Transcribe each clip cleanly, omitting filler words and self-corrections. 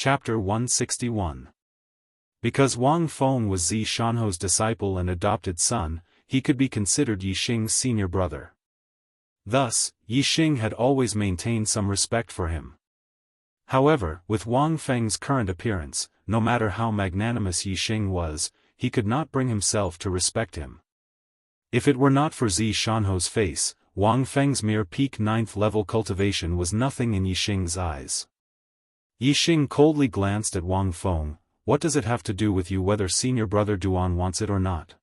Chapter 161. Because Wang Feng was Zi Shanho's disciple and adopted son, he could be considered Yixing's senior brother. Thus, Yixing had always maintained some respect for him. However, with Wang Feng's current appearance, no matter how magnanimous Yixing was, he could not bring himself to respect him. If it were not for Zi Shanho's face, Wang Feng's mere peak 9th level cultivation was nothing in Yixing's eyes. Yixing coldly glanced at Wang Feng. What does it have to do with you whether senior brother Duan wants it or not?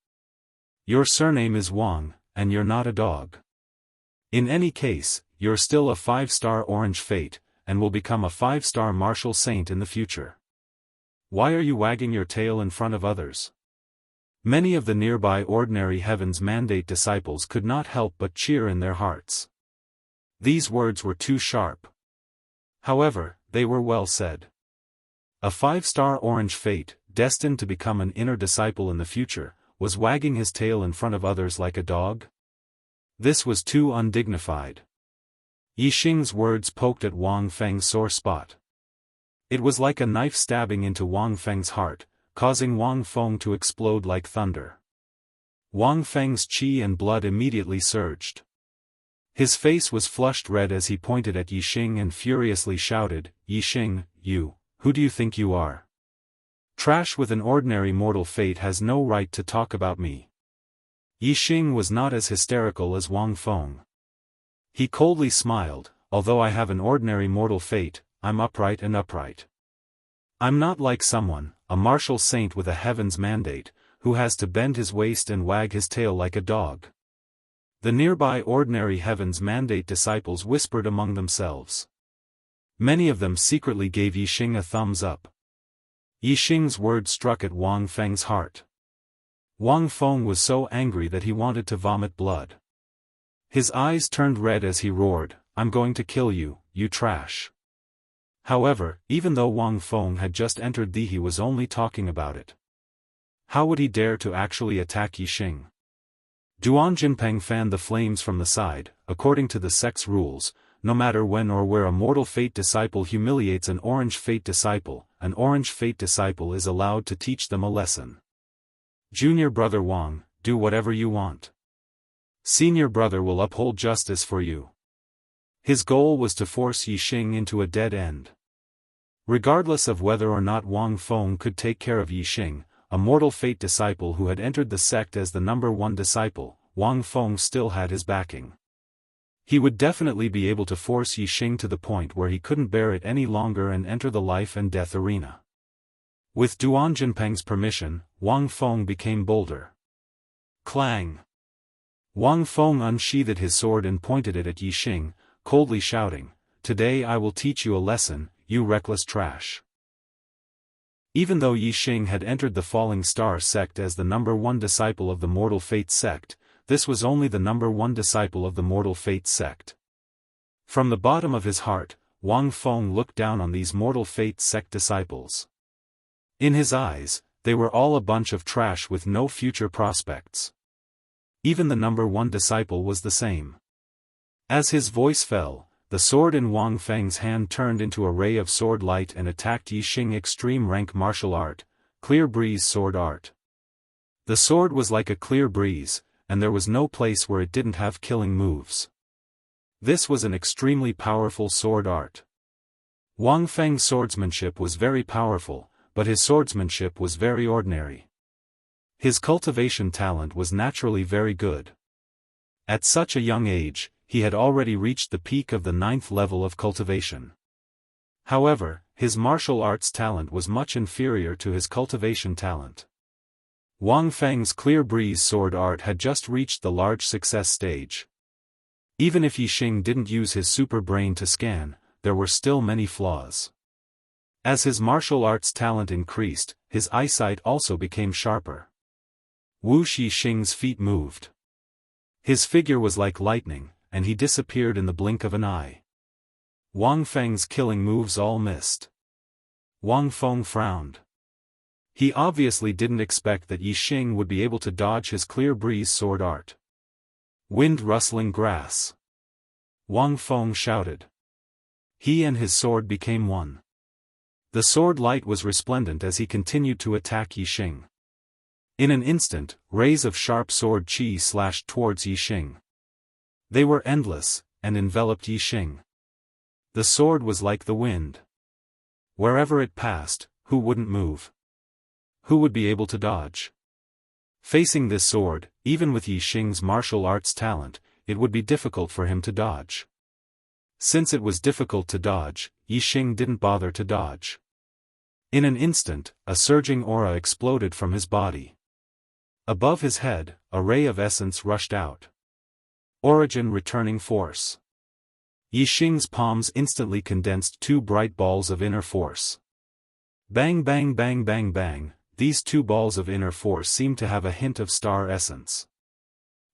Your surname is Wang, and you're not a dog. In any case, you're still a 5-star orange fate, and will become a 5-star martial saint in the future. Why are you wagging your tail in front of others? Many of the nearby ordinary heaven's mandate disciples could not help but cheer in their hearts. These words were too sharp. However, they were well said. A 5-star orange fate, destined to become an inner disciple in the future, was wagging his tail in front of others like a dog? This was too undignified. Yixing's words poked at Wang Feng's sore spot. It was like a knife stabbing into Wang Feng's heart, causing Wang Feng to explode like thunder. Wang Feng's qi and blood immediately surged. His face was flushed red as he pointed at Yixing and furiously shouted, "Yixing, who do you think you are? Trash with an ordinary mortal fate has no right to talk about me." Yixing was not as hysterical as Wang Feng. He coldly smiled, "Although I have an ordinary mortal fate, I'm upright and upright. I'm not like someone, a martial saint with a heaven's mandate, who has to bend his waist and wag his tail like a dog." The nearby ordinary heaven's mandate disciples whispered among themselves. Many of them secretly gave Yixing a thumbs up. Yixing's words struck at Wang Feng's heart. Wang Feng was so angry that he wanted to vomit blood. His eyes turned red as he roared, "I'm going to kill you, you trash." However, even though Wang Feng had just entered he was only talking about it. How would he dare to actually attack Yixing? Duan Jinpeng fanned the flames from the side. According to the sect's rules, no matter when or where a mortal fate disciple humiliates an orange fate disciple is allowed to teach them a lesson. Junior brother Wang, do whatever you want. Senior brother will uphold justice for you. His goal was to force Yixing into a dead end. Regardless of whether or not Wang Feng could take care of Yixing, a mortal fate disciple who had entered the sect as the #1 disciple, Wang Feng still had his backing. He would definitely be able to force Yixing to the point where he couldn't bear it any longer and enter the life and death arena. With Duan Jinpeng's permission, Wang Feng became bolder. Clang! Wang Feng unsheathed his sword and pointed it at Yixing, coldly shouting, "Today I will teach you a lesson, you reckless trash." Even though Yixing had entered the Falling Star sect as the #1 disciple of the Mortal Fate sect, this was only the #1 disciple of the Mortal Fate sect. From the bottom of his heart, Wang Feng looked down on these Mortal Fate sect disciples. In his eyes, they were all a bunch of trash with no future prospects. Even the #1 disciple was the same. As his voice fell, the sword in Wang Feng's hand turned into a ray of sword light and attacked Yixing extreme rank martial art, Clear Breeze sword art. The sword was like a clear breeze, and there was no place where it didn't have killing moves. This was an extremely powerful sword art. Wang Feng's swordsmanship was very powerful, but his swordsmanship was very ordinary. His cultivation talent was naturally very good. At such a young age, he had already reached the peak of the 9th level of cultivation. However, his martial arts talent was much inferior to his cultivation talent. Wang Feng's Clear Breeze sword art had just reached the large success stage. Even if Yixing didn't use his super brain to scan, there were still many flaws. As his martial arts talent increased, his eyesight also became sharper. Yixing's feet moved. His figure was like lightning, and he disappeared in the blink of an eye. Wang Feng's killing moves all missed. Wang Feng frowned. He obviously didn't expect that Yixing would be able to dodge his Clear Breeze sword art. Wind rustling grass. Wang Feng shouted. He and his sword became one. The sword light was resplendent as he continued to attack Yixing. In an instant, rays of sharp sword qi slashed towards Yixing. They were endless, and enveloped Yixing. The sword was like the wind. Wherever it passed, who wouldn't move? Who would be able to dodge? Facing this sword, even with Yixing's martial arts talent, it would be difficult for him to dodge. Since it was difficult to dodge, Yixing didn't bother to dodge. In an instant, a surging aura exploded from his body. Above his head, a ray of essence rushed out. Origin returning force. Yixing's palms instantly condensed two bright balls of inner force. Bang bang bang bang bang, these two balls of inner force seemed to have a hint of star essence.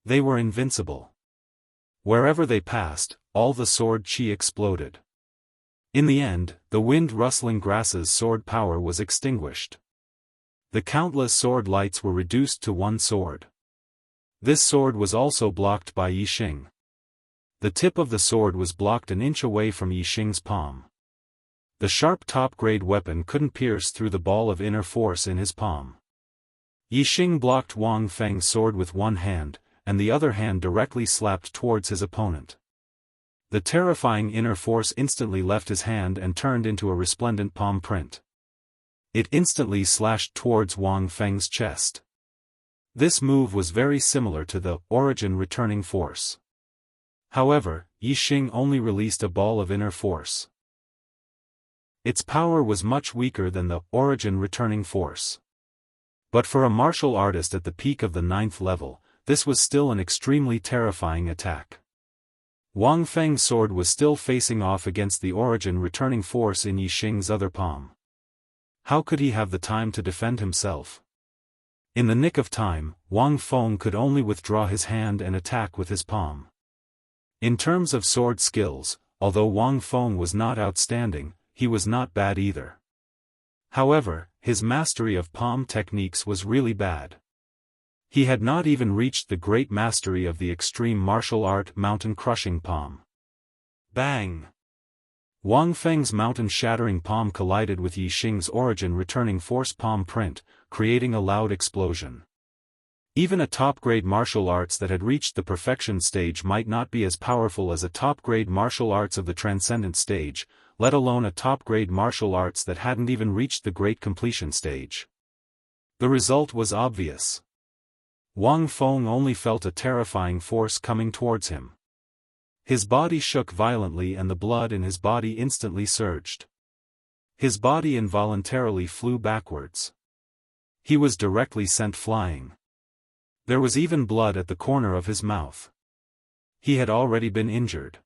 They were invincible. Wherever they passed, all the sword qi exploded. In the end, the wind-rustling grasses' sword power was extinguished. The countless sword lights were reduced to one sword. This sword was also blocked by Yixing. The tip of the sword was blocked an inch away from Yixing's palm. The sharp top-grade weapon couldn't pierce through the ball of inner force in his palm. Yixing blocked Wang Feng's sword with one hand, and the other hand directly slapped towards his opponent. The terrifying inner force instantly left his hand and turned into a resplendent palm print. It instantly slashed towards Wang Feng's chest. This move was very similar to the origin returning force. However, Yixing only released a ball of inner force. Its power was much weaker than the origin returning force. But for a martial artist at the peak of the 9th level, this was still an extremely terrifying attack. Wang Feng's sword was still facing off against the origin returning force in Yixing's other palm. How could he have the time to defend himself? In the nick of time, Wang Feng could only withdraw his hand and attack with his palm. In terms of sword skills, although Wang Feng was not outstanding, he was not bad either. However, his mastery of palm techniques was really bad. He had not even reached the great mastery of the extreme martial art mountain-crushing palm. Bang! Wang Feng's mountain-shattering palm collided with Yixing's origin returning force palm print, creating a loud explosion. Even a top-grade martial arts that had reached the perfection stage might not be as powerful as a top-grade martial arts of the transcendent stage, let alone a top-grade martial arts that hadn't even reached the great completion stage. The result was obvious. Wang Feng only felt a terrifying force coming towards him. His body shook violently and the blood in his body instantly surged. His body involuntarily flew backwards. He was directly sent flying. There was even blood at the corner of his mouth. He had already been injured.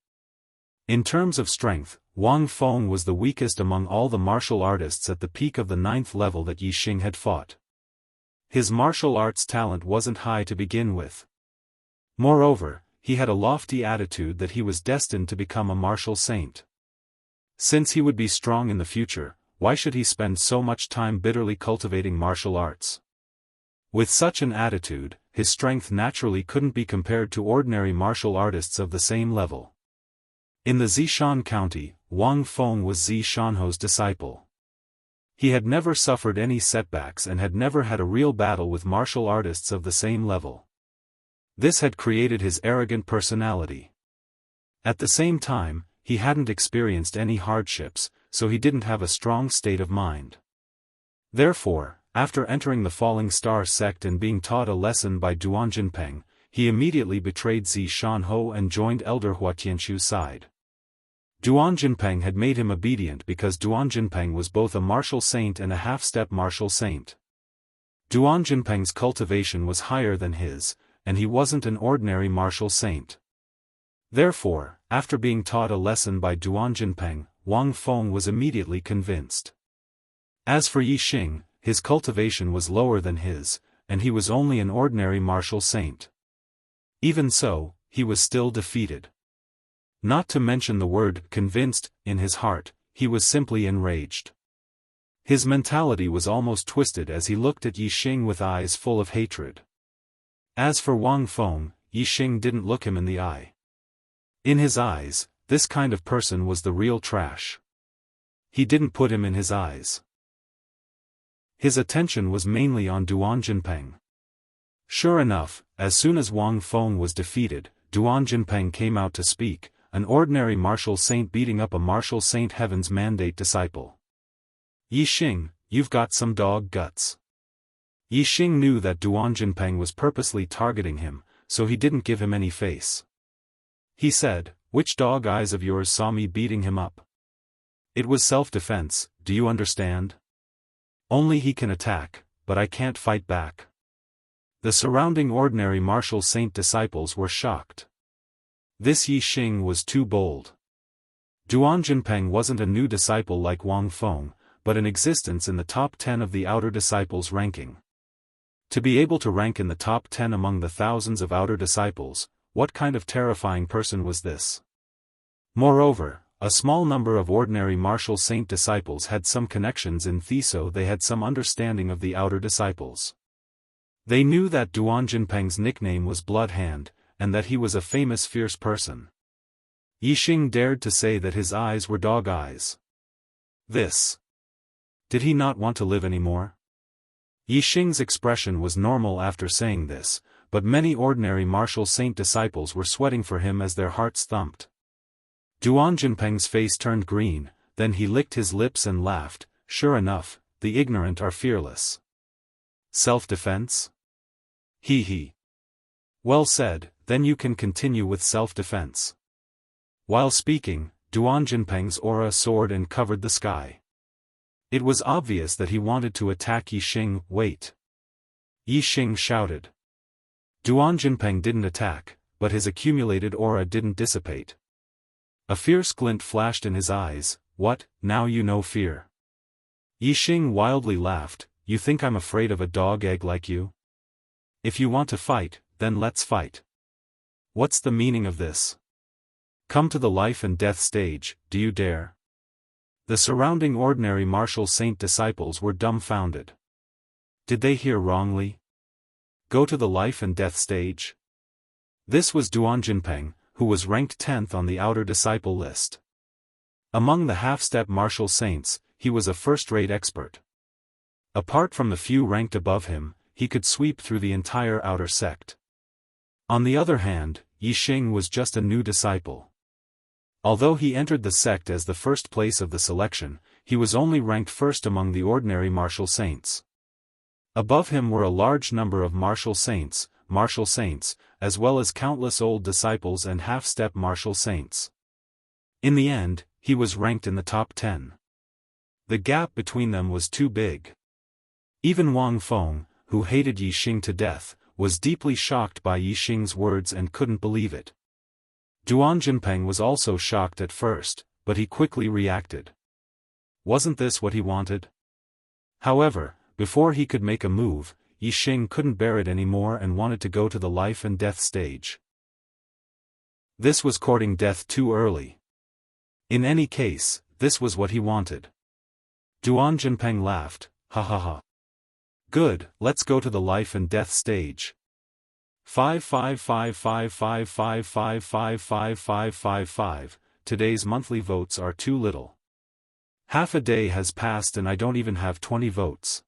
In terms of strength, Wang Feng was the weakest among all the martial artists at the peak of the 9th level that Yixing had fought. His martial arts talent wasn't high to begin with. Moreover, he had a lofty attitude that he was destined to become a martial saint. Since he would be strong in the future, why should he spend so much time bitterly cultivating martial arts? With such an attitude, his strength naturally couldn't be compared to ordinary martial artists of the same level. In the Zishan County, Wang Feng was Zi Shanho's disciple. He had never suffered any setbacks and had never had a real battle with martial artists of the same level. This had created his arrogant personality. At the same time, he hadn't experienced any hardships, so he didn't have a strong state of mind. Therefore, after entering the Falling Star sect and being taught a lesson by Duan Jinpeng, he immediately betrayed Zi Shanho and joined Elder Hua Tianxu's side. Duan Jinpeng had made him obedient because Duan Jinpeng was both a martial saint and a half-step martial saint. Duan Jinpeng's cultivation was higher than his, and he wasn't an ordinary martial saint. Therefore, after being taught a lesson by Duan Jinpeng, Wang Feng was immediately convinced. As for Yixing, his cultivation was lower than his, and he was only an ordinary martial saint. Even so, he was still defeated. Not to mention the word convinced, in his heart, he was simply enraged. His mentality was almost twisted as he looked at Yixing with eyes full of hatred. As for Wang Feng, Yixing didn't look him in the eye. In his eyes, this kind of person was the real trash. he didn't put him in his eyes. His attention was mainly on Duan Jinpeng. Sure enough, as soon as Wang Feng was defeated, Duan Jinpeng came out to speak, an ordinary martial saint beating up a martial saint Heaven's mandate disciple. Yi Xing, you've got some dog guts. Yi Xing knew that Duan Jinpeng was purposely targeting him, so he didn't give him any face. He said, "Which dog eyes of yours saw me beating him up? It was self-defense, do you understand? Only he can attack, but I can't fight back." The surrounding ordinary martial saint disciples were shocked. This Yi Xing was too bold. Duan Jinpeng wasn't a new disciple like Wang Feng, but in existence in the top 10 of the outer disciples ranking. To be able to rank in the top 10 among the thousands of outer disciples, what kind of terrifying person was this? Moreover, a small number of ordinary martial saint disciples had some connections in Thiso. They had some understanding of the outer disciples. They knew that Duan Jinpeng's nickname was Blood Hand, and that he was a famous fierce person. Yi Xing dared to say that his eyes were dog eyes. This. Did he not want to live anymore? Yi Xing's expression was normal after saying this, but many ordinary martial saint disciples were sweating for him as their hearts thumped. Duan Jinpeng's face turned green, then he licked his lips and laughed. Sure enough, the ignorant are fearless. Self-defense? He. Well said, then you can continue with self-defense. While speaking, Duan Jinpeng's aura soared and covered the sky. It was obvious that he wanted to attack Yi Xing. Wait. Yi Xing shouted. Duan Jinpeng didn't attack, but his accumulated aura didn't dissipate. A fierce glint flashed in his eyes. What, now you know fear? Yi Xing wildly laughed. You think I'm afraid of a dog egg like you? If you want to fight, then let's fight. What's the meaning of this? Come to the life and death stage, do you dare? The surrounding ordinary martial saint disciples were dumbfounded. Did they hear wrongly? Go to the life and death stage? This was Duan Jinpeng, who was ranked 10th on the outer disciple list. Among the half-step martial saints, he was a first-rate expert. Apart from the few ranked above him, he could sweep through the entire outer sect. On the other hand, Yi Xing was just a new disciple. Although he entered the sect as the first place of the selection, he was only ranked first among the ordinary martial saints. Above him were a large number of martial saints, as well as countless old disciples and half-step martial saints. In the end, he was ranked in the top 10. The gap between them was too big. Even Wang Feng, who hated Yi Xing to death, was deeply shocked by Yi Xing's words and couldn't believe it. Duan Jinpeng was also shocked at first, but he quickly reacted. Wasn't this what he wanted? However, before he could make a move, Yi Xing couldn't bear it anymore and wanted to go to the life and death stage. This was courting death too early. In any case, this was what he wanted. Duan Jinpeng laughed, ha ha ha. Good, let's go to the life and death stage. 55555555555. Today's monthly votes are too little. Half a day has passed and I don't even have 20 votes.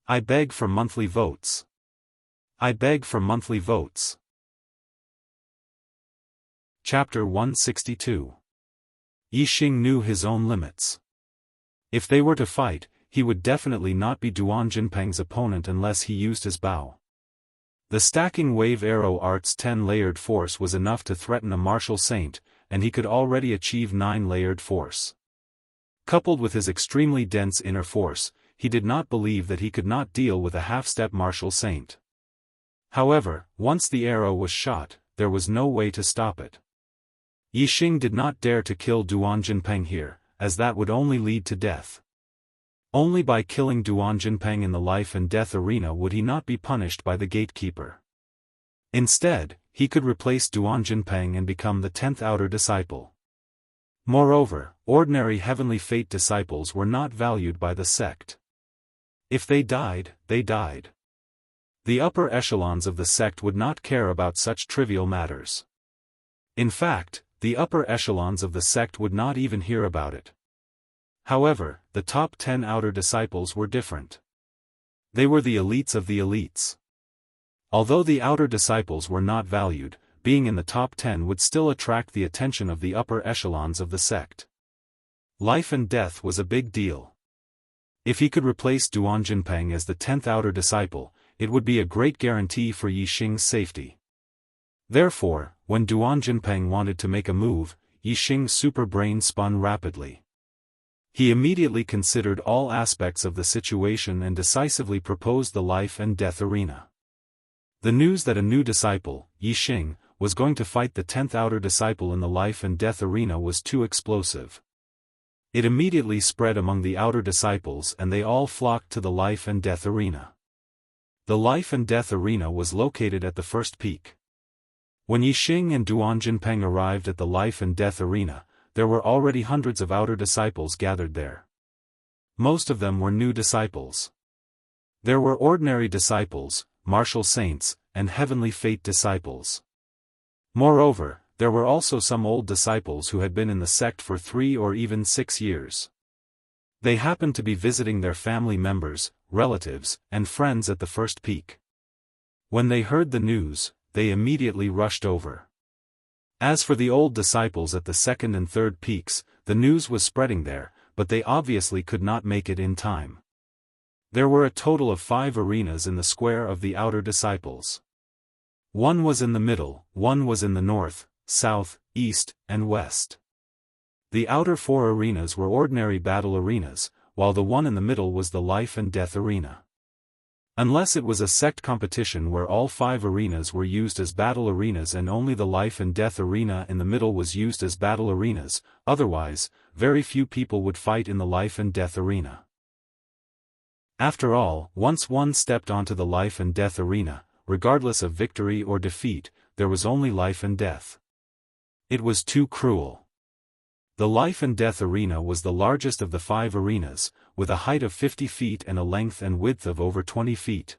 I beg for monthly votes. I beg for monthly votes. Chapter 162. Yi Xing knew his own limits. If they were to fight, he would definitely not be Duan Jinpeng's opponent unless he used his bow. The stacking wave arrow art's 10-layered force was enough to threaten a martial saint, and he could already achieve 9-layered force. Coupled with his extremely dense inner force, he did not believe that he could not deal with a half-step martial saint. However, once the arrow was shot, there was no way to stop it. Yi Xing did not dare to kill Duan Jinpeng here, as that would only lead to death. Only by killing Duan Jinpeng in the life and death arena would he not be punished by the gatekeeper. Instead, he could replace Duan Jinpeng and become the 10th outer disciple. Moreover, ordinary heavenly fate disciples were not valued by the sect. If they died, they died. The upper echelons of the sect would not care about such trivial matters. In fact, the upper echelons of the sect would not even hear about it. However, the top 10 outer disciples were different. They were the elites of the elites. Although the outer disciples were not valued, being in the top 10 would still attract the attention of the upper echelons of the sect. Life and death was a big deal. If he could replace Duan Jinpeng as the 10th outer disciple, it would be a great guarantee for Yixing's safety. Therefore, when Duan Jinpeng wanted to make a move, Yixing's super brain spun rapidly. He immediately considered all aspects of the situation and decisively proposed the life and death arena. The news that a new disciple, Yixing, was going to fight the 10th outer disciple in the life and death arena was too explosive. It immediately spread among the outer disciples and they all flocked to the life and death arena. The life and death arena was located at the first peak. When Yixing and Duan Jinpeng arrived at the life and death arena, there were already hundreds of outer disciples gathered there. Most of them were new disciples. There were ordinary disciples, martial saints, and heavenly fate disciples. Moreover, there were also some old disciples who had been in the sect for 3 or even 6 years. They happened to be visiting their family members, relatives, and friends at the first peak. When they heard the news, they immediately rushed over. As for the old disciples at the second and third peaks, the news was spreading there, but they obviously could not make it in time. There were a total of 5 arenas in the square of the outer disciples. One was in the middle, one was in the north, south, east, and west. The outer 4 arenas were ordinary battle arenas, while the one in the middle was the life and death arena. Unless it was a sect competition where all 5 arenas were used as battle arenas and only the life and death arena in the middle was used as battle arenas, otherwise, very few people would fight in the life and death arena. After all, once one stepped onto the life and death arena, regardless of victory or defeat, there was only life and death. It was too cruel. The life and death arena was the largest of the 5 arenas, with a height of 50 feet and a length and width of over 20 feet.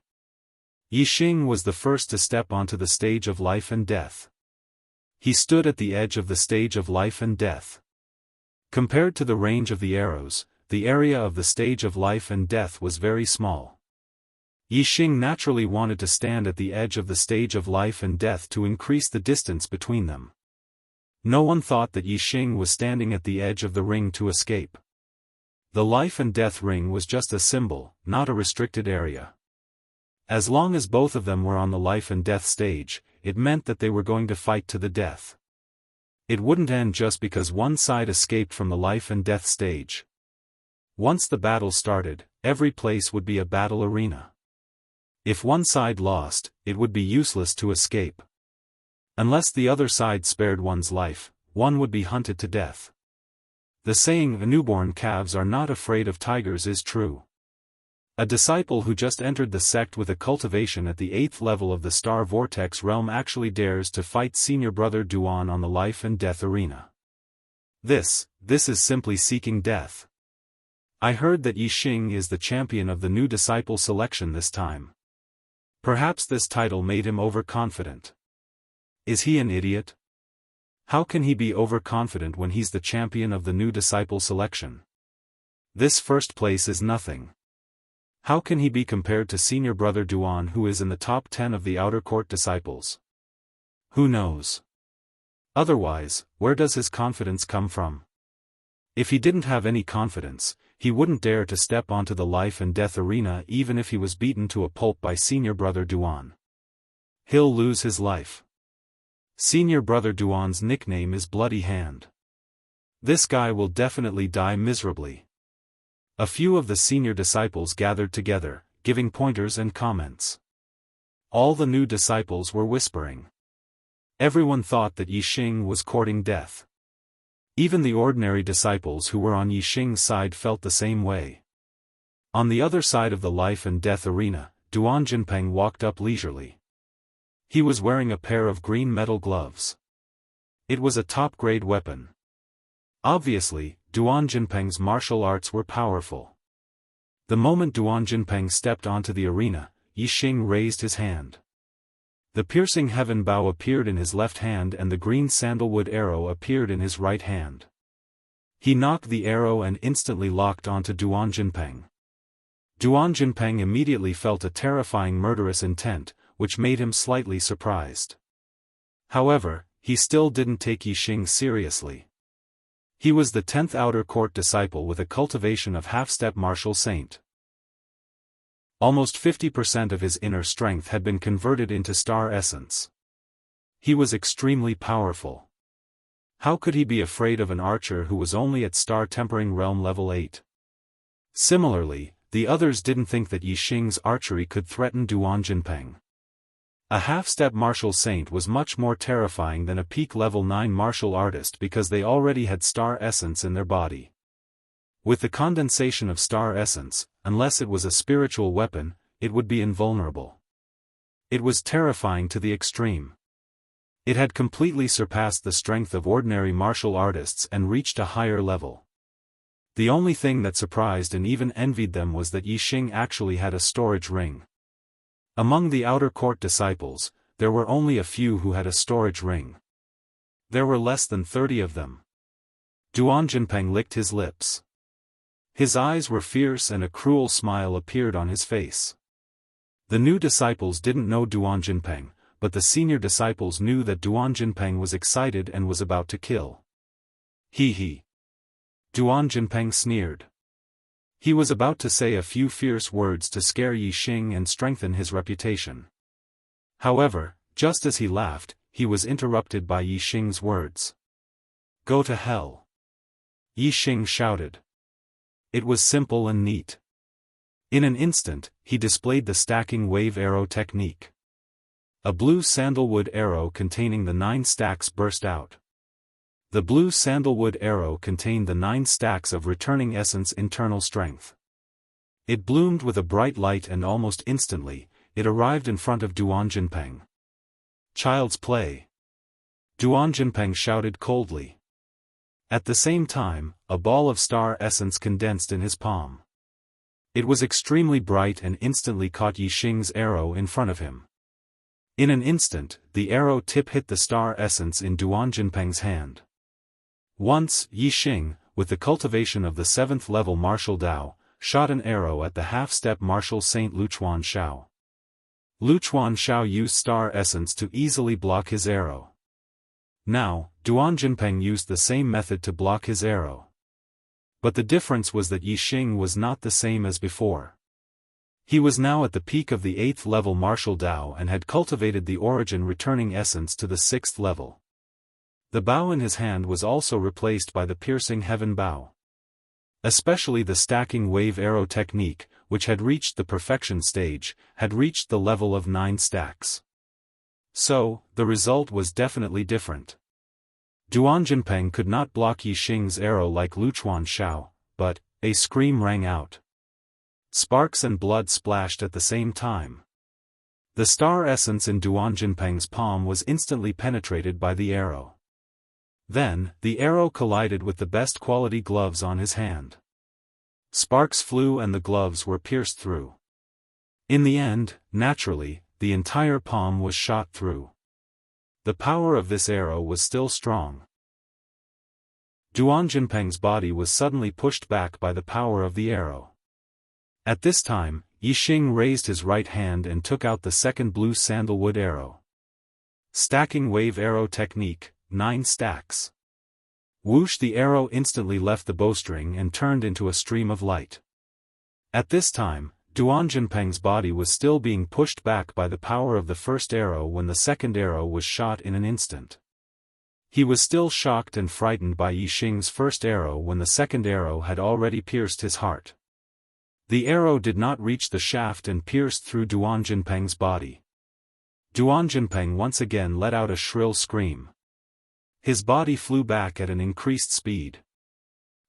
Yixing was the first to step onto the stage of life and death. He stood at the edge of the stage of life and death. Compared to the range of the arrows, the area of the stage of life and death was very small. Yixing naturally wanted to stand at the edge of the stage of life and death to increase the distance between them. No one thought that Yixing was standing at the edge of the ring to escape. The life and death ring was just a symbol, not a restricted area. As long as both of them were on the life and death stage, it meant that they were going to fight to the death. It wouldn't end just because one side escaped from the life and death stage. Once the battle started, every place would be a battle arena. If one side lost, it would be useless to escape. Unless the other side spared one's life, one would be hunted to death. The saying, "newborn calves are not afraid of tigers," is true. A disciple who just entered the sect with a cultivation at the 8th level of the Star Vortex realm actually dares to fight senior brother Duan on the life and death arena. This is simply seeking death. I heard that Yixing is the champion of the new disciple selection this time. Perhaps this title made him overconfident. Is he an idiot? How can he be overconfident when he's the champion of the new disciple selection? This first place is nothing. How can he be compared to senior brother Duan, who is in the top 10 of the outer court disciples? Who knows? Otherwise, where does his confidence come from? If he didn't have any confidence, he wouldn't dare to step onto the life and death arena even if he was beaten to a pulp by senior brother Duan. He'll lose his life. Senior brother Duan's nickname is Bloody Hand. This guy will definitely die miserably. A few of the senior disciples gathered together, giving pointers and comments. All the new disciples were whispering. Everyone thought that Yixing was courting death. Even the ordinary disciples who were on Yixing's side felt the same way. On the other side of the life and death arena, Duan Jinpeng walked up leisurely. He was wearing a pair of green metal gloves. It was a top-grade weapon. Obviously, Duan Jinpeng's martial arts were powerful. The moment Duan Jinpeng stepped onto the arena, Yixing raised his hand. The piercing heaven bow appeared in his left hand and the green sandalwood arrow appeared in his right hand. He knocked the arrow and instantly locked onto Duan Jinpeng. Duan Jinpeng immediately felt a terrifying murderous intent, which made him slightly surprised. However, he still didn't take Yixing seriously. He was the 10th outer court disciple with a cultivation of half-step martial saint. Almost 50% of his inner strength had been converted into star essence. He was extremely powerful. How could he be afraid of an archer who was only at star tempering realm level 8? Similarly, the others didn't think that Yixing's archery could threaten Duan Jinpeng. A half-step martial saint was much more terrifying than a peak level 9 martial artist because they already had star essence in their body. With the condensation of star essence, unless it was a spiritual weapon, it would be invulnerable. It was terrifying to the extreme. It had completely surpassed the strength of ordinary martial artists and reached a higher level. The only thing that surprised and even envied them was that Yixing actually had a storage ring. Among the outer court disciples, there were only a few who had a storage ring. There were less than 30 of them. Duan Jinpeng licked his lips. His eyes were fierce and a cruel smile appeared on his face. The new disciples didn't know Duan Jinpeng, but the senior disciples knew that Duan Jinpeng was excited and was about to kill. He. Duan Jinpeng sneered. He was about to say a few fierce words to scare Yixing and strengthen his reputation. However, just as he laughed, he was interrupted by Yixing's words. "Go to hell!" Yixing shouted. It was simple and neat. In an instant, he displayed the stacking wave arrow technique. A blue sandalwood arrow containing the 9 stacks burst out. The blue sandalwood arrow contained the 9 stacks of returning essence internal strength. It bloomed with a bright light and almost instantly, it arrived in front of Duan Jinpeng. "Child's play!" Duan Jinpeng shouted coldly. At the same time, a ball of star essence condensed in his palm. It was extremely bright and instantly caught Yixing's arrow in front of him. In an instant, the arrow tip hit the star essence in Duan Jinpeng's hand. Once, Yixing, with the cultivation of the 7th level martial Dao, shot an arrow at the half-step martial saint Luchuan Shao. Luchuan Shao used star essence to easily block his arrow. Now, Duan Jinpeng used the same method to block his arrow. But the difference was that Yixing was not the same as before. He was now at the peak of the 8th level martial Dao and had cultivated the origin returning essence to the 6th level. The bow in his hand was also replaced by the piercing heaven bow. Especially the stacking wave arrow technique, which had reached the perfection stage, had reached the level of 9 stacks. So, the result was definitely different. Duan Jinpeng could not block Yixing's arrow like Luchuan Shao, but a scream rang out. Sparks and blood splashed at the same time. The star essence in Duan Jinpeng's palm was instantly penetrated by the arrow. Then, the arrow collided with the best quality gloves on his hand. Sparks flew and the gloves were pierced through. In the end, naturally, the entire palm was shot through. The power of this arrow was still strong. Duan Jinpeng's body was suddenly pushed back by the power of the arrow. At this time, Yixing raised his right hand and took out the second blue sandalwood arrow. Stacking wave arrow technique, 9 stacks. Whoosh! The arrow instantly left the bowstring and turned into a stream of light. At this time, Duan Jinpeng's body was still being pushed back by the power of the first arrow when the second arrow was shot in an instant. He was still shocked and frightened by Yixing's first arrow when the second arrow had already pierced his heart. The arrow did not reach the shaft and pierced through Duan Jinpeng's body. Duan Jinpeng once again let out a shrill scream. His body flew back at an increased speed.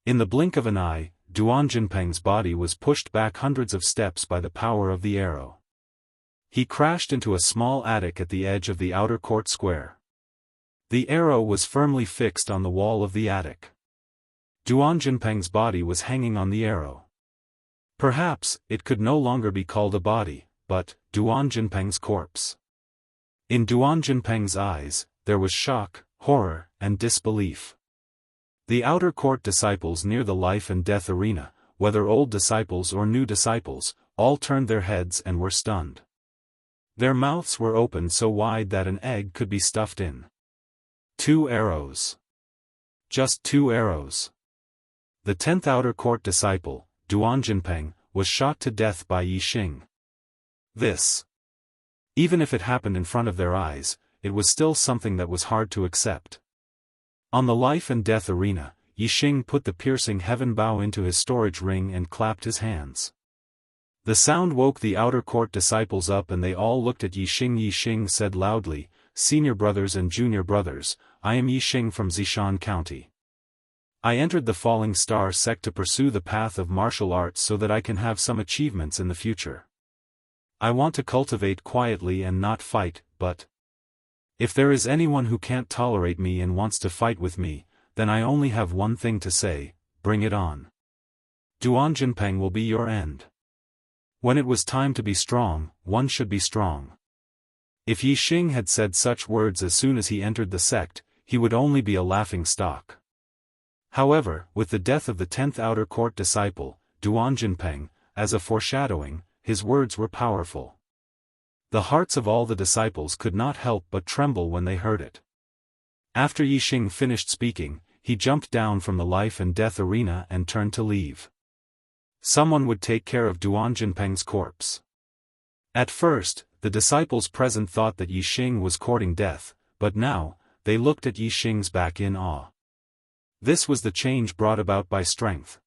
In the blink of an eye, Duan Jinpeng's body was pushed back hundreds of steps by the power of the arrow. He crashed into a small attic at the edge of the outer court square. The arrow was firmly fixed on the wall of the attic. Duan Jinpeng's body was hanging on the arrow. Perhaps, it could no longer be called a body, but Duan Jinpeng's corpse. In Duan Jinpeng's eyes, there was shock, horror, and disbelief. The outer court disciples near the life and death arena, whether old disciples or new disciples, all turned their heads and were stunned. Their mouths were opened so wide that an egg could be stuffed in. 2 arrows. Just 2 arrows. The 10th outer court disciple, Duan Jinpeng, was shot to death by Yi Xing. This. Even if it happened in front of their eyes, it was still something that was hard to accept. On the life and death arena, Yi Xing put the piercing heaven bow into his storage ring and clapped his hands. The sound woke the outer court disciples up and they all looked at Yi Xing. Yi Xing said loudly, "Senior brothers and junior brothers, I am Yi Xing from Zishan County. I entered the Falling Star sect to pursue the path of martial arts so that I can have some achievements in the future. I want to cultivate quietly and not fight, but if there is anyone who can't tolerate me and wants to fight with me, then I only have one thing to say: bring it on. Duan Jinpeng will be your end." When it was time to be strong, one should be strong. If Yi Xing had said such words as soon as he entered the sect, he would only be a laughing stock. However, with the death of the 10th outer court disciple, Duan Jinpeng, as a foreshadowing, his words were powerful. The hearts of all the disciples could not help but tremble when they heard it. After Yi Xing finished speaking, he jumped down from the life and death arena and turned to leave. Someone would take care of Duan Jinpeng's corpse. At first, the disciples present thought that Yi Xing was courting death, but now, they looked at Yi Xing's back in awe. This was the change brought about by strength.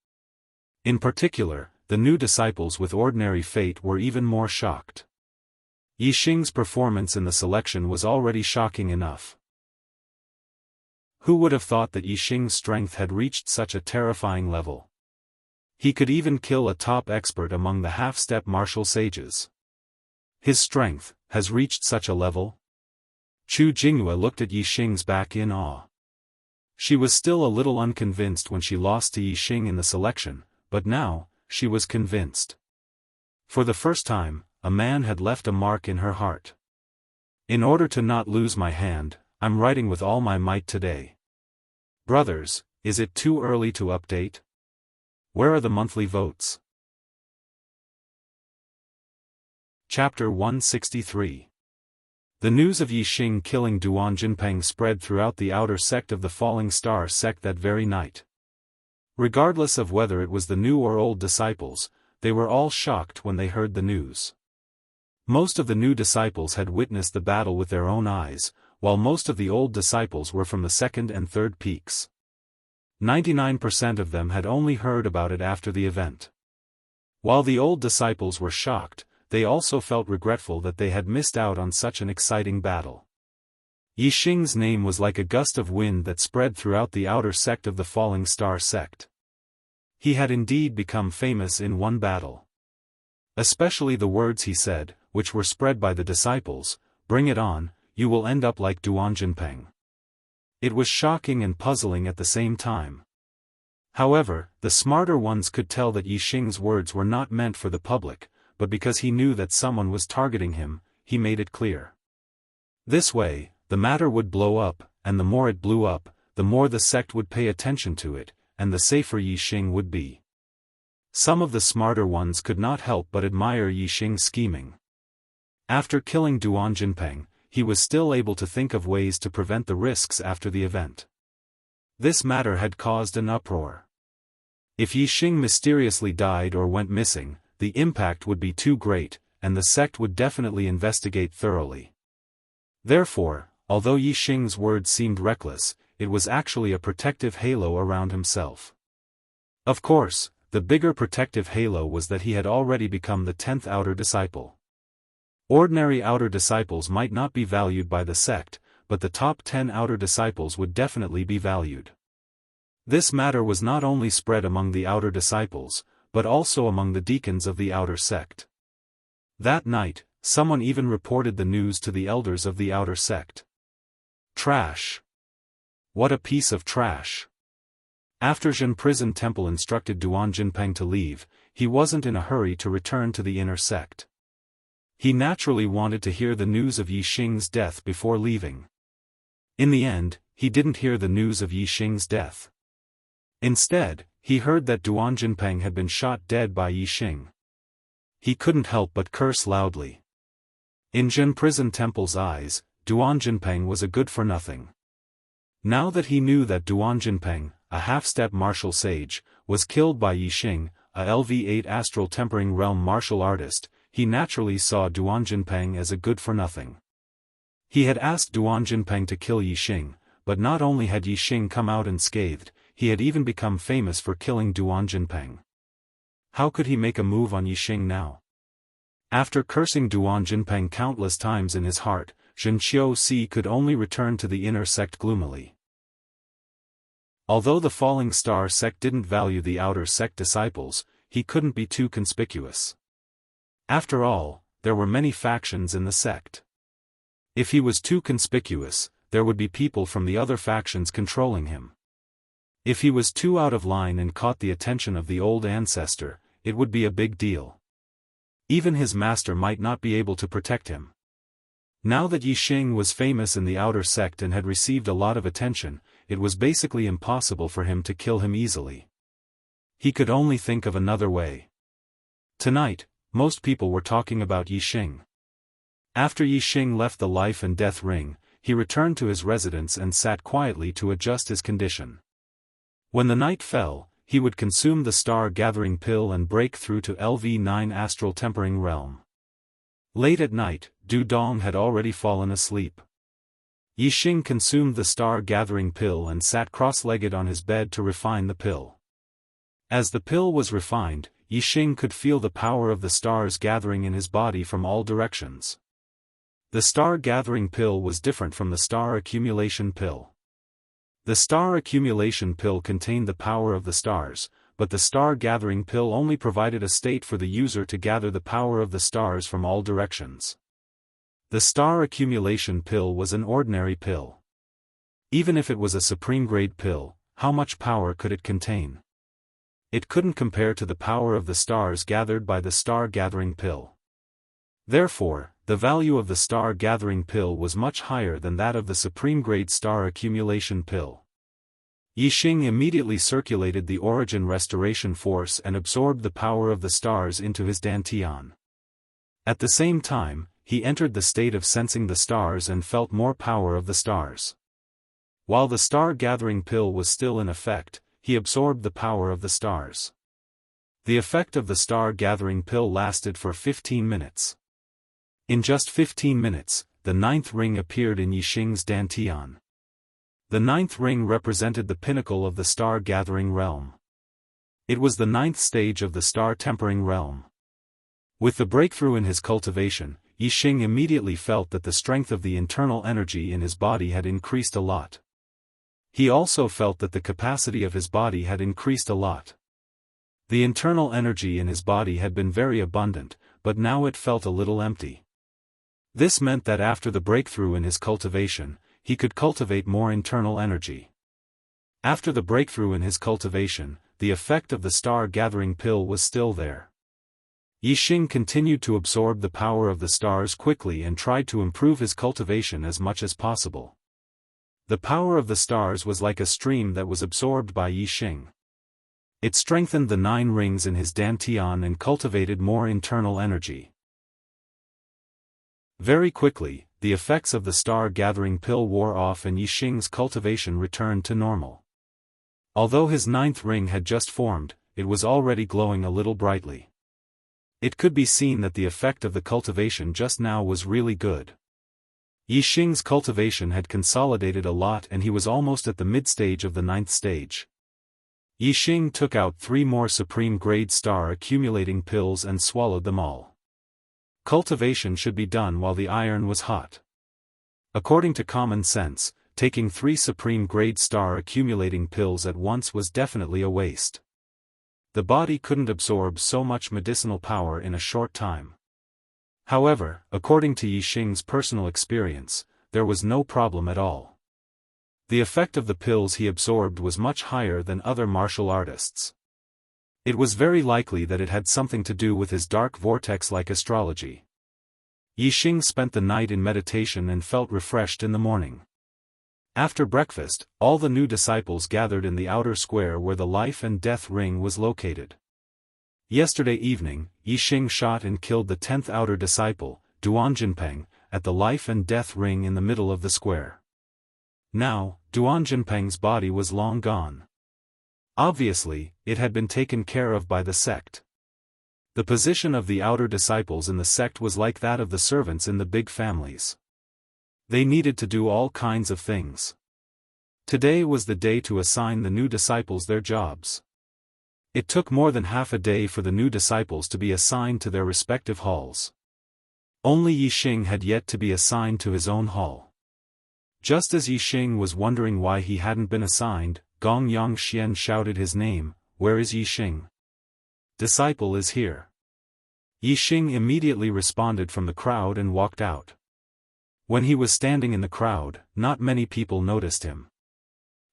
In particular, the new disciples with ordinary fate were even more shocked. Yi Xing's performance in the selection was already shocking enough. Who would have thought that Yi Xing's strength had reached such a terrifying level? He could even kill a top expert among the half-step martial sages. His strength has reached such a level? Chu Jingyue looked at Yi Xing's back in awe. She was still a little unconvinced when she lost to Yi Xing in the selection, but now, she was convinced. For the first time, a man had left a mark in her heart. In order to not lose my hand, I'm writing with all my might today. Brothers, is it too early to update? Where are the monthly votes? Chapter 163. The news of Yi Xing killing Duan Jinpeng spread throughout the outer sect of the Falling Star sect that very night. Regardless of whether it was the new or old disciples, they were all shocked when they heard the news. Most of the new disciples had witnessed the battle with their own eyes, while most of the old disciples were from the second and third peaks. 99% of them had only heard about it after the event. While the old disciples were shocked, they also felt regretful that they had missed out on such an exciting battle. Yi Xing's name was like a gust of wind that spread throughout the outer sect of the Falling Star sect. He had indeed become famous in one battle. Especially the words he said, which were spread by the disciples: "Bring it on, you will end up like Duan Jinpeng." It was shocking and puzzling at the same time. However, the smarter ones could tell that Yi Xing's words were not meant for the public, but because he knew that someone was targeting him, he made it clear. This way, the matter would blow up, and the more it blew up, the more the sect would pay attention to it, and the safer Yi Xing would be. Some of the smarter ones could not help but admire Yi Xing's scheming. After killing Duan Jinpeng, he was still able to think of ways to prevent the risks after the event. This matter had caused an uproar. If Yi Xing mysteriously died or went missing, the impact would be too great, and the sect would definitely investigate thoroughly. Therefore, although Yi Xing's words seemed reckless, it was actually a protective halo around himself. Of course, the bigger protective halo was that he had already become the 10th outer disciple. Ordinary outer disciples might not be valued by the sect, but the top 10 outer disciples would definitely be valued. This matter was not only spread among the outer disciples, but also among the deacons of the outer sect. That night, someone even reported the news to the elders of the outer sect. Trash. What a piece of trash. After Zhen Prison Temple instructed Duan Jinpeng to leave, he wasn't in a hurry to return to the inner sect. He naturally wanted to hear the news of Yi Xing's death before leaving. In the end, he didn't hear the news of Yi Xing's death. Instead, he heard that Duan Jinpeng had been shot dead by Yixing. He couldn't help but curse loudly. In Zhen Prison Temple's eyes, Duan Jinpeng was a good-for-nothing. Now that he knew that Duan Jinpeng, a half-step martial sage, was killed by Yixing, a LV8 astral tempering realm martial artist, he naturally saw Duan Jinpeng as a good-for-nothing. He had asked Duan Jinpeng to kill Yixing, but not only had Yixing come out unscathed, he had even become famous for killing Duan Jinpeng. How could he make a move on Yixing now? After cursing Duan Jinpeng countless times in his heart, Zhen Qiuxi could only return to the inner sect gloomily. Although the falling star sect didn't value the outer sect disciples, he couldn't be too conspicuous. After all, there were many factions in the sect. If he was too conspicuous, there would be people from the other factions controlling him. If he was too out of line and caught the attention of the old ancestor, it would be a big deal. Even his master might not be able to protect him. Now that Yixing was famous in the outer sect and had received a lot of attention, it was basically impossible for him to kill him easily. He could only think of another way. Tonight, most people were talking about Yixing. After Yixing left the life and death ring, he returned to his residence and sat quietly to adjust his condition. When the night fell, he would consume the star-gathering pill and break through to LV9 astral tempering realm. Late at night, Du Dong had already fallen asleep. Yixing consumed the star-gathering pill and sat cross-legged on his bed to refine the pill. As the pill was refined, Yixing could feel the power of the stars gathering in his body from all directions. The star-gathering pill was different from the star accumulation pill. The star accumulation pill contained the power of the stars, but the star-gathering pill only provided a state for the user to gather the power of the stars from all directions. The star accumulation pill was an ordinary pill. Even if it was a supreme-grade pill, how much power could it contain? It couldn't compare to the power of the stars gathered by the star-gathering pill. Therefore, the value of the star-gathering pill was much higher than that of the supreme-grade star accumulation pill. Yixing immediately circulated the origin restoration force and absorbed the power of the stars into his dantian. At the same time, he entered the state of sensing the stars and felt more power of the stars. While the star-gathering pill was still in effect, he absorbed the power of the stars. The effect of the star-gathering pill lasted for 15 minutes. In just 15 minutes, the ninth ring appeared in Yixing's dantian. The ninth ring represented the pinnacle of the star-gathering realm. It was the ninth stage of the star-tempering realm. With the breakthrough in his cultivation, Yixing immediately felt that the strength of the internal energy in his body had increased a lot. He also felt that the capacity of his body had increased a lot. The internal energy in his body had been very abundant, but now it felt a little empty. This meant that after the breakthrough in his cultivation, he could cultivate more internal energy. After the breakthrough in his cultivation, the effect of the star-gathering pill was still there. Yixing continued to absorb the power of the stars quickly and tried to improve his cultivation as much as possible. The power of the stars was like a stream that was absorbed by Yixing. It strengthened the 9 rings in his dantian and cultivated more internal energy. Very quickly, the effects of the star-gathering pill wore off and Yixing's cultivation returned to normal. Although his 9th ring had just formed, it was already glowing a little brightly. It could be seen that the effect of the cultivation just now was really good. Yixing's cultivation had consolidated a lot and he was almost at the mid-stage of the 9th stage. Yixing took out 3 more supreme-grade star-accumulating pills and swallowed them all. Cultivation should be done while the iron was hot. According to common sense, taking 3 supreme-grade star-accumulating pills at once was definitely a waste. The body couldn't absorb so much medicinal power in a short time. However, according to Yixing's personal experience, there was no problem at all. The effect of the pills he absorbed was much higher than other martial artists. It was very likely that it had something to do with his dark vortex-like astrology. Yixing spent the night in meditation and felt refreshed in the morning. After breakfast, all the new disciples gathered in the outer square where the life and death ring was located. Yesterday evening, Yixing shot and killed the 10th outer disciple, Duanjinpeng, at the life and death ring in the middle of the square. Now, Duanjinpeng's body was long gone. Obviously, it had been taken care of by the sect. The position of the outer disciples in the sect was like that of the servants in the big families. They needed to do all kinds of things. Today was the day to assign the new disciples their jobs. It took more than half a day for the new disciples to be assigned to their respective halls. Only Yixing had yet to be assigned to his own hall. Just as Yixing was wondering why he hadn't been assigned, Gong Yongxian shouted his name, "Where is Yixing?" "Disciple is here." Yixing immediately responded from the crowd and walked out. When he was standing in the crowd, not many people noticed him.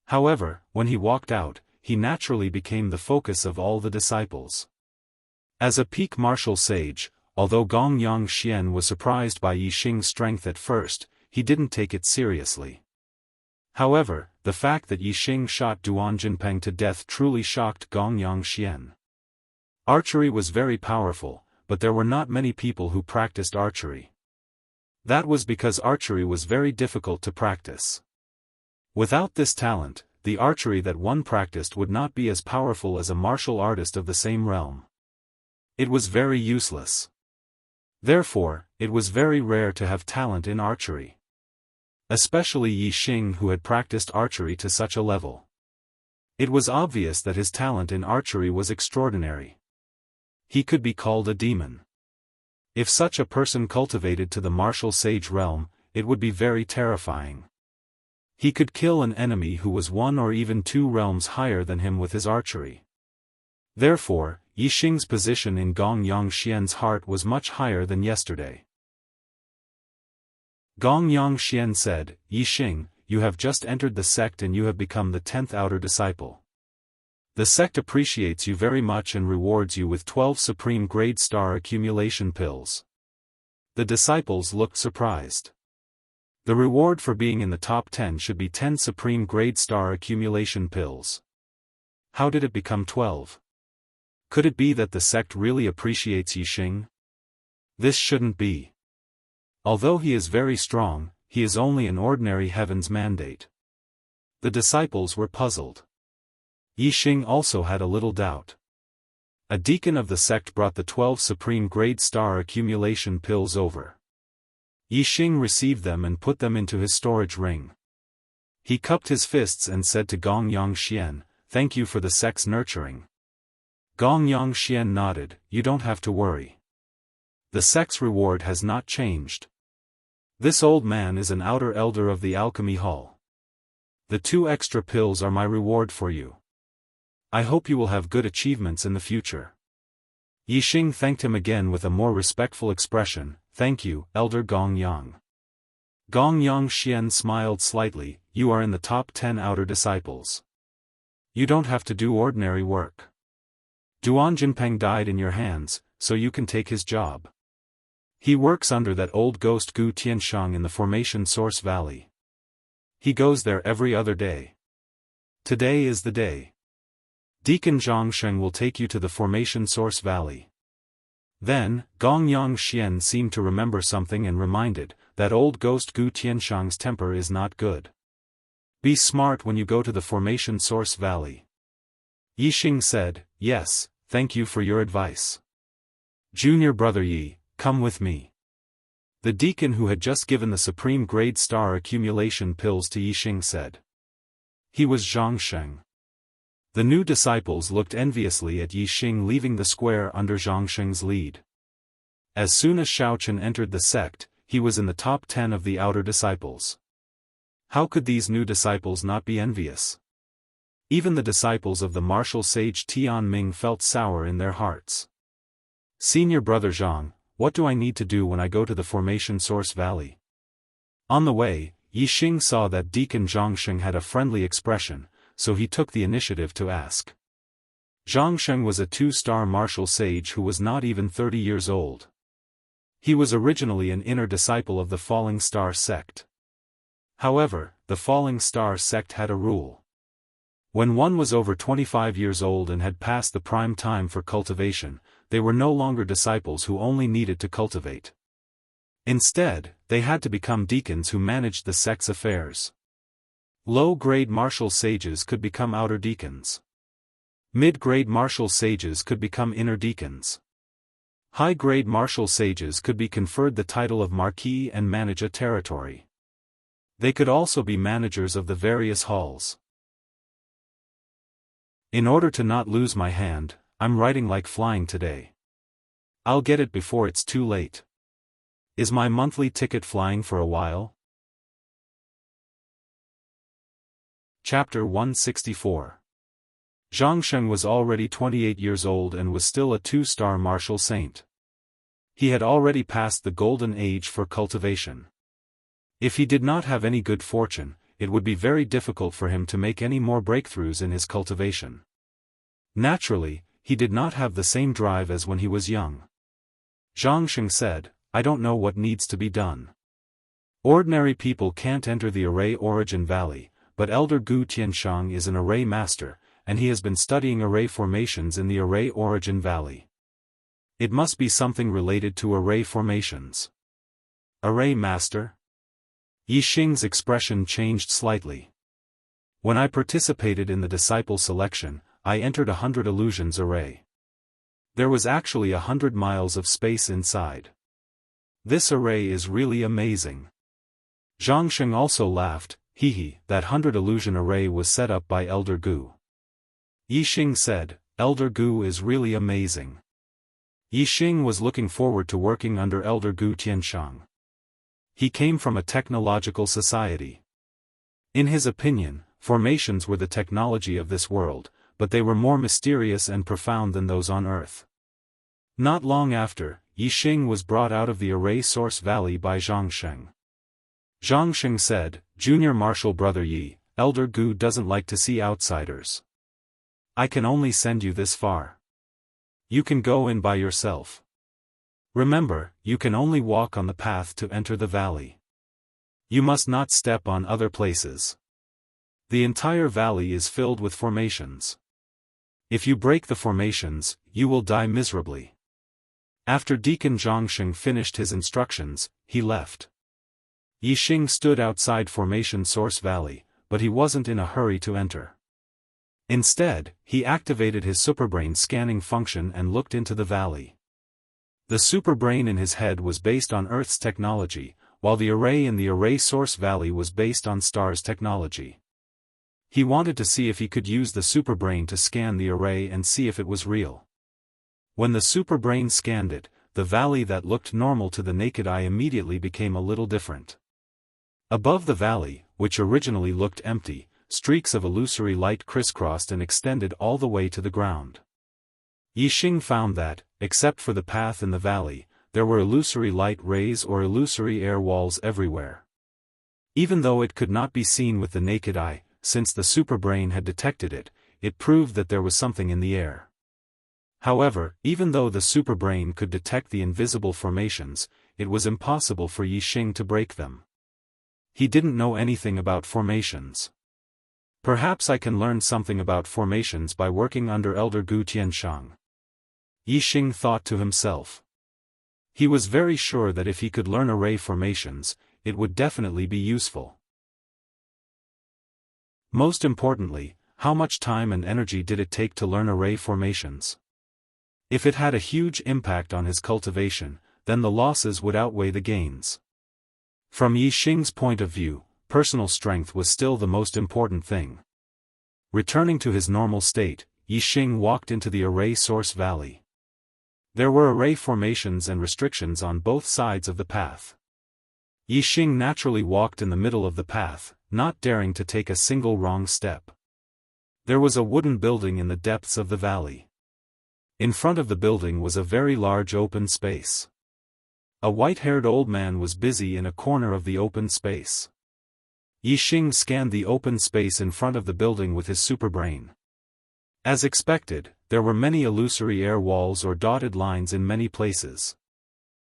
However, when he walked out, he naturally became the focus of all the disciples. As a peak martial sage, although Gong Yongxian was surprised by Yixing's strength at first, he didn't take it seriously. However, the fact that Yixing shot Duanjinpeng to death truly shocked Gong Yongxian. Archery was very powerful, but there were not many people who practiced archery. That was because archery was very difficult to practice. Without this talent, the archery that one practiced would not be as powerful as a martial artist of the same realm. It was very useless. Therefore, it was very rare to have talent in archery. Especially Yixing, who had practiced archery to such a level. It was obvious that his talent in archery was extraordinary. He could be called a demon. If such a person cultivated to the martial sage realm, it would be very terrifying. He could kill an enemy who was 1 or even 2 realms higher than him with his archery. Therefore, Yixing's position in Gong Yongxian's heart was much higher than yesterday. Gong Yongxian said, "Yixing, you have just entered the sect and you have become the 10th outer disciple. The sect appreciates you very much and rewards you with 12 supreme grade star accumulation pills." The disciples looked surprised. The reward for being in the top 10 should be 10 supreme grade star accumulation pills. How did it become 12? Could it be that the sect really appreciates Yixing? This shouldn't be. Although he is very strong, he is only an ordinary heaven's mandate. The disciples were puzzled. Yixing also had a little doubt. A deacon of the sect brought the 12 supreme grade star accumulation pills over. Yixing received them and put them into his storage ring. He cupped his fists and said to Gong Yongxian, "Thank you for the sect's nurturing." Gong Yongxian nodded, "You don't have to worry. The sect's reward has not changed. This old man is an outer elder of the alchemy hall. The 2 extra pills are my reward for you. I hope you will have good achievements in the future." Yixing thanked him again with a more respectful expression, "Thank you, Elder Gong Yang." Gong Yongxian smiled slightly, "You are in the top 10 outer disciples. You don't have to do ordinary work. Duanjinpeng died in your hands, so you can take his job. He works under that old ghost Gu Tianshang in the Formation Source Valley. He goes there every other day. Today is the day. Deacon Zhangsheng will take you to the Formation Source Valley." Then, Gong Yongxian seemed to remember something and reminded, "That old ghost Gu Tianshang's temper is not good. Be smart when you go to the Formation Source Valley." Yixing said, "Yes, thank you for your advice. Junior brother Yi, come with me." The deacon who had just given the supreme grade star accumulation pills to Yixing said. He was Zhangsheng. The new disciples looked enviously at Yixing leaving the square under Zhangsheng's lead. As soon as Xiaofan entered the sect, he was in the top 10 of the outer disciples. How could these new disciples not be envious? Even the disciples of the martial sage Tian Ming felt sour in their hearts. "Senior brother Zhang, what do I need to do when I go to the Formation Source Valley?" On the way, Yixing saw that Deacon Zhangsheng had a friendly expression, so he took the initiative to ask. Zhangsheng was a 2-star martial sage who was not even 30 years old. He was originally an inner disciple of the Falling Star sect. However, the falling star sect had a rule. When one was over 25 years old and had passed the prime time for cultivation, they were no longer disciples who only needed to cultivate. Instead, they had to become deacons who managed the sect's affairs. Low-grade martial sages could become outer deacons. Mid-grade martial sages could become inner deacons. High-grade martial sages could be conferred the title of marquis and manage a territory. They could also be managers of the various halls. In order to not lose my hand, I'm writing like flying today. I'll get it before it's too late. Is my monthly ticket flying for a while? Chapter 164. Zhang Sheng was already 28 years old and was still a 2-star martial saint. He had already passed the golden age for cultivation. If he did not have any good fortune, it would be very difficult for him to make any more breakthroughs in his cultivation. Naturally, he did not have the same drive as when he was young. Zhang Sheng said, "I don't know what needs to be done. Ordinary people can't enter the array origin valley, but Elder Gu Tianshang is an array master, and he has been studying array formations in the array origin valley. It must be something related to array formations." Array master? Yixing's expression changed slightly. When I participated in the disciple selection, I entered 100 illusions array. There was actually 100 miles of space inside. This array is really amazing. Zhang Sheng also laughed. That 100 illusion array was set up by Elder Gu. Yixing said, "Elder Gu is really amazing." Yixing was looking forward to working under Elder Gu Tianshang. He came from a technological society. In his opinion, formations were the technology of this world, but they were more mysterious and profound than those on Earth. Not long after, Yixing was brought out of the array source valley by Zhang Sheng. Zhang Sheng said, "Junior Marshal Brother Yi, Elder Gu doesn't like to see outsiders. I can only send you this far. You can go in by yourself. Remember, you can only walk on the path to enter the valley. You must not step on other places. The entire valley is filled with formations. If you break the formations, you will die miserably." After Deacon Zhang Sheng finished his instructions, he left. Yixing stood outside Formation Source Valley, but he wasn't in a hurry to enter. Instead, he activated his superbrain scanning function and looked into the valley. The superbrain in his head was based on Earth's technology, while the array in the array source valley was based on Star's technology. He wanted to see if he could use the superbrain to scan the array and see if it was real. When the superbrain scanned it, the valley that looked normal to the naked eye immediately became a little different. Above the valley, which originally looked empty, streaks of illusory light crisscrossed and extended all the way to the ground. Yixing found that, except for the path in the valley, there were illusory light rays or illusory air walls everywhere. Even though it could not be seen with the naked eye, since the superbrain had detected it, it proved that there was something in the air. However, even though the superbrain could detect the invisible formations, it was impossible for Yixing to break them. He didn't know anything about formations. Perhaps I can learn something about formations by working under Elder Gu Tianshang. Yixing thought to himself. He was very sure that if he could learn array formations, it would definitely be useful. Most importantly, how much time and energy did it take to learn array formations? If it had a huge impact on his cultivation, then the losses would outweigh the gains. From Yixing's point of view, personal strength was still the most important thing. Returning to his normal state, Yixing walked into the array source valley. There were array formations and restrictions on both sides of the path. Yixing naturally walked in the middle of the path, not daring to take a single wrong step. There was a wooden building in the depths of the valley. In front of the building was a very large open space. A white-haired old man was busy in a corner of the open space. Yixing scanned the open space in front of the building with his superbrain. As expected, there were many illusory air walls or dotted lines in many places.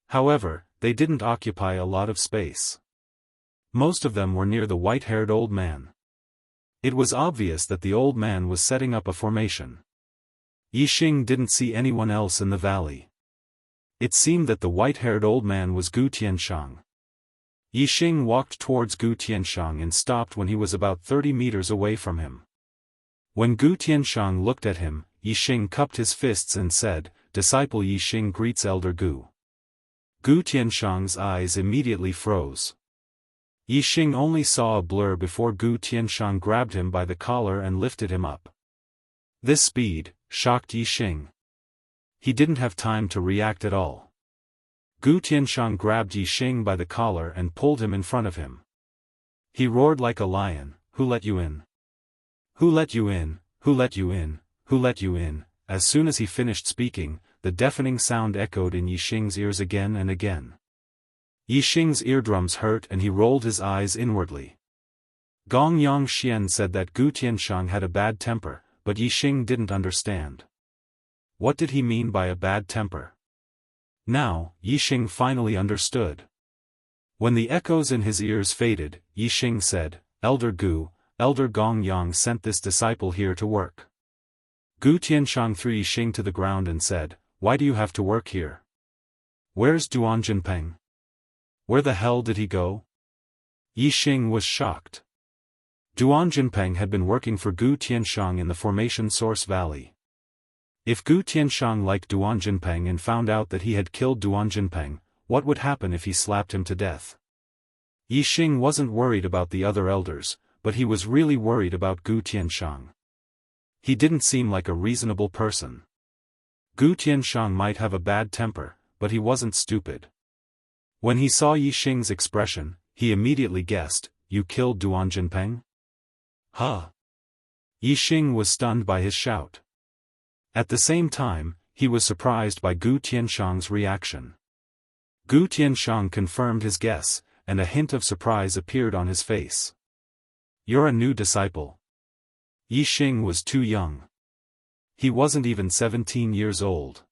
However, they didn't occupy a lot of space. Most of them were near the white-haired old man. It was obvious that the old man was setting up a formation. Yixing didn't see anyone else in the valley. It seemed that the white-haired old man was Gu Tianshang. Yixing walked towards Gu Tianshang and stopped when he was about 30 meters away from him. When Gu Tianshang looked at him, Yixing cupped his fists and said, "Disciple Yixing greets Elder Gu." Gu Tianshang's eyes immediately froze. Yixing only saw a blur before Gu Tianshang grabbed him by the collar and lifted him up. This speed shocked Yixing. He didn't have time to react at all. Gu Tianshang grabbed Yixing by the collar and pulled him in front of him. He roared like a lion, "Who let you in? Who let you in? Who let you in? Who let you in?" As soon as he finished speaking, the deafening sound echoed in Yixing's ears again and again. Yixing's eardrums hurt and he rolled his eyes inwardly. Gong Yongxian said that Gu Tianshang had a bad temper, but Yixing didn't understand. What did he mean by a bad temper? Now, Yixing finally understood. When the echoes in his ears faded, Yixing said, "Elder Gu, Elder Gong Yang sent this disciple here to work." Gu Tianshang threw Yixing to the ground and said, "Why do you have to work here? Where's Duan Jinpeng? Where the hell did he go?" Yixing was shocked. Duan Jinpeng had been working for Gu Tianshang in the Formation Source Valley. If Gu Tianshang liked Duan Jinpeng and found out that he had killed Duan Jinpeng, what would happen if he slapped him to death? Yixing wasn't worried about the other elders, but he was really worried about Gu Tianshang. He didn't seem like a reasonable person. Gu Tianshang might have a bad temper, but he wasn't stupid. When he saw Yixing's expression, he immediately guessed, "You killed Duan Jinpeng?" Huh? Yixing was stunned by his shout. At the same time, he was surprised by Gu Tianshang's reaction. Gu Tianshang confirmed his guess, and a hint of surprise appeared on his face. "You're a new disciple." Yixing was too young. He wasn't even 17 years old.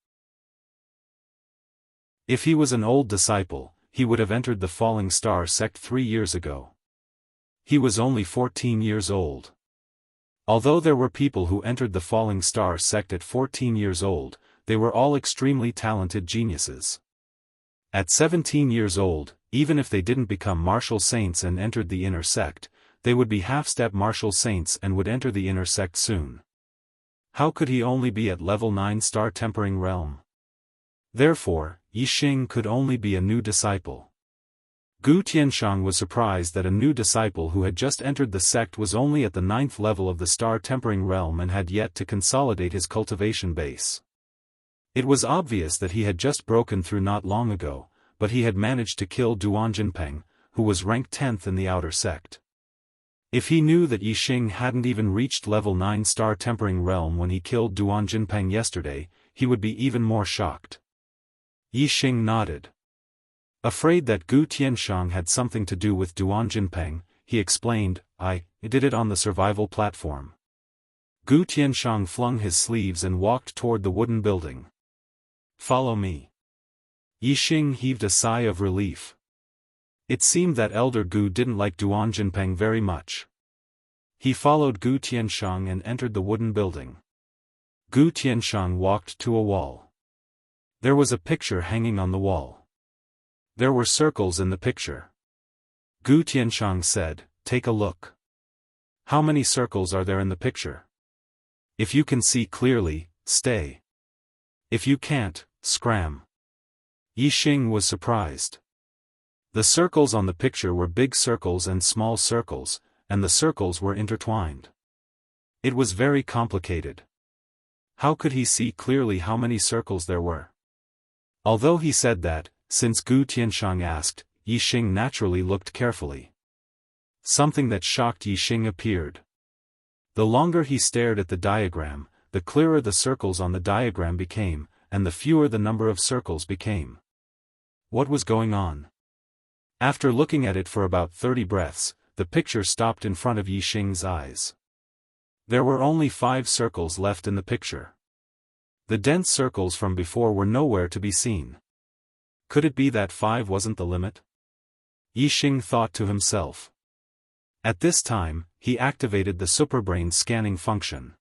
If he was an old disciple, he would have entered the Falling Star sect 3 years ago. He was only 14 years old. Although there were people who entered the Falling Star sect at 14 years old, they were all extremely talented geniuses. At 17 years old, even if they didn't become martial saints and entered the inner sect, they would be half-step martial saints and would enter the inner sect soon. How could he only be at level 9 star tempering realm? Therefore, Yixing could only be a new disciple. Gu Tianshang was surprised that a new disciple who had just entered the sect was only at the 9th level of the star tempering realm and had yet to consolidate his cultivation base. It was obvious that he had just broken through not long ago, but he had managed to kill Duan Jinpeng, who was ranked 10th in the outer sect. If he knew that Yixing hadn't even reached level 9 star tempering realm when he killed Duan Jinpeng yesterday, he would be even more shocked. Yixing nodded. Afraid that Gu Tianshang had something to do with Duan Jinpeng, he explained, I did it on the survival platform." Gu Tianshang flung his sleeves and walked toward the wooden building. "Follow me." Yixing heaved a sigh of relief. It seemed that Elder Gu didn't like Duan Jinpeng very much. He followed Gu Tianshang and entered the wooden building. Gu Tianshang walked to a wall. There was a picture hanging on the wall. There were circles in the picture. Gu Tianshang said, "Take a look. How many circles are there in the picture? If you can see clearly, stay. If you can't, scram." Yixing was surprised. The circles on the picture were big circles and small circles, and the circles were intertwined. It was very complicated. How could he see clearly how many circles there were? Although he said that, since Gu Tianshang asked, Yixing naturally looked carefully. Something that shocked Yixing appeared. The longer he stared at the diagram, the clearer the circles on the diagram became, and the fewer the number of circles became. What was going on? After looking at it for about 30 breaths, the picture stopped in front of Yixing's eyes. There were only 5 circles left in the picture. The dense circles from before were nowhere to be seen. Could it be that 5 wasn't the limit? Yixing thought to himself. At this time, he activated the superbrain scanning function.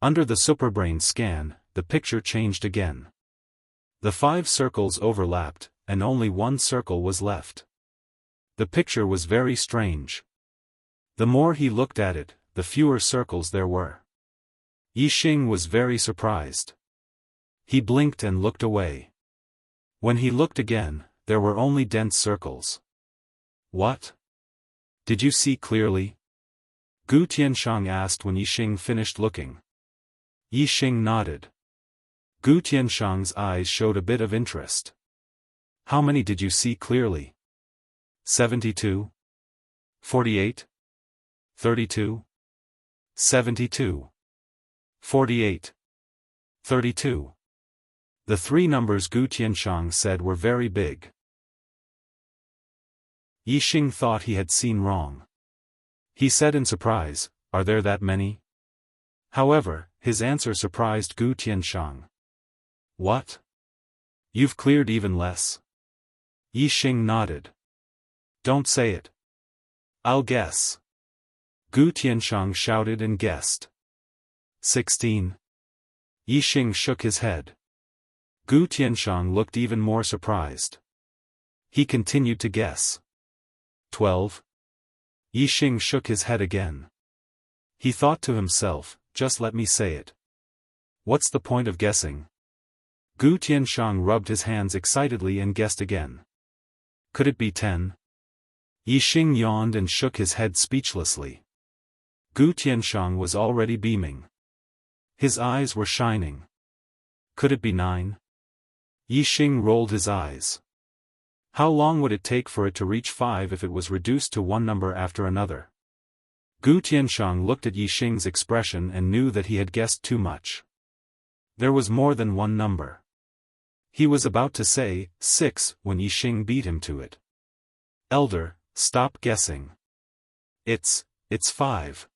Under the superbrain scan, the picture changed again. The 5 circles overlapped, and only one circle was left. The picture was very strange. The more he looked at it, the fewer circles there were. Yixing was very surprised. He blinked and looked away. When he looked again, there were only dense circles. What? Did you see clearly? Gu Tianshang asked when Yixing finished looking. Yixing nodded. Gu Tianshang's eyes showed a bit of interest. How many did you see clearly? 72? 48? 32? 72? 48? 32? The 3 numbers Gu Tianshang said were very big. Yixing thought he had seen wrong. He said in surprise, "Are there that many?" However, his answer surprised Gu Tianshang. What? You've cleared even less? Yixing nodded. Don't say it. I'll guess. Gu Tianshang shouted and guessed. 16. Yixing shook his head. Gu Tianshang looked even more surprised. He continued to guess. 12. Yixing shook his head again. He thought to himself, just let me say it. What's the point of guessing? Gu Tianshang rubbed his hands excitedly and guessed again. Could it be 10? Yixing yawned and shook his head speechlessly. Gu Tianshang was already beaming. His eyes were shining. Could it be 9? Yixing rolled his eyes. How long would it take for it to reach 5 if it was reduced to one number after another? Gu Tianshang looked at Yixing's expression and knew that he had guessed too much. There was more than one number. He was about to say 6 when Yixing beat him to it. Elder, stop guessing. It's 5.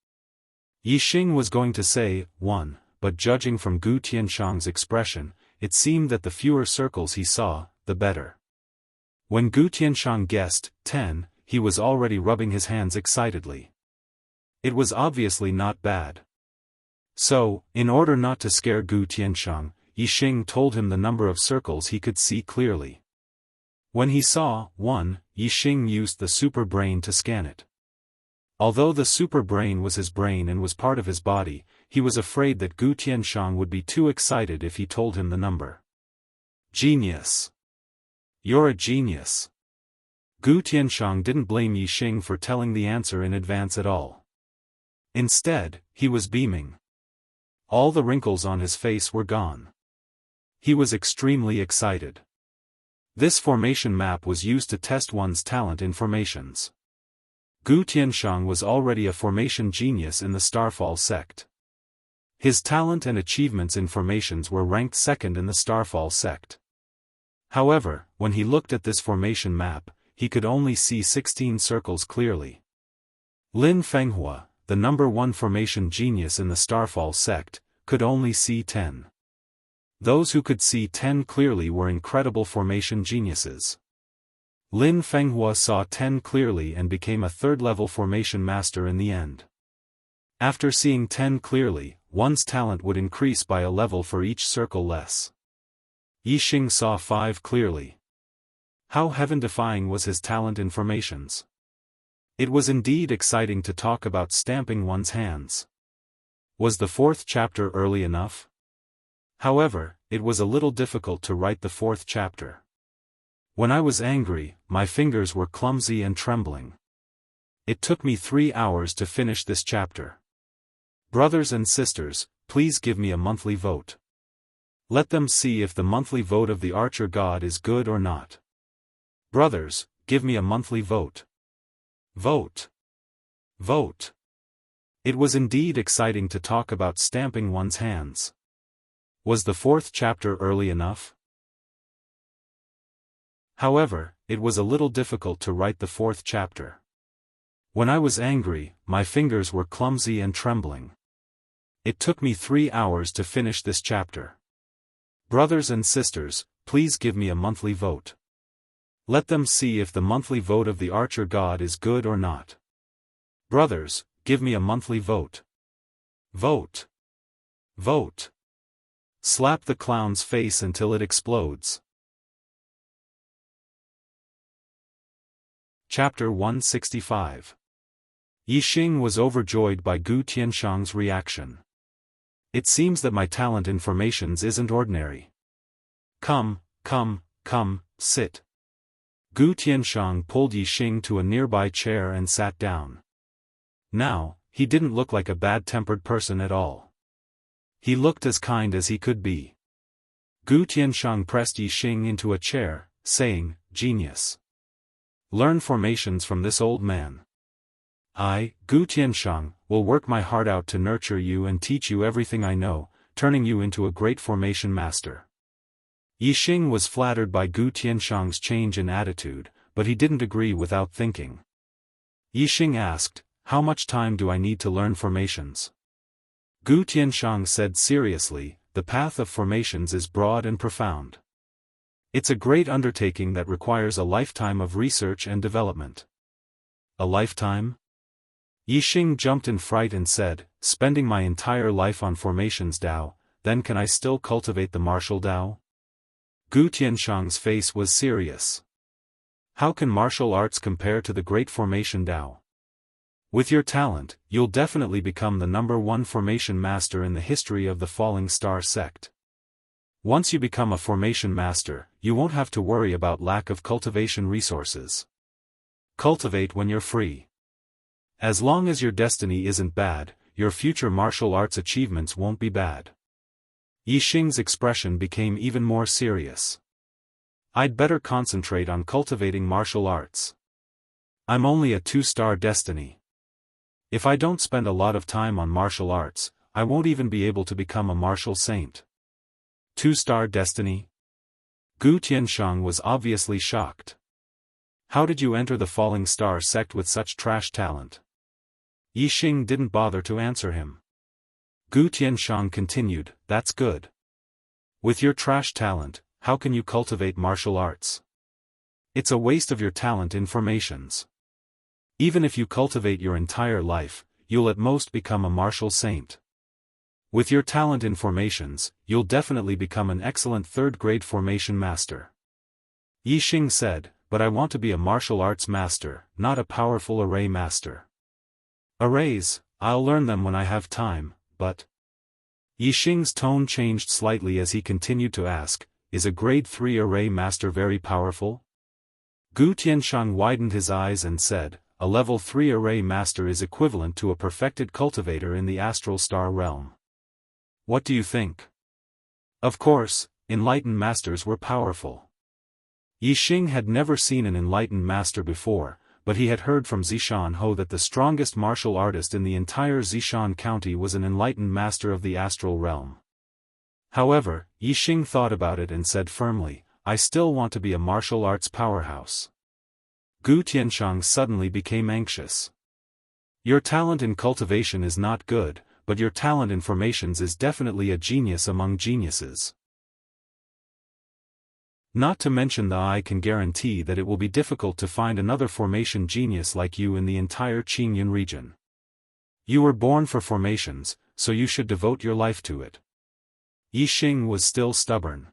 Yixing was going to say 1, but judging from Gu Tianshang's expression, it seemed that the fewer circles he saw, the better. When Gu Tianshang guessed 10, he was already rubbing his hands excitedly. It was obviously not bad. So, in order not to scare Gu Tianshang, Yixing told him the number of circles he could see clearly. When he saw 1, Yixing used the super brain to scan it. Although the super brain was his brain and was part of his body, he was afraid that Gu Tianshang would be too excited if he told him the number. Genius! You're a genius! Gu Tianshang didn't blame Yixing for telling the answer in advance at all. Instead, he was beaming. All the wrinkles on his face were gone. He was extremely excited. This formation map was used to test one's talent in formations. Gu Tianshang was already a formation genius in the Starfall sect. His talent and achievements in formations were ranked second in the Starfall sect. However, when he looked at this formation map, he could only see 16 circles clearly. Lin Fenghua, the number 1 formation genius in the Starfall sect, could only see 10. Those who could see 10 clearly were incredible formation geniuses. Lin Fenghua saw 10 clearly and became a 3rd-level formation master in the end. After seeing 10 clearly, one's talent would increase by a level for each circle less. Yixing saw 5 clearly. How heaven-defying was his talent in formations! It was indeed exciting to talk about stamping one's hands. Was the 4th chapter early enough? However, it was a little difficult to write the 4th chapter. When I was angry, my fingers were clumsy and trembling. It took me 3 hours to finish this chapter. Brothers and sisters, please give me a monthly vote. Let them see if the monthly vote of the Archer God is good or not. Brothers, give me a monthly vote. Vote. Vote. It was indeed exciting to talk about stamping one's hands. Was the 4th chapter early enough? However, it was a little difficult to write the 4th chapter. When I was angry, my fingers were clumsy and trembling. It took me 3 hours to finish this chapter. Brothers and sisters, please give me a monthly vote. Let them see if the monthly vote of the archer god is good or not. Brothers, give me a monthly vote. Vote. Vote. Slap the clown's face until it explodes. Chapter 165. Yixing was overjoyed by Gu Tianshang's reaction. It seems that my talent in formations isn't ordinary. Come, sit. Gu Tianshang pulled Yixing to a nearby chair and sat down. Now, he didn't look like a bad-tempered person at all. He looked as kind as he could be. Gu Tianshang pressed Yixing into a chair, saying, "Genius. Learn formations from this old man. I, Gu Tianshang, will work my heart out to nurture you and teach you everything I know, turning you into a great formation master." Yixing was flattered by Gu Tianshang's change in attitude, but he didn't agree without thinking. Yixing asked, "How much time do I need to learn formations?" Gu Tianshang said seriously, "The path of formations is broad and profound. It's a great undertaking that requires a lifetime of research and development." "A lifetime?" Yixing jumped in fright and said, "Spending my entire life on formations Dao, then can I still cultivate the martial Dao?" Gu Tianshang's face was serious. "How can martial arts compare to the great formation Dao? With your talent, you'll definitely become the #1 formation master in the history of the Falling Star sect. Once you become a formation master, you won't have to worry about lack of cultivation resources. Cultivate when you're free. As long as your destiny isn't bad, your future martial arts achievements won't be bad." Yixing's expression became even more serious. "I'd better concentrate on cultivating martial arts. I'm only a 2-star destiny. If I don't spend a lot of time on martial arts, I won't even be able to become a martial saint." 2-star destiny? Gu Tianshang was obviously shocked. "How did you enter the Falling Star sect with such trash talent?" Yixing didn't bother to answer him. Gu Tianshang continued, "That's good. With your trash talent, how can you cultivate martial arts? It's a waste of your talent in formations. Even if you cultivate your entire life, you'll at most become a martial saint. With your talent in formations, you'll definitely become an excellent 3rd-grade formation master." Yixing said, "But I want to be a martial arts master, not a powerful array master." "Arrays, I'll learn them when I have time, but..." Yixing's tone changed slightly as he continued to ask, "Is a grade 3 array master very powerful?" Gu Tianshang widened his eyes and said, "A level 3 array master is equivalent to a perfected cultivator in the astral star realm. What do you think?" Of course, enlightened masters were powerful. Yixing had never seen an enlightened master before, but he had heard from Zishan Ho that the strongest martial artist in the entire Zishan county was an enlightened master of the astral realm. However, Yixing thought about it and said firmly, "I still want to be a martial arts powerhouse." Gu Tianshang suddenly became anxious. "Your talent in cultivation is not good, but your talent in formations is definitely a genius among geniuses. Not to mention that I can guarantee that it will be difficult to find another formation genius like you in the entire Qingyun region. You were born for formations, so you should devote your life to it." Yixing was still stubborn.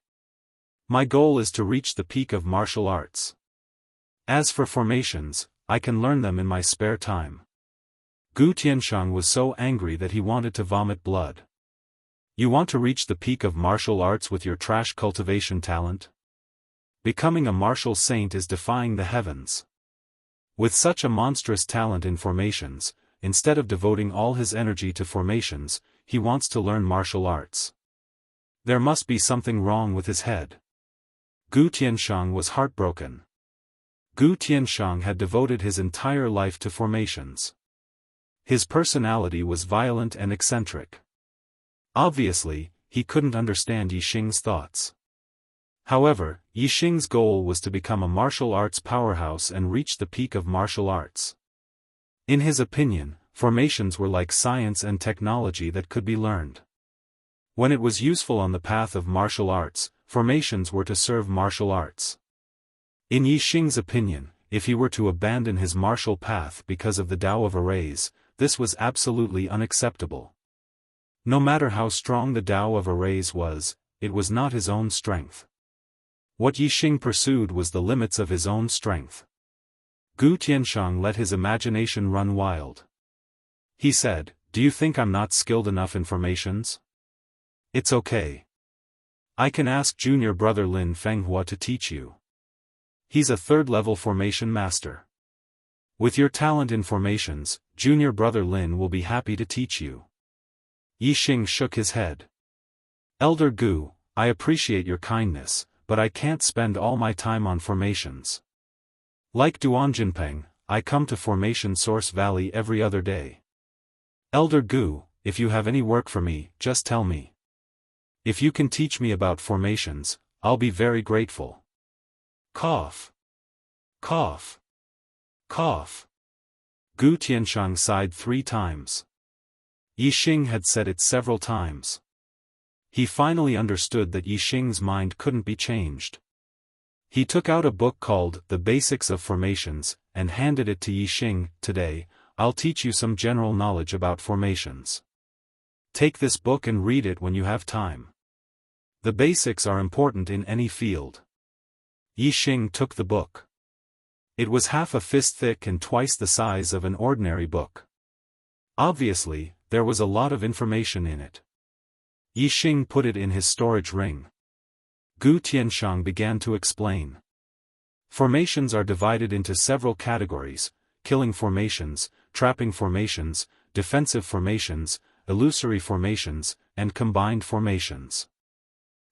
"My goal is to reach the peak of martial arts. As for formations, I can learn them in my spare time." Gu Tianshang was so angry that he wanted to vomit blood. "You want to reach the peak of martial arts with your trash cultivation talent? Becoming a martial saint is defying the heavens. With such a monstrous talent in formations, instead of devoting all his energy to formations, he wants to learn martial arts. There must be something wrong with his head." Gu Tianshang was heartbroken. Gu Tianshang had devoted his entire life to formations. His personality was violent and eccentric. Obviously, he couldn't understand Yixing's thoughts. However, Yixing's goal was to become a martial arts powerhouse and reach the peak of martial arts. In his opinion, formations were like science and technology that could be learned. When it was useful on the path of martial arts, formations were to serve martial arts. In Yi Xing's opinion, if he were to abandon his martial path because of the Tao of Arrays, this was absolutely unacceptable. No matter how strong the Tao of Arrays was, it was not his own strength. What Yi Xing pursued was the limits of his own strength. Gu Tianshang let his imagination run wild. He said, "Do you think I'm not skilled enough in formations? It's okay. I can ask junior brother Lin Fenghua to teach you. He's a third-level formation master. With your talent in formations, junior brother Lin will be happy to teach you." Yi Xing shook his head. "Elder Gu, I appreciate your kindness, but I can't spend all my time on formations. Like Duanjinpeng, I come to Formation Source Valley every other day. Elder Gu, if you have any work for me, just tell me. If you can teach me about formations, I'll be very grateful." Cough. Cough. Cough. Gu Tianshang sighed 3 times. Yi Xing had said it several times. He finally understood that Yi Xing's mind couldn't be changed. He took out a book called The Basics of Formations, and handed it to Yi Xing. "Today, I'll teach you some general knowledge about formations. Take this book and read it when you have time. The basics are important in any field." Yi Xing took the book. It was half a fist thick and twice the size of an ordinary book. Obviously, there was a lot of information in it. Yi Xing put it in his storage ring. Gu Tianshang began to explain. Formations are divided into several categories: killing formations, trapping formations, defensive formations, illusory formations, and combined formations.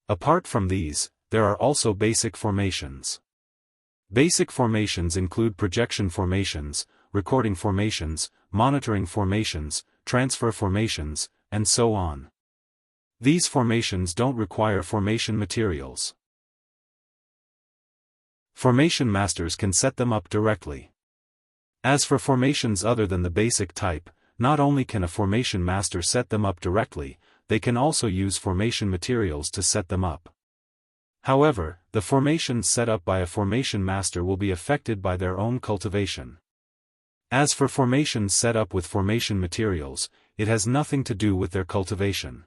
Apart from these, there are also basic formations. Basic formations include projection formations, recording formations, monitoring formations, transfer formations, and so on. These formations don't require formation materials. Formation masters can set them up directly. As for formations other than the basic type, not only can a formation master set them up directly, they can also use formation materials to set them up. However, the formations set up by a formation master will be affected by their own cultivation. As for formations set up with formation materials, it has nothing to do with their cultivation.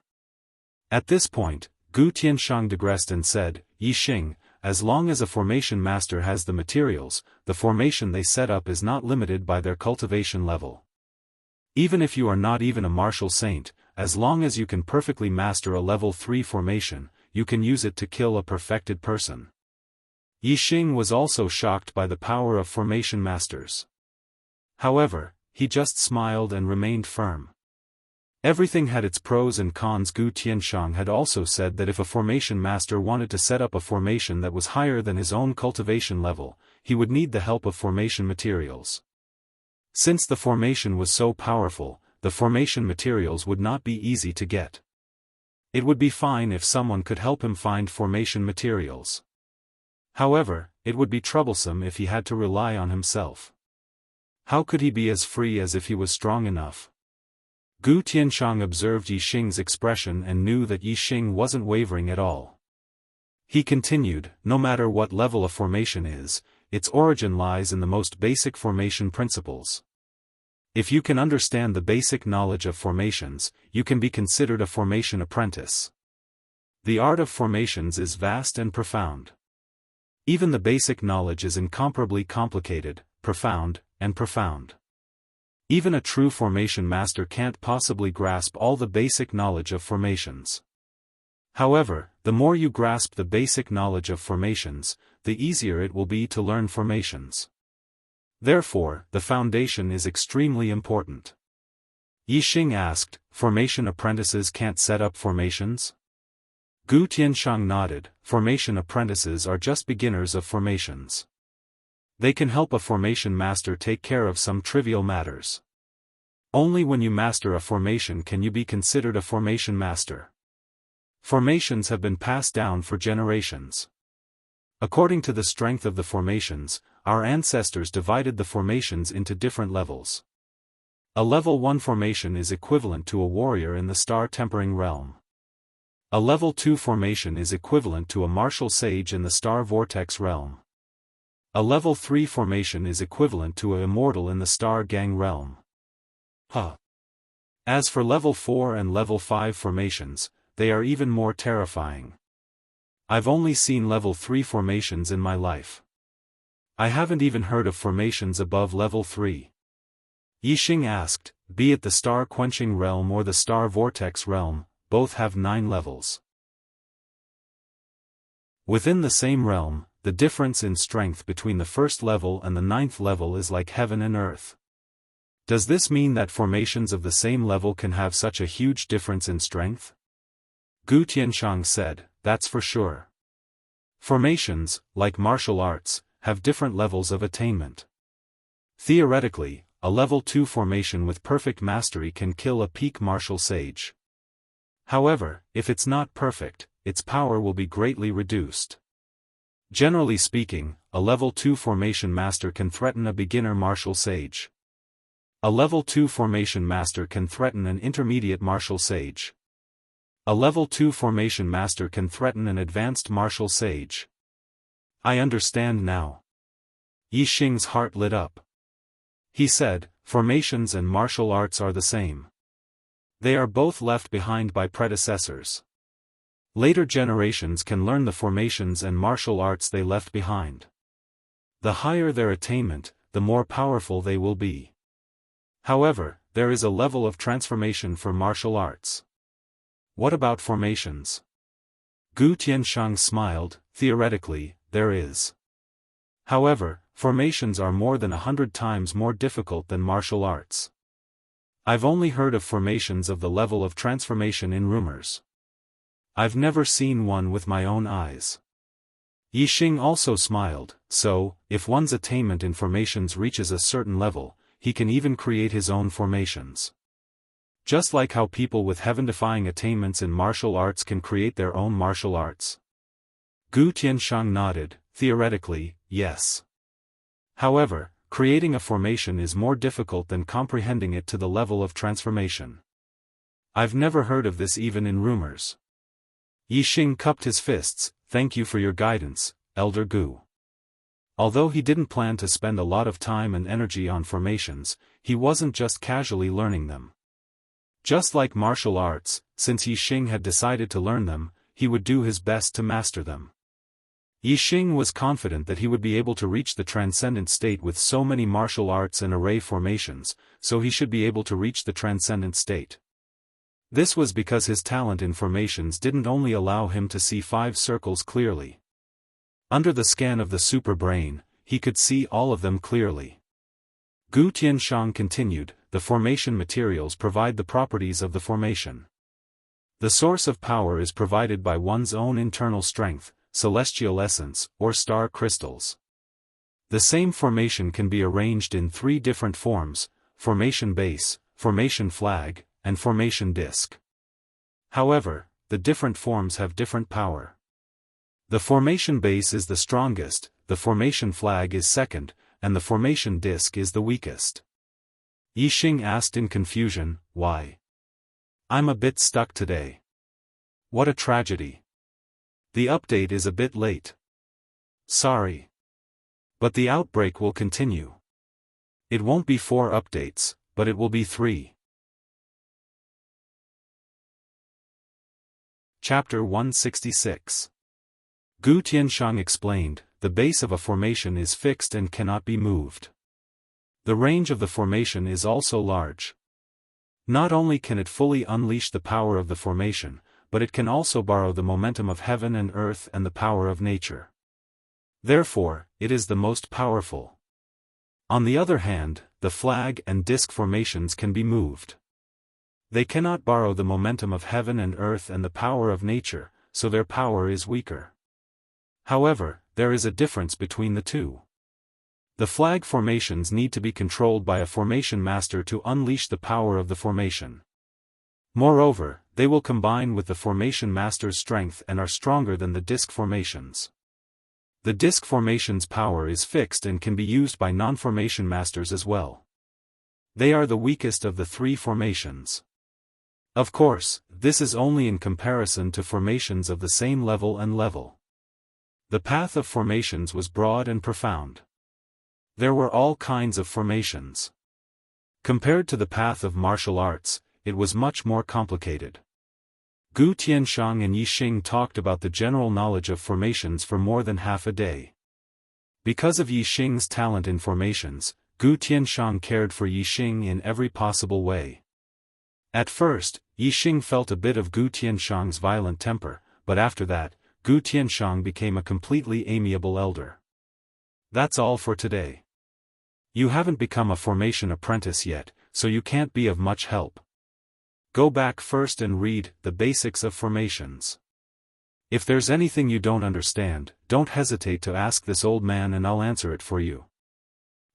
At this point, Gu Tianshang digressed and said, "Yi Xing, as long as a formation master has the materials, the formation they set up is not limited by their cultivation level. Even if you are not even a martial saint, as long as you can perfectly master a level 3 formation, you can use it to kill a perfected person." Yi Xing was also shocked by the power of formation masters. However, he just smiled and remained firm. Everything had its pros and cons. Gu Tianshang had also said that if a formation master wanted to set up a formation that was higher than his own cultivation level, he would need the help of formation materials. Since the formation was so powerful, the formation materials would not be easy to get. It would be fine if someone could help him find formation materials. However, it would be troublesome if he had to rely on himself. How could he be as free as if he was strong enough? Gu Tianshang observed Yi Xing's expression and knew that Yi Xing wasn't wavering at all. He continued, "No matter what level a formation is, its origin lies in the most basic formation principles. If you can understand the basic knowledge of formations, you can be considered a formation apprentice. The art of formations is vast and profound. Even the basic knowledge is incomparably complicated, profound, and profound. Even a true formation master can't possibly grasp all the basic knowledge of formations. However, the more you grasp the basic knowledge of formations, the easier it will be to learn formations. Therefore, the foundation is extremely important." Yi Xing asked, "Formation apprentices can't set up formations?" Gu Tianshang nodded, "Formation apprentices are just beginners of formations. They can help a formation master take care of some trivial matters. Only when you master a formation can you be considered a formation master. Formations have been passed down for generations. According to the strength of the formations, our ancestors divided the formations into different levels. A level 1 formation is equivalent to a warrior in the star tempering realm. A level 2 formation is equivalent to a martial sage in the star vortex realm. A level 3 formation is equivalent to a immortal in the Star Gang realm. As for level 4 and level 5 formations, they are even more terrifying. I've only seen level 3 formations in my life. I haven't even heard of formations above level 3. Yixing asked, be it the star-quenching realm or the star vortex realm, both have 9 levels. Within the same realm, the difference in strength between the first level and the 9th level is like heaven and earth. Does this mean that formations of the same level can have such a huge difference in strength? Gu Tianshang said, that's for sure. Formations, like martial arts, have different levels of attainment. Theoretically, a level 2 formation with perfect mastery can kill a peak martial sage. However, if it's not perfect, its power will be greatly reduced. Generally speaking, a level 2 formation master can threaten a beginner martial sage. A level 2 formation master can threaten an intermediate martial sage. A level 2 formation master can threaten an advanced martial sage. I understand now. Yixing's heart lit up. He said, formations and martial arts are the same. They are both left behind by predecessors. Later generations can learn the formations and martial arts they left behind. The higher their attainment, the more powerful they will be. However, there is a level of transformation for martial arts. What about formations? Gu Tianshang smiled, theoretically, there is. However, formations are more than 100 times more difficult than martial arts. I've only heard of formations of the level of transformation in rumors. I've never seen one with my own eyes. Yixing also smiled, so, if one's attainment in formations reaches a certain level, he can even create his own formations. Just like how people with heaven-defying attainments in martial arts can create their own martial arts. Gu Tianshang nodded, theoretically, yes. However, creating a formation is more difficult than comprehending it to the level of transformation. I've never heard of this even in rumors. Yixing cupped his fists, thank you for your guidance, Elder Gu. Although he didn't plan to spend a lot of time and energy on formations, he wasn't just casually learning them. Just like martial arts, since Yixing had decided to learn them, he would do his best to master them. Yixing was confident that he would be able to reach the transcendent state with so many martial arts and array formations, so he should be able to reach the transcendent state. This was because his talent in formations didn't only allow him to see 5 circles clearly. Under the scan of the super brain, he could see all of them clearly. Gu Tianshang continued, the formation materials provide the properties of the formation. The source of power is provided by one's own internal strength, celestial essence, or star crystals. The same formation can be arranged in 3 different forms: formation base, formation flag, and formation disc. However, the different forms have different power. The formation base is the strongest, the formation flag is second, and the formation disc is the weakest. Yixing asked in confusion, why? I'm a bit stuck today. What a tragedy. The update is a bit late. Sorry. But the outbreak will continue. It won't be 4 updates, but it will be 3. Chapter 166. Gu Tianshang explained, the base of a formation is fixed and cannot be moved. The range of the formation is also large. Not only can it fully unleash the power of the formation, but it can also borrow the momentum of heaven and earth and the power of nature. Therefore, it is the most powerful. On the other hand, the flag and disc formations can be moved. They cannot borrow the momentum of heaven and earth and the power of nature, so their power is weaker. However, there is a difference between the two. The flag formations need to be controlled by a formation master to unleash the power of the formation. Moreover, they will combine with the formation master's strength and are stronger than the disc formations. The disc formation's power is fixed and can be used by non-formation masters as well. They are the weakest of the 3 formations. Of course, this is only in comparison to formations of the same level and level. The path of formations was broad and profound. There were all kinds of formations. Compared to the path of martial arts, it was much more complicated. Gu Tianshang and Yixing talked about the general knowledge of formations for more than half a day. Because of Yixing's talent in formations, Gu Tianshang cared for Yixing in every possible way. At first, Yixing felt a bit of Gu Tianshang's violent temper, but after that, Gu Tianshang became a completely amiable elder. That's all for today. You haven't become a formation apprentice yet, so you can't be of much help. Go back first and read The Basics of Formations. If there's anything you don't understand, don't hesitate to ask this old man and I'll answer it for you.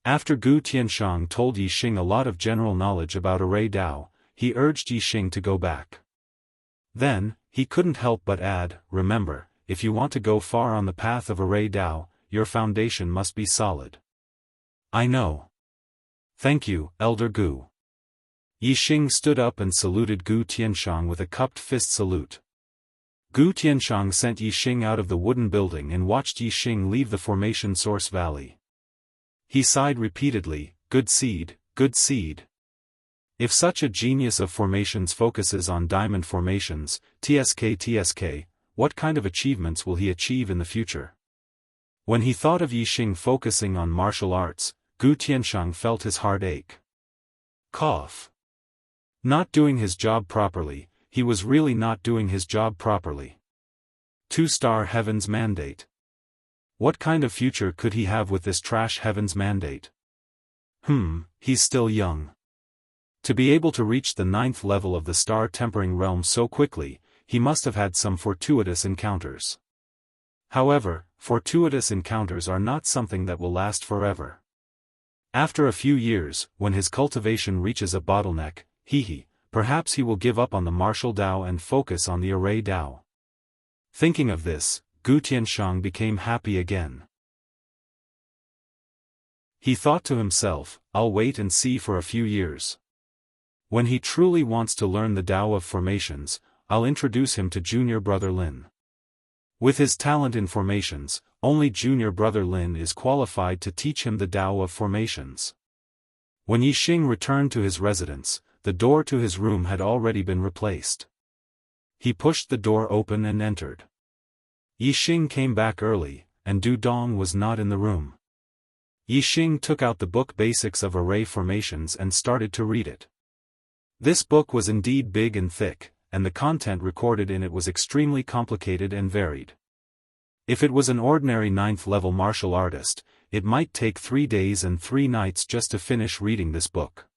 After Gu Tianshang told Yixing a lot of general knowledge about array Dao, he urged Yixing to go back. Then, he couldn't help but add, remember, if you want to go far on the path of array Dao, your foundation must be solid. I know. Thank you, Elder Gu. Yixing stood up and saluted Gu Tianshang with a cupped fist salute. Gu Tianshang sent Yixing out of the wooden building and watched Yixing leave the formation source valley. He sighed repeatedly, good seed, good seed. If such a genius of formations focuses on diamond formations, TSK, what kind of achievements will he achieve in the future? When he thought of Yixing focusing on martial arts, Gu Tianshang felt his heart ache. Cough. Not doing his job properly, he was really not doing his job properly. 2-star Heaven's Mandate. What kind of future could he have with this trash Heaven's Mandate? He's still young. To be able to reach the 9th level of the star tempering realm so quickly, he must have had some fortuitous encounters. However, fortuitous encounters are not something that will last forever. After a few years, when his cultivation reaches a bottleneck, perhaps he will give up on the martial Dao and focus on the array Dao. Thinking of this, Gu Tianshang became happy again. He thought to himself, I'll wait and see for a few years. When he truly wants to learn the Dao of formations, I'll introduce him to junior brother Lin. With his talent in formations, only junior brother Lin is qualified to teach him the Dao of formations. When Yixing returned to his residence, the door to his room had already been replaced. He pushed the door open and entered. Yixing came back early, and Du Dong was not in the room. Yixing took out the book Basics of Array Formations and started to read it. This book was indeed big and thick, and the content recorded in it was extremely complicated and varied. If it was an ordinary 9th-level martial artist, it might take 3 days and 3 nights just to finish reading this book.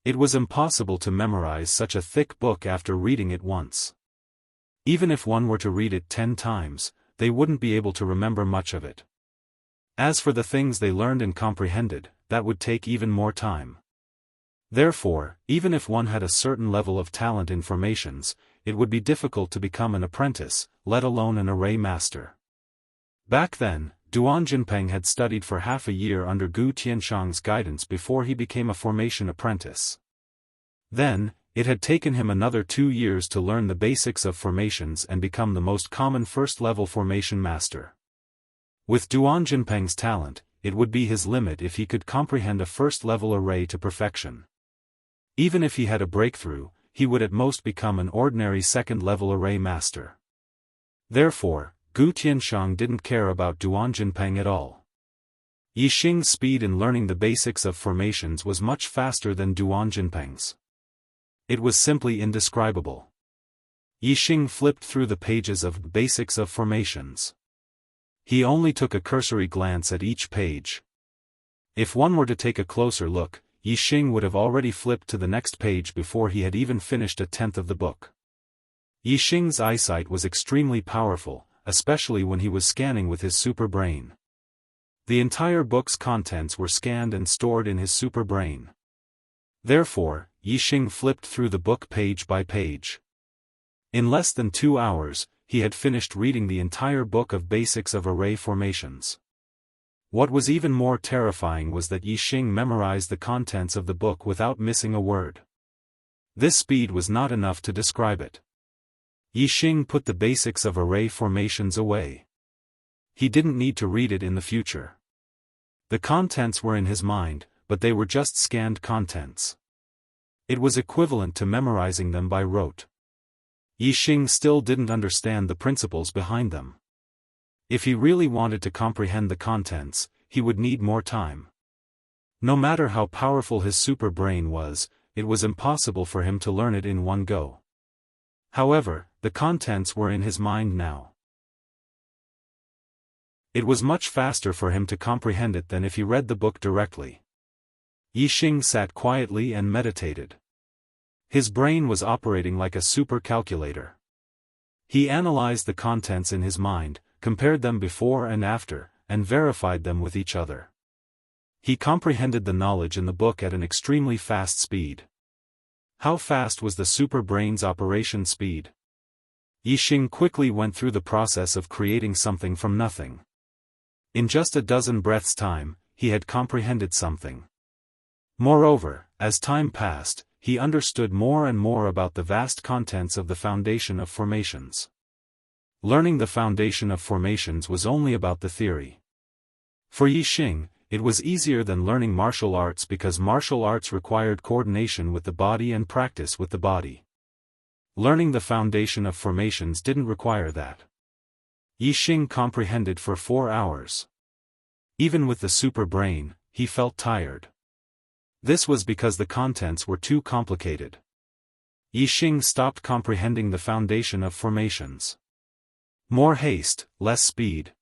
It was impossible to memorize such a thick book after reading it once. Even if one were to read it 10 times, they wouldn't be able to remember much of it. As for the things they learned and comprehended, that would take even more time. Therefore, even if one had a certain level of talent in formations, it would be difficult to become an apprentice, let alone an array master. Back then, Duan Jinpeng had studied for half a year under Gu Tianshang's guidance before he became a formation apprentice. Then, it had taken him another 2 years to learn the basics of formations and become the most common first-level formation master. With Duan Jinpeng's talent, it would be his limit if he could comprehend a first-level array to perfection. Even if he had a breakthrough, he would at most become an ordinary second-level array master. Therefore, Gu Tianshang didn't care about Duan Jinpeng at all. Yixing's speed in learning the basics of formations was much faster than Duan Jinpeng's. It was simply indescribable. Yixing flipped through the pages of Basics of Formations. He only took a cursory glance at each page. If one were to take a closer look, Yixing would have already flipped to the next page before he had even finished a tenth of the book. Yixing's eyesight was extremely powerful, especially when he was scanning with his super brain. The entire book's contents were scanned and stored in his super brain. Therefore, Yixing flipped through the book page by page. In less than 2 hours, he had finished reading the entire book of Basics of Array Formations. What was even more terrifying was that Yixing memorized the contents of the book without missing a word. This speed was not enough to describe it. Yixing put the Basics of Array Formations away. He didn't need to read it in the future. The contents were in his mind, but they were just scanned contents. It was equivalent to memorizing them by rote. Yixing still didn't understand the principles behind them. If he really wanted to comprehend the contents, he would need more time. No matter how powerful his super brain was, it was impossible for him to learn it in one go. However, the contents were in his mind now. It was much faster for him to comprehend it than if he read the book directly. Yixing sat quietly and meditated. His brain was operating like a super calculator. He analyzed the contents in his mind, compared them before and after, and verified them with each other. He comprehended the knowledge in the book at an extremely fast speed. How fast was the super brain's operation speed? Yixing quickly went through the process of creating something from nothing. In just a dozen breaths' time, he had comprehended something. Moreover, as time passed, he understood more and more about the vast contents of the foundation of formations. Learning the foundation of formations was only about the theory. For Yixing, it was easier than learning martial arts because martial arts required coordination with the body and practice with the body. Learning the foundation of formations didn't require that. Yixing comprehended for 4 hours. Even with the super brain, he felt tired. This was because the contents were too complicated. Yixing stopped comprehending the foundation of formations. More haste, less speed.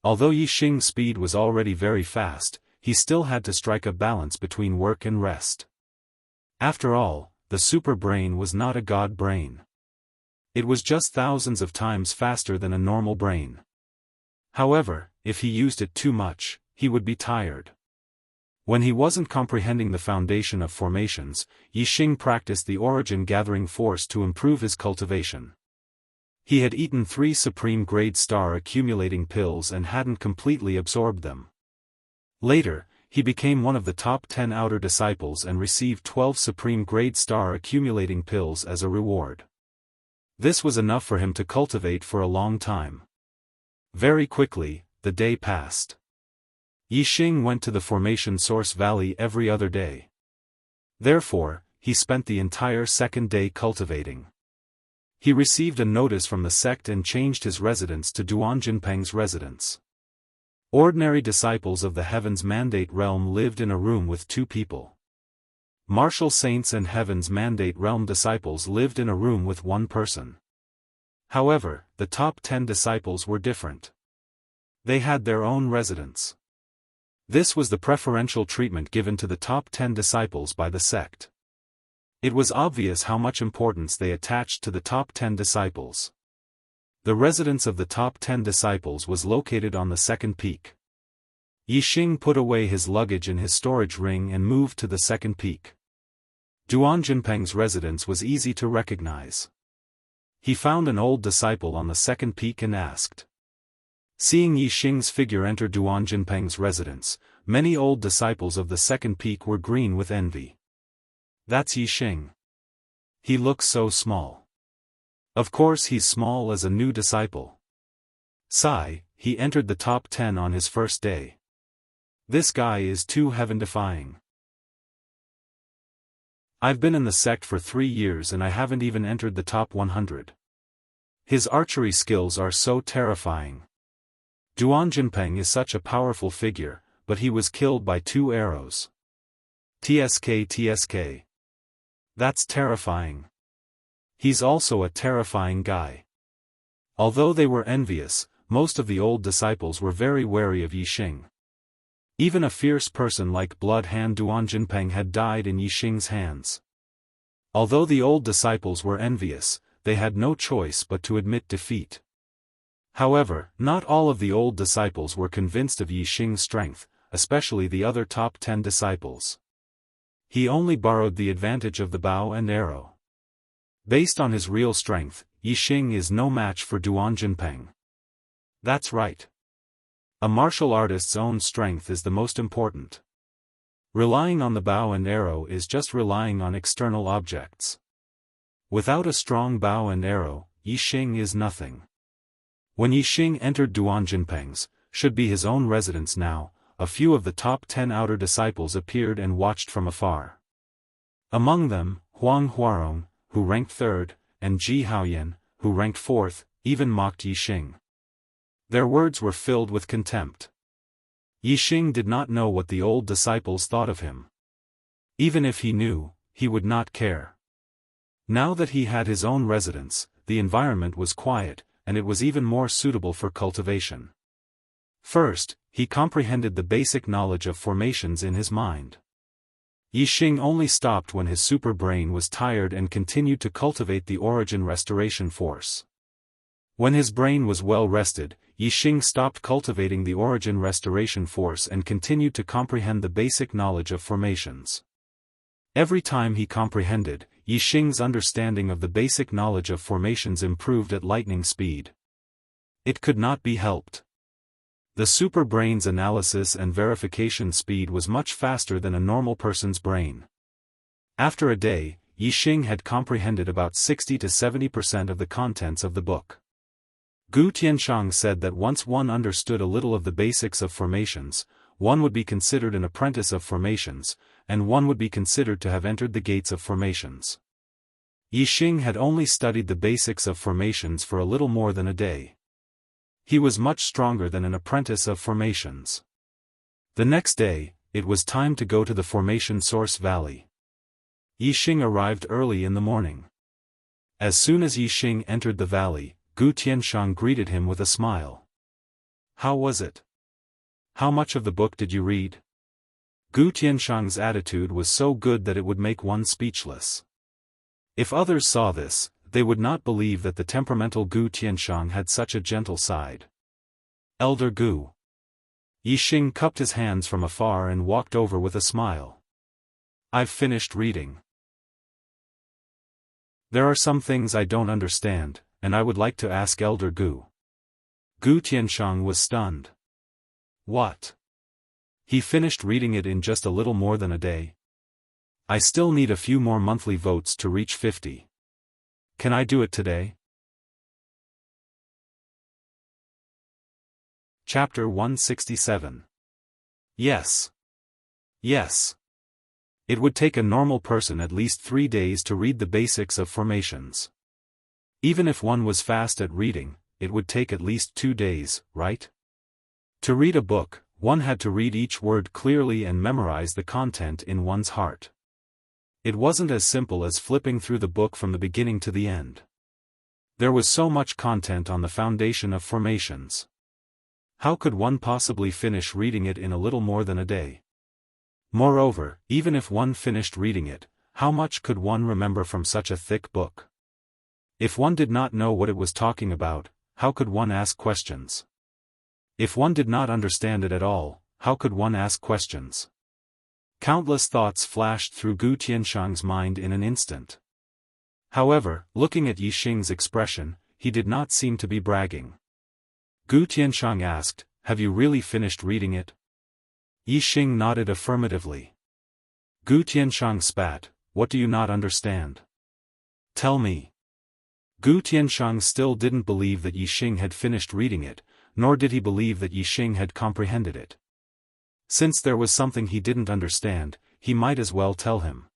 Although Yixing's speed was already very fast, he still had to strike a balance between work and rest. After all, the super brain was not a god brain. It was just thousands of times faster than a normal brain. However, if he used it too much, he would be tired. When he wasn't comprehending the foundation of formations, Yixing practiced the origin gathering force to improve his cultivation. He had eaten 3 supreme grade star accumulating pills and hadn't completely absorbed them. Later, he became one of the top 10 outer disciples and received 12 supreme grade star accumulating pills as a reward. This was enough for him to cultivate for a long time. Very quickly, the day passed. Yixing went to the formation source valley every other day. Therefore, he spent the entire second day cultivating. He received a notice from the sect and changed his residence to Duanjinpeng's residence. Ordinary disciples of the Heaven's Mandate Realm lived in a room with 2 people. Martial saints and Heaven's Mandate Realm disciples lived in a room with 1 person. However, the top 10 disciples were different. They had their own residence. This was the preferential treatment given to the top 10 disciples by the sect. It was obvious how much importance they attached to the top 10 disciples. The residence of the top 10 disciples was located on the second peak. Yixing put away his luggage in his storage ring and moved to the second peak. Duanjinpeng's residence was easy to recognize. He found an old disciple on the second peak and asked. Seeing Yixing's figure enter Duanjinpeng's residence, many old disciples of the second peak were green with envy. That's Yixing. He looks so small. Of course he's small as a new disciple. Sigh, he entered the top 10 on his first day. This guy is too heaven-defying. I've been in the sect for 3 years and I haven't even entered the top 100. His archery skills are so terrifying. Duanjinpeng is such a powerful figure, but he was killed by 2 arrows. TSK. That's terrifying. He's also a terrifying guy. Although they were envious, most of the old disciples were very wary of Yixing. Even a fierce person like Blood Hand Duanjinpeng had died in Yixing's hands. Although the old disciples were envious, they had no choice but to admit defeat. However, not all of the old disciples were convinced of Yixing's strength, especially the other top 10 disciples. He only borrowed the advantage of the bow and arrow. Based on his real strength, Yixing is no match for Duanjinpeng. That's right. A martial artist's own strength is the most important. Relying on the bow and arrow is just relying on external objects. Without a strong bow and arrow, Yixing is nothing. When Yixing entered Duanjinpeng's, should be his own residence now, a few of the top 10 outer disciples appeared and watched from afar. Among them, Huang Huarong, who ranked third, and Ji Haoyan, who ranked fourth, even mocked Yixing. Their words were filled with contempt. Yixing did not know what the old disciples thought of him. Even if he knew, he would not care. Now that he had his own residence, the environment was quiet, and it was even more suitable for cultivation. First, he comprehended the basic knowledge of formations in his mind. Yixing only stopped when his super brain was tired and continued to cultivate the origin restoration force. When his brain was well rested, Yixing stopped cultivating the origin restoration force and continued to comprehend the basic knowledge of formations. Every time he comprehended, Yixing's understanding of the basic knowledge of formations improved at lightning speed. It could not be helped. The super brain's analysis and verification speed was much faster than a normal person's brain. After a day, Yixing had comprehended about 60 to 70% of the contents of the book. Gu Tianshang said that once one understood a little of the basics of formations, one would be considered an apprentice of formations, and one would be considered to have entered the gates of formations. Yixing had only studied the basics of formations for a little more than a day. He was much stronger than an apprentice of formations. The next day, it was time to go to the formation source valley. Yixing arrived early in the morning. As soon as Yixing entered the valley, Gu Tianshang greeted him with a smile. "How was it? How much of the book did you read?" Gu Tianshang's attitude was so good that it would make one speechless. If others saw this, they would not believe that the temperamental Gu Tianshang had such a gentle side. "Elder Gu." Yixing cupped his hands from afar and walked over with a smile. "I've finished reading. There are some things I don't understand, and I would like to ask Elder Gu." Gu Tianshang was stunned. "What? He finished reading it in just a little more than a day? I still need a few more monthly votes to reach 50. Can I do it today?" Chapter 167. Yes. Yes. It would take a normal person at least 3 days to read the basics of formations. Even if one was fast at reading, it would take at least 2 days, right? To read a book, one had to read each word clearly and memorize the content in one's heart. It wasn't as simple as flipping through the book from the beginning to the end. There was so much content on the foundation of formations. How could one possibly finish reading it in a little more than a day? Moreover, even if one finished reading it, how much could one remember from such a thick book? If one did not know what it was talking about, how could one ask questions? If one did not understand it at all, how could one ask questions? Countless thoughts flashed through Gu Tianshang's mind in an instant. However, looking at Yixing's expression, he did not seem to be bragging. Gu Tianshang asked, "Have you really finished reading it?" Yixing nodded affirmatively. Gu Tianshang spat, "What do you not understand? Tell me." Gu Tianshang still didn't believe that Yixing had finished reading it, nor did he believe that Yixing had comprehended it. Since there was something he didn't understand, he might as well tell him.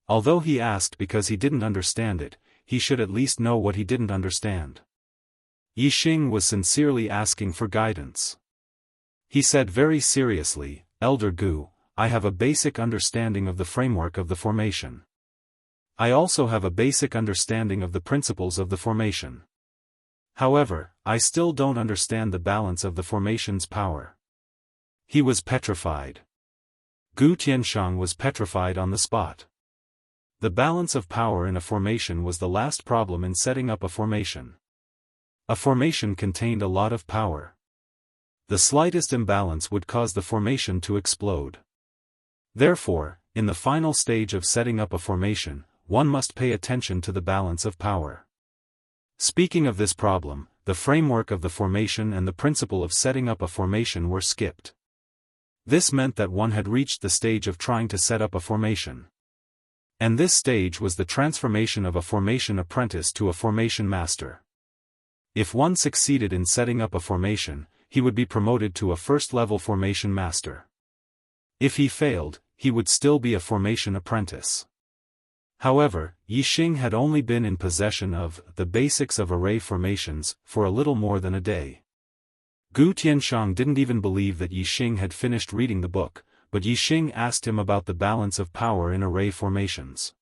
Although he asked because he didn't understand it, he should at least know what he didn't understand. Yixing was sincerely asking for guidance. He said very seriously, "Elder Gu, I have a basic understanding of the framework of the formation. I also have a basic understanding of the principles of the formation. However, I still don't understand the balance of the formation's power." He was petrified. Gu Tianshang was petrified on the spot. The balance of power in a formation was the last problem in setting up a formation. A formation contained a lot of power. The slightest imbalance would cause the formation to explode. Therefore, in the final stage of setting up a formation, one must pay attention to the balance of power. Speaking of this problem, the framework of the formation and the principle of setting up a formation were skipped. This meant that one had reached the stage of trying to set up a formation. And this stage was the transformation of a formation apprentice to a formation master. If one succeeded in setting up a formation, he would be promoted to a first-level formation master. If he failed, he would still be a formation apprentice. However, Yixing had only been in possession of the basics of array formations for a little more than a day. Gu Tianshang didn't even believe that Yixing had finished reading the book, but Yixing asked him about the balance of power in array formations.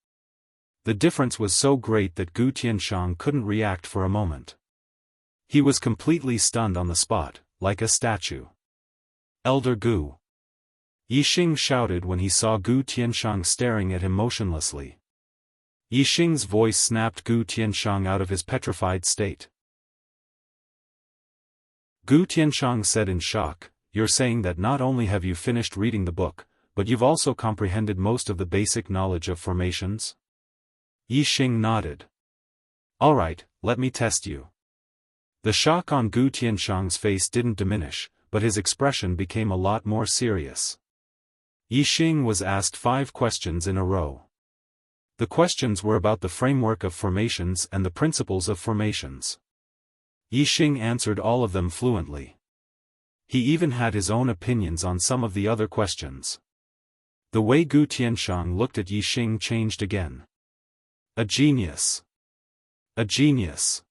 The difference was so great that Gu Tianshang couldn't react for a moment. He was completely stunned on the spot, like a statue. "Elder Gu!" Yixing shouted when he saw Gu Tianshang staring at him motionlessly. Yixing's voice snapped Gu Tianshang out of his petrified state. Gu Tianshang said in shock, "You're saying that not only have you finished reading the book, but you've also comprehended most of the basic knowledge of formations?" Yixing nodded. "Alright, let me test you." The shock on Gu Tianshang's face didn't diminish, but his expression became a lot more serious. Yixing was asked 5 questions in a row. The questions were about the framework of formations and the principles of formations. Yixing answered all of them fluently. He even had his own opinions on some of the other questions. The way Gu Tianshang looked at Yixing changed again. A genius. A genius.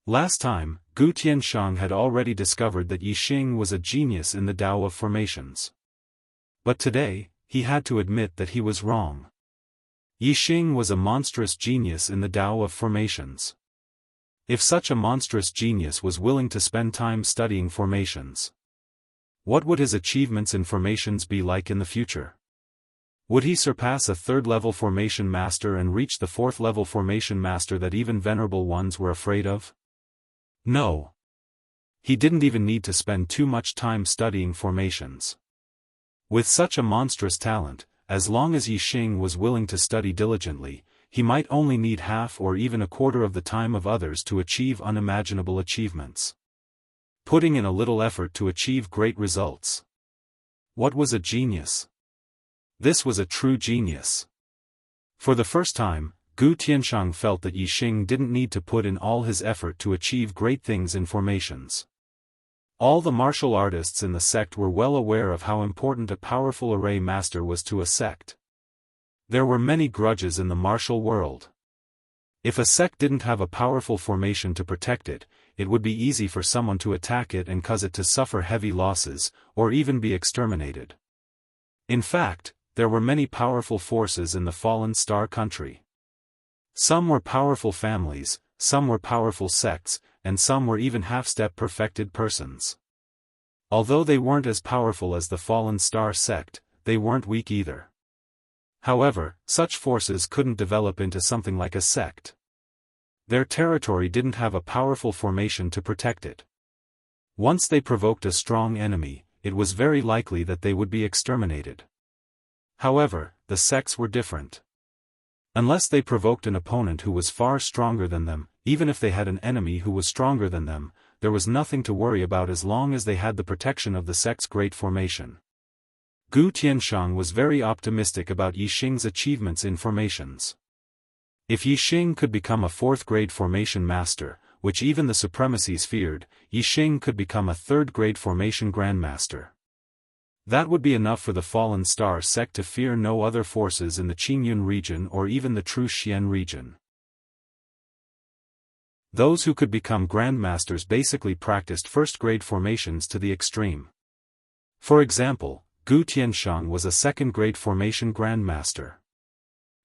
Last time, Gu Tianshang had already discovered that Yixing was a genius in the Tao of formations. But today, he had to admit that he was wrong. Yixing was a monstrous genius in the Tao of formations. If such a monstrous genius was willing to spend time studying formations, what would his achievements in formations be like in the future? Would he surpass a 3rd-level formation master and reach the 4th-level formation master that even venerable ones were afraid of? No. He didn't even need to spend too much time studying formations. With such a monstrous talent, as long as Yixing was willing to study diligently, he might only need half or even a quarter of the time of others to achieve unimaginable achievements. Putting in a little effort to achieve great results. What was a genius? This was a true genius. For the first time, Gu Tianshang felt that Yixing didn't need to put in all his effort to achieve great things in formations. All the martial artists in the sect were well aware of how important a powerful array master was to a sect. There were many grudges in the martial world. If a sect didn't have a powerful formation to protect it, it would be easy for someone to attack it and cause it to suffer heavy losses, or even be exterminated. In fact, there were many powerful forces in the fallen star country. Some were powerful families, some were powerful sects, and some were even half-step perfected persons. Although they weren't as powerful as the fallen star sect, they weren't weak either. However, such forces couldn't develop into something like a sect. Their territory didn't have a powerful formation to protect it. Once they provoked a strong enemy, it was very likely that they would be exterminated. However, the sects were different. Unless they provoked an opponent who was far stronger than them, even if they had an enemy who was stronger than them, there was nothing to worry about as long as they had the protection of the sect's great formation. Gu Tianshang was very optimistic about Yixing's achievements in formations. If Yixing could become a 4th-grade formation master, which even the supremacies feared, Yixing could become a 3rd-grade formation grandmaster. That would be enough for the Fallen Star sect to fear no other forces in the Qingyun region or even the true Xian region. Those who could become grandmasters basically practiced 1st-grade formations to the extreme. For example, Gu Tianshang was a 2nd-grade formation grandmaster.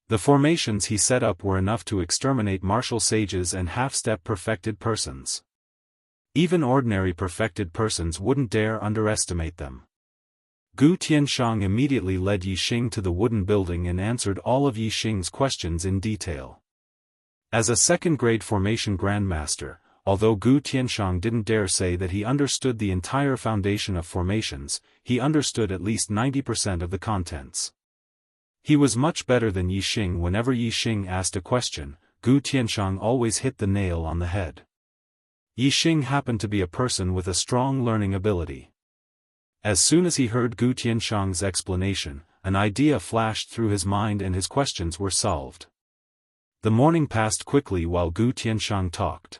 The formations he set up were enough to exterminate martial sages and half-step perfected persons. Even ordinary perfected persons wouldn't dare underestimate them. Gu Tianshang immediately led Yixing to the wooden building and answered all of Yixing's questions in detail. As a 2nd-grade formation grandmaster, although Gu Tianshang didn't dare say that he understood the entire foundation of formations, he understood at least 90% of the contents. He was much better than Yixing. Whenever Yixing asked a question, Gu Tianshang always hit the nail on the head. Yixing happened to be a person with a strong learning ability. As soon as he heard Gu Tianshang's explanation, an idea flashed through his mind and his questions were solved. The morning passed quickly while Gu Tianshang talked.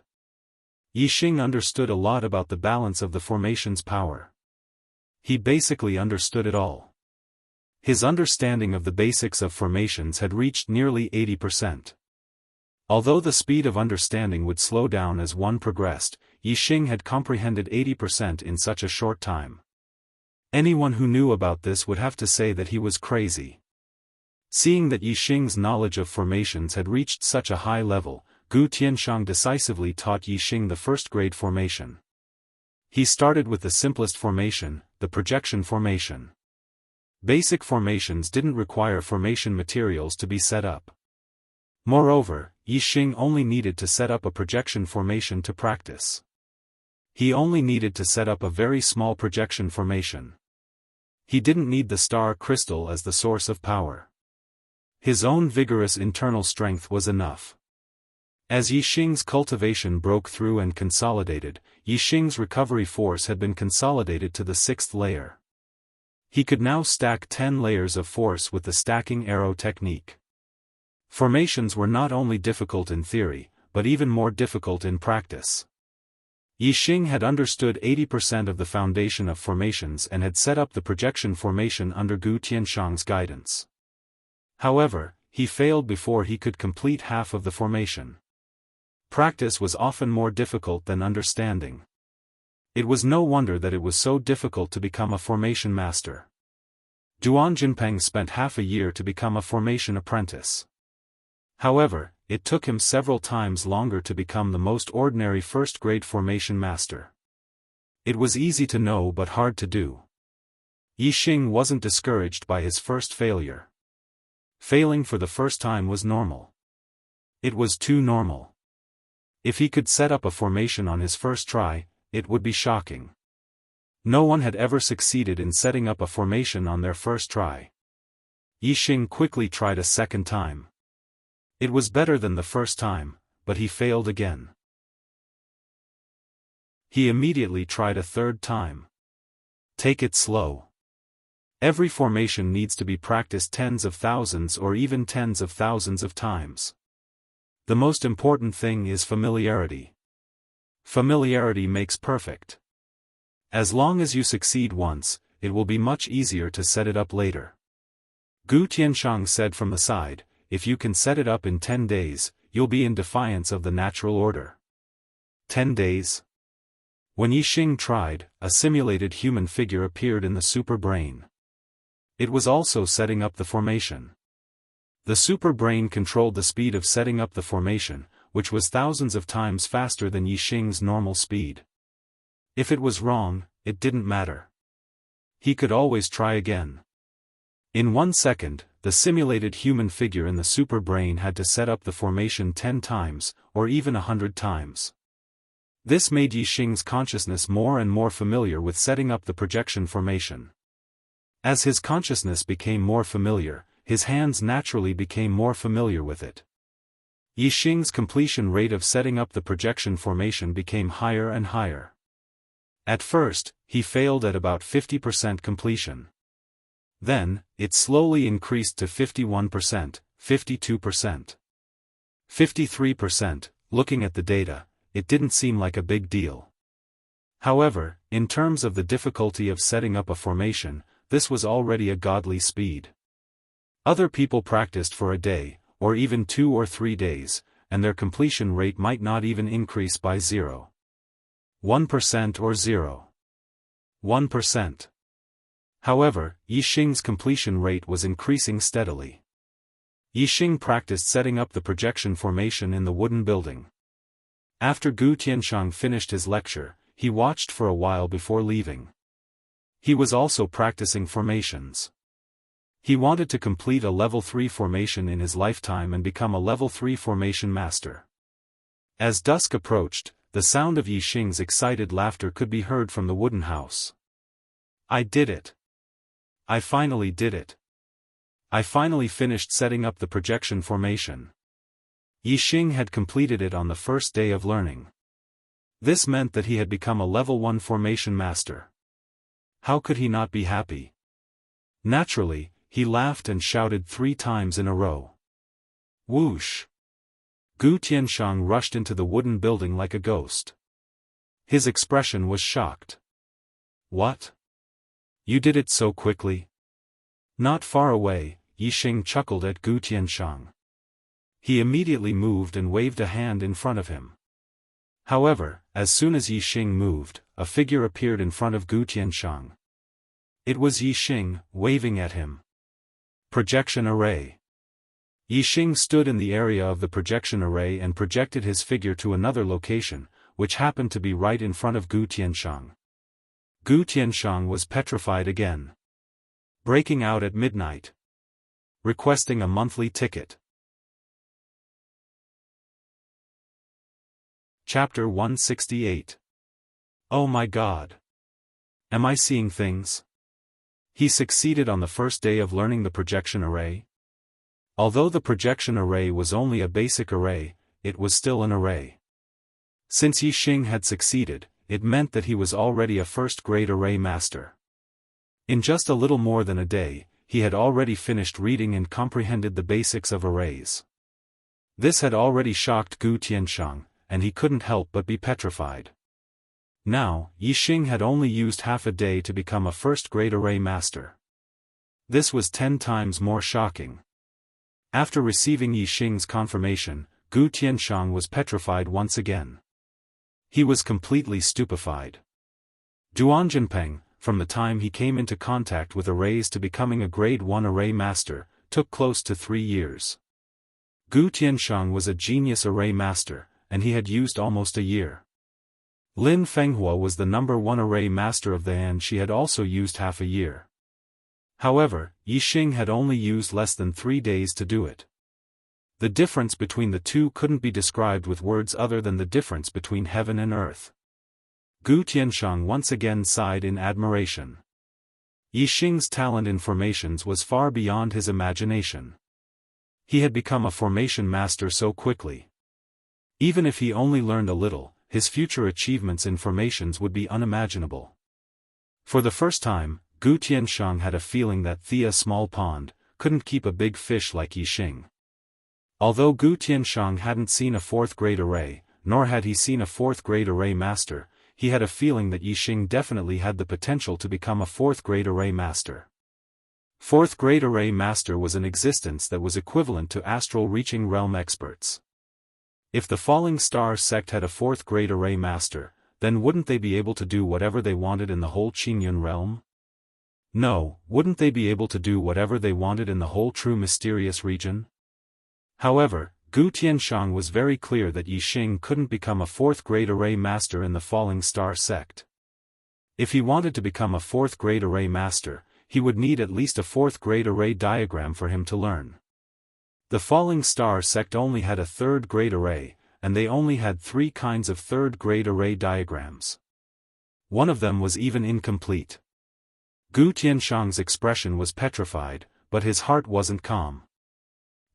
Yixing understood a lot about the balance of the formation's power. He basically understood it all. His understanding of the basics of formations had reached nearly 80%. Although the speed of understanding would slow down as one progressed, Yixing had comprehended 80% in such a short time. Anyone who knew about this would have to say that he was crazy. Seeing that Yixing's knowledge of formations had reached such a high level, Gu Tianshang decisively taught Yixing the first-grade formation. He started with the simplest formation, the projection formation. Basic formations didn't require formation materials to be set up. Moreover, Yixing only needed to set up a projection formation to practice. He only needed to set up a very small projection formation. He didn't need the star crystal as the source of power. His own vigorous internal strength was enough. As Yixing's cultivation broke through and consolidated, Yixing's recovery force had been consolidated to the 6th layer. He could now stack 10 layers of force with the stacking arrow technique. Formations were not only difficult in theory, but even more difficult in practice. Yixing had understood 80% of the foundation of formations and had set up the projection formation under Gu Tianshang's guidance. However, he failed before he could complete half of the formation. Practice was often more difficult than understanding. It was no wonder that it was so difficult to become a formation master. Duan Jinpeng spent half a year to become a formation apprentice. However, it took him several times longer to become the most ordinary first-grade formation master. It was easy to know but hard to do. Yixing wasn't discouraged by his first failure. Failing for the first time was normal. It was too normal. If he could set up a formation on his first try, it would be shocking. No one had ever succeeded in setting up a formation on their first try. Yixing quickly tried a second time. It was better than the first time, but he failed again. He immediately tried a third time. Take it slow. Every formation needs to be practiced tens of thousands or even tens of thousands of times. The most important thing is familiarity. Familiarity makes perfect. As long as you succeed once, it will be much easier to set it up later. Gu Tianshang said from the side, if you can set it up in 10 days, you'll be in defiance of the natural order. 10 days? When Yixing tried, a simulated human figure appeared in the super brain. It was also setting up the formation. The super brain controlled the speed of setting up the formation, which was thousands of times faster than Yixing's normal speed. If it was wrong, it didn't matter. He could always try again. In 1 second, the simulated human figure in the super brain had to set up the formation 10 times, or even 100 times. This made Yixing's consciousness more and more familiar with setting up the projection formation. As his consciousness became more familiar, his hands naturally became more familiar with it. Yixing's completion rate of setting up the projection formation became higher and higher. At first, he failed at about 50% completion. Then, it slowly increased to 51%, 52%. 53%, looking at the data, it didn't seem like a big deal. However, in terms of the difficulty of setting up a formation, this was already a godly speed. Other people practiced for a day, or even 2 or 3 days, and their completion rate might not even increase by 0.1% or 0.1%. However, Yixing's completion rate was increasing steadily. Yixing practiced setting up the projection formation in the wooden building. After Gu Tianshang finished his lecture, he watched for a while before leaving. He was also practicing formations. He wanted to complete a level 3 formation in his lifetime and become a level 3 formation master. As dusk approached, the sound of Yixing's excited laughter could be heard from the wooden house. I did it. I finally did it. I finally finished setting up the projection formation. Yixing had completed it on the first day of learning. This meant that he had become a level 1 formation master. How could he not be happy? Naturally, he laughed and shouted 3 times in a row. Whoosh! Gu Tianshang rushed into the wooden building like a ghost. His expression was shocked. What? You did it so quickly? Not far away, Yixing chuckled at Gu Tianshang. He immediately moved and waved a hand in front of him. However, as soon as Yixing moved, a figure appeared in front of Gu Tianshang. It was Yixing, waving at him. Projection array. Yixing stood in the area of the projection array and projected his figure to another location, which happened to be right in front of Gu Tianshang. Gu Tianshang was petrified again. Breaking out at midnight. Requesting a monthly ticket. Chapter 168. Oh my God! Am I seeing things? He succeeded on the first day of learning the projection array. Although the projection array was only a basic array, it was still an array. Since Yixing had succeeded, it meant that he was already a first-grade array master. In just a little more than a day, he had already finished reading and comprehended the basics of arrays. This had already shocked Gu Tianshang, and he couldn't help but be petrified. Now, Yixing had only used half a day to become a first-grade array master. This was 10 times more shocking. After receiving Yixing's confirmation, Gu Tianshang was petrified once again. He was completely stupefied. Duanjinpeng, from the time he came into contact with arrays to becoming a grade 1 array master, took close to 3 years. Gu Tianshang was a genius array master, and he had used almost a year. Lin Fenghua was the number 1 array master of the and she had also used half a year. However, Yixing had only used less than 3 days to do it. The difference between the two couldn't be described with words other than the difference between heaven and earth. Gu Tianshang once again sighed in admiration. Yixing's talent in formations was far beyond his imagination. He had become a formation master so quickly. Even if he only learned a little, his future achievements in formations would be unimaginable. For the first time, Gu Tianshang had a feeling that Thea Small Pond couldn't keep a big fish like Yixing. Although Gu Tianshang hadn't seen a 4th-grade array, nor had he seen a 4th-grade array master, he had a feeling that Yixing definitely had the potential to become a 4th-grade array master. 4th-grade array master was an existence that was equivalent to astral reaching realm experts. If the Falling Star sect had a 4th-grade array master, then wouldn't they be able to do whatever they wanted in the whole Qingyun realm? No, wouldn't they be able to do whatever they wanted in the whole True Mysterious region? However, Gu Tianshang was very clear that Yixing couldn't become a 4th-grade array master in the Falling Star sect. If he wanted to become a 4th-grade array master, he would need at least a 4th-grade array diagram for him to learn. The Falling Star sect only had a 3rd-grade array, and they only had 3 kinds of 3rd-grade array diagrams. One of them was even incomplete. Gu Tianshang's expression was petrified, but his heart wasn't calm.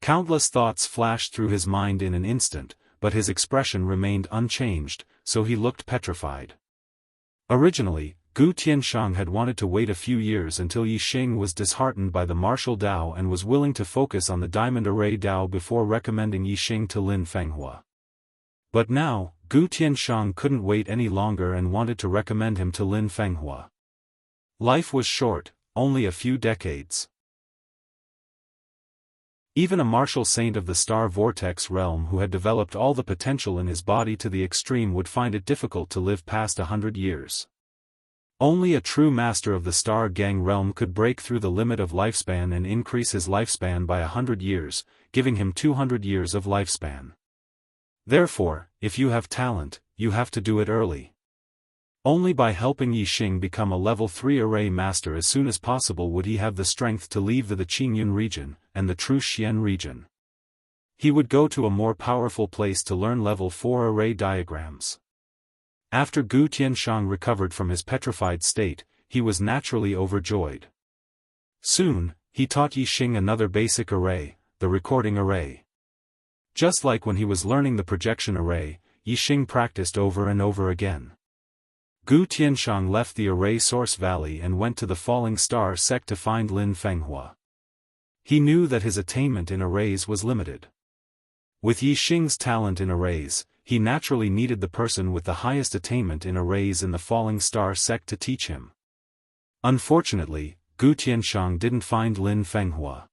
Countless thoughts flashed through his mind in an instant, but his expression remained unchanged, so he looked petrified. Originally, Gu Tianshang had wanted to wait a few years until Yixing was disheartened by the martial Dao and was willing to focus on the diamond array Dao before recommending Yixing to Lin Fenghua. But now, Gu Tianshang couldn't wait any longer and wanted to recommend him to Lin Fenghua. Life was short, only a few decades. Even a martial saint of the star vortex realm who had developed all the potential in his body to the extreme would find it difficult to live past 100 years. Only a true master of the star gang realm could break through the limit of lifespan and increase his lifespan by 100 years, giving him 200 years of lifespan. Therefore, if you have talent, you have to do it early. Only by helping Yixing become a level 3 array master as soon as possible would he have the strength to leave the Qingyun region, and the true Xian region. He would go to a more powerful place to learn level 4 array diagrams. After Gu Tianshang recovered from his petrified state, he was naturally overjoyed. Soon, he taught Yixing another basic array, the recording array. Just like when he was learning the projection array, Yixing practiced over and over again. Gu Tianshang left the array source valley and went to the Falling Star sect to find Lin Fenghua. He knew that his attainment in arrays was limited. With Yixing's talent in arrays, he naturally needed the person with the highest attainment in arrays in the falling star sect to teach him. Unfortunately, Gu Tianshang didn't find Lin Fenghua.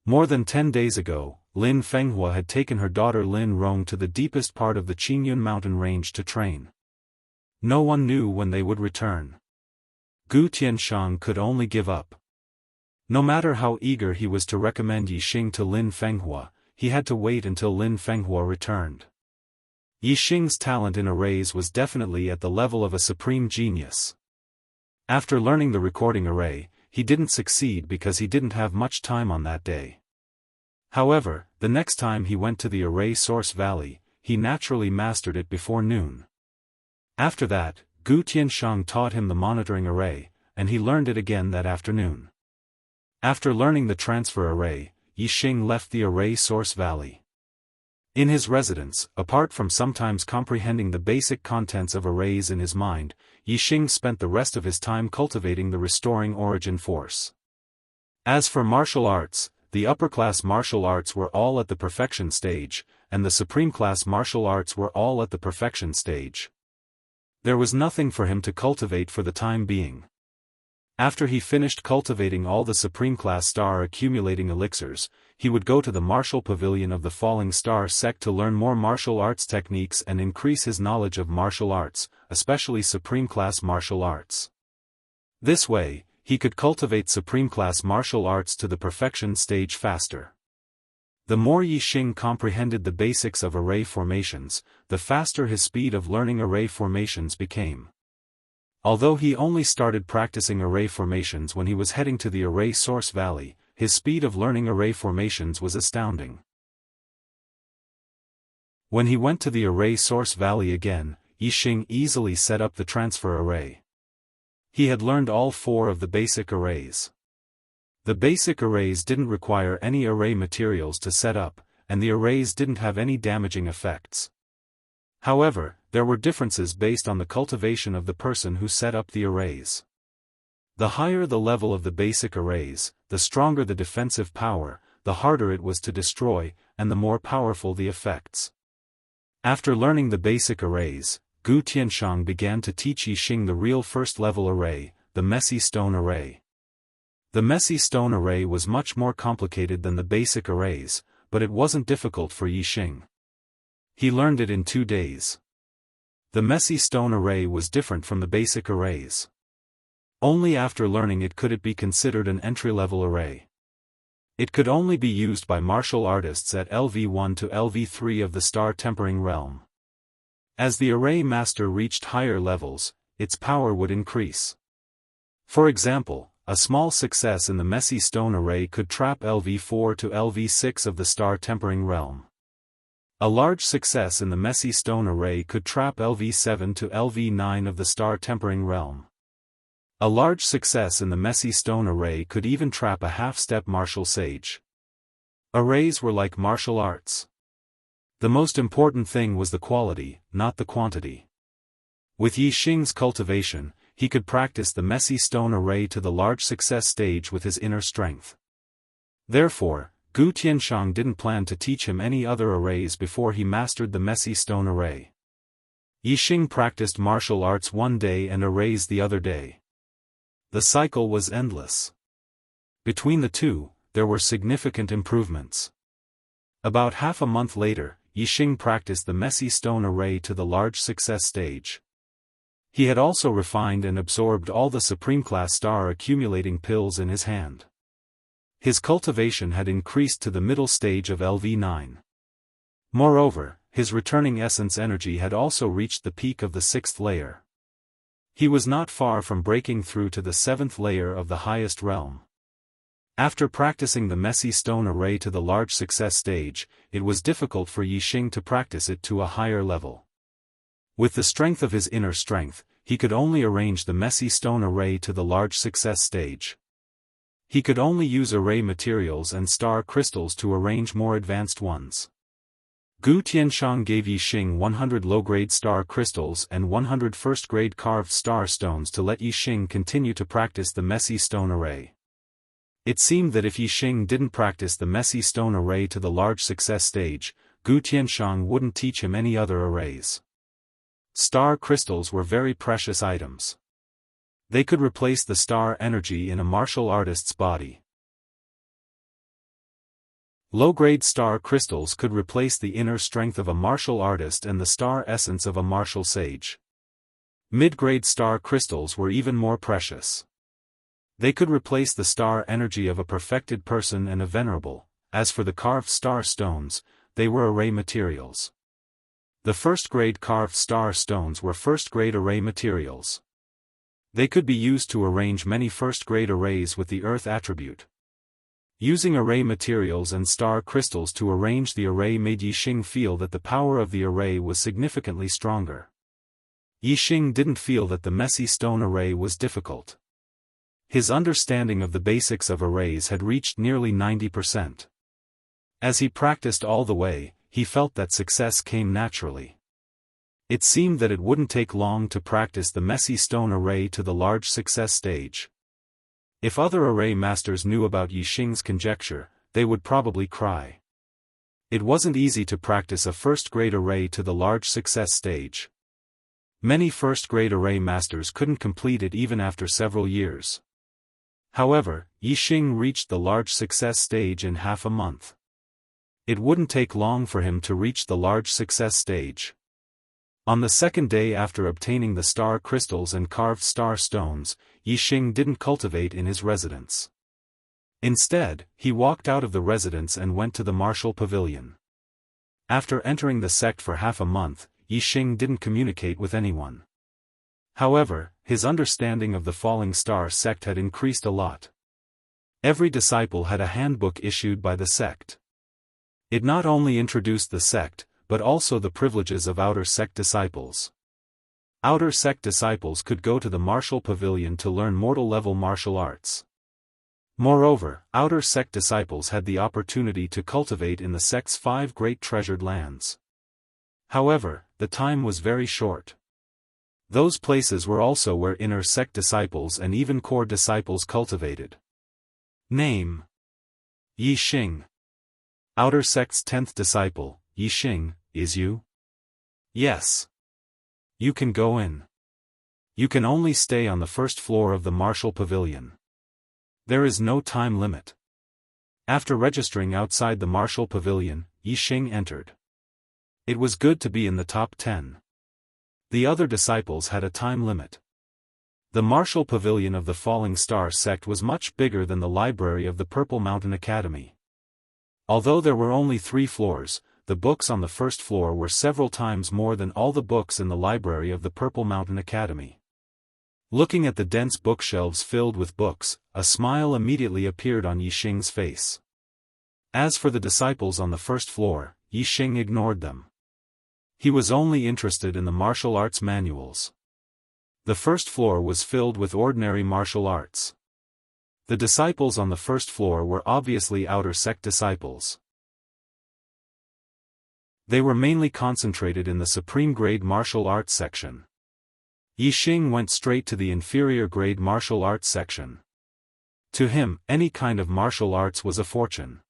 More than 10 days ago, Lin Fenghua had taken her daughter Lin Rong to the deepest part of the Qingyun mountain range to train. No one knew when they would return. Gu Tianshang could only give up. No matter how eager he was to recommend Yixing to Lin Fenghua, he had to wait until Lin Fenghua returned. Yixing's talent in arrays was definitely at the level of a supreme genius. After learning the recording array, he didn't succeed because he didn't have much time on that day. However, the next time he went to the array source valley, he naturally mastered it before noon. After that, Gu Tianshang taught him the monitoring array, and he learned it again that afternoon. After learning the transfer array, Yixing left the array source valley. In his residence, apart from sometimes comprehending the basic contents of arrays in his mind, Yixing spent the rest of his time cultivating the restoring origin force. As for martial arts, the upper-class martial arts were all at the perfection stage, and the supreme-class martial arts were all at the perfection stage. There was nothing for him to cultivate for the time being. After he finished cultivating all the supreme-class star-accumulating elixirs, he would go to the martial pavilion of the falling star sect to learn more martial arts techniques and increase his knowledge of martial arts, especially supreme-class martial arts. This way, he could cultivate supreme-class martial arts to the perfection stage faster. The more Yixing comprehended the basics of array formations, the faster his speed of learning array formations became. Although he only started practicing array formations when he was heading to the array source valley, his speed of learning array formations was astounding. When he went to the array source valley again, Yixing easily set up the transfer array. He had learned all 4 of the basic arrays. The basic arrays didn't require any array materials to set up, and the arrays didn't have any damaging effects. However, there were differences based on the cultivation of the person who set up the arrays. The higher the level of the basic arrays, the stronger the defensive power, the harder it was to destroy, and the more powerful the effects. After learning the basic arrays, Gu Tianshang began to teach Yixing the real first-level array, the messy stone array. The messy stone array was much more complicated than the basic arrays, but it wasn't difficult for Yixing. He learned it in 2 days. The messy stone array was different from the basic arrays. Only after learning it could it be considered an entry-level array. It could only be used by martial artists at LV1 to LV3 of the star tempering realm. As the array master reached higher levels, its power would increase. For example, a small success in the messy stone array could trap LV4 to LV6 of the star tempering realm. A large success in the messy stone array could trap LV7 to LV9 of the star tempering realm. A large success in the messy stone array could even trap a half-step martial sage. Arrays were like martial arts. The most important thing was the quality, not the quantity. With Yixing's cultivation, he could practice the messy stone array to the large success stage with his inner strength. Therefore, Gu Tianshang didn't plan to teach him any other arrays before he mastered the messy stone array. Yixing practiced martial arts one day and arrays the other day. The cycle was endless. Between the two, there were significant improvements. About half a month later, Yixing practiced the messy stone array to the large success stage. He had also refined and absorbed all the supreme-class star-accumulating pills in his hand. His cultivation had increased to the middle stage of LV9. Moreover, his returning essence energy had also reached the peak of the 6th layer. He was not far from breaking through to the 7th layer of the highest realm. After practicing the messy stone array to the large success stage, it was difficult for Yixing to practice it to a higher level. With the strength of his inner strength, he could only arrange the messy stone array to the large success stage. He could only use array materials and star crystals to arrange more advanced ones. Gu Tianshang gave Yixing 100 low-grade star crystals and 100 first-grade carved star stones to let Yixing continue to practice the messy stone array. It seemed that if Yixing didn't practice the messy stone array to the large success stage, Gu Tianshang wouldn't teach him any other arrays. Star crystals were very precious items. They could replace the star energy in a martial artist's body. Low-grade star crystals could replace the inner strength of a martial artist and the star essence of a martial sage. Mid-grade star crystals were even more precious. They could replace the star energy of a perfected person and a venerable. As for the carved star stones, they were array materials. The first-grade carved star stones were first-grade array materials. They could be used to arrange many first-grade arrays with the earth attribute. Using array materials and star crystals to arrange the array made Yixing feel that the power of the array was significantly stronger. Yixing didn't feel that the messy stone array was difficult. His understanding of the basics of arrays had reached nearly 90%. As he practiced all the way, he felt that success came naturally. It seemed that it wouldn't take long to practice the messy stone array to the large success stage. If other array masters knew about Yixing's conjecture, they would probably cry. It wasn't easy to practice a first-grade array to the large success stage. Many first-grade array masters couldn't complete it even after several years. However, Yixing reached the large success stage in half a month. It wouldn't take long for him to reach the large success stage. On the second day after obtaining the star crystals and carved star stones, Yixing didn't cultivate in his residence. Instead, he walked out of the residence and went to the martial pavilion. After entering the sect for half a month, Yixing didn't communicate with anyone. However, his understanding of the falling star sect had increased a lot. Every disciple had a handbook issued by the sect. It not only introduced the sect, but also the privileges of outer sect disciples. Outer sect disciples could go to the martial pavilion to learn mortal-level martial arts. Moreover, outer sect disciples had the opportunity to cultivate in the sect's 5 great treasured lands. However, the time was very short. Those places were also where inner sect disciples and even core disciples cultivated. Name: Yixing. Outer sect's 10th disciple, Yixing, is you? Yes. You can go in. You can only stay on the first floor of the martial pavilion. There is no time limit. After registering outside the martial pavilion, Yixing entered. It was good to be in the top 10. The other disciples had a time limit. The martial pavilion of the Falling Star sect was much bigger than the library of the Purple Mountain Academy. Although there were only 3 floors, the books on the first floor were several times more than all the books in the library of the Purple Mountain Academy. Looking at the dense bookshelves filled with books, a smile immediately appeared on Yixing's face. As for the disciples on the first floor, Yixing ignored them. He was only interested in the martial arts manuals. The first floor was filled with ordinary martial arts. The disciples on the first floor were obviously outer sect disciples. They were mainly concentrated in the supreme grade martial arts section. Yixing went straight to the inferior grade martial arts section. To him, any kind of martial arts was a fortune.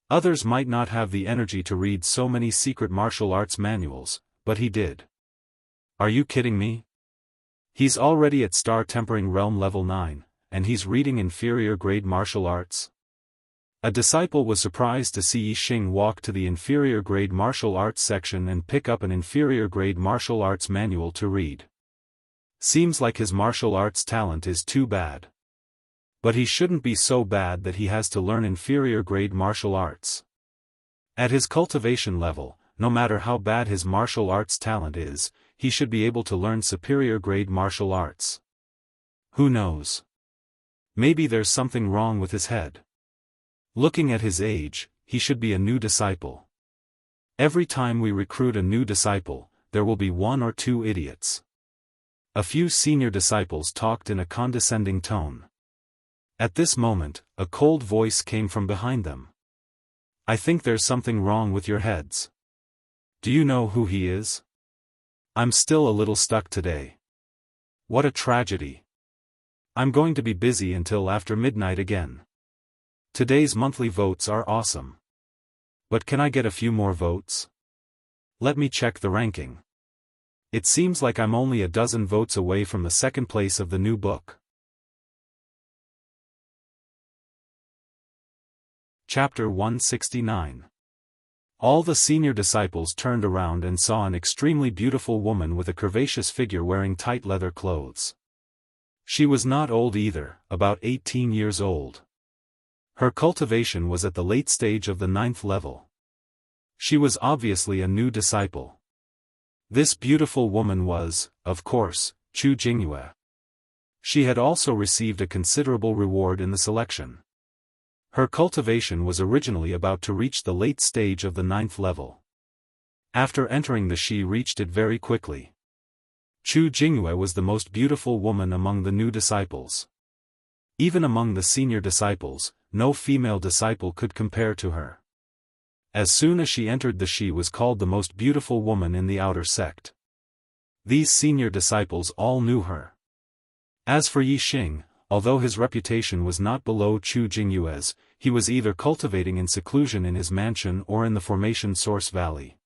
Others might not have the energy to read so many secret martial arts manuals, but he did. Are you kidding me? He's already at Star Tempering Realm level 9, and he's reading inferior grade martial arts? A disciple was surprised to see Yixing walk to the inferior grade martial arts section and pick up an inferior grade martial arts manual to read. Seems like his martial arts talent is too bad. But he shouldn't be so bad that he has to learn inferior grade martial arts. At his cultivation level, no matter how bad his martial arts talent is, he should be able to learn superior grade martial arts. Who knows? Maybe there's something wrong with his head. Looking at his age, he should be a new disciple. Every time we recruit a new disciple, there will be 1 or 2 idiots. A few senior disciples talked in a condescending tone. At this moment, a cold voice came from behind them. I think there's something wrong with your heads. Do you know who he is? I'm still a little stuck today. What a tragedy. I'm going to be busy until after midnight again. Today's monthly votes are awesome. But can I get a few more votes? Let me check the ranking. It seems like I'm only a dozen votes away from the second place of the new book. Chapter 169. All the senior disciples turned around and saw an extremely beautiful woman with a curvaceous figure wearing tight leather clothes. She was not old either, about 18 years old. Her cultivation was at the late stage of the 9th level. She was obviously a new disciple. This beautiful woman was, of course, Chu Jingyue. She had also received a considerable reward in the selection. Her cultivation was originally about to reach the late stage of the 9th level. After entering she reached it very quickly. Chu Jingyue was the most beautiful woman among the new disciples. Even among the senior disciples, no female disciple could compare to her. As soon as she entered she was called the most beautiful woman in the outer sect. These senior disciples all knew her. As for Yixing, although his reputation was not below Chu Jingyue's, he was either cultivating in seclusion in his mansion or in the formation Source Valley.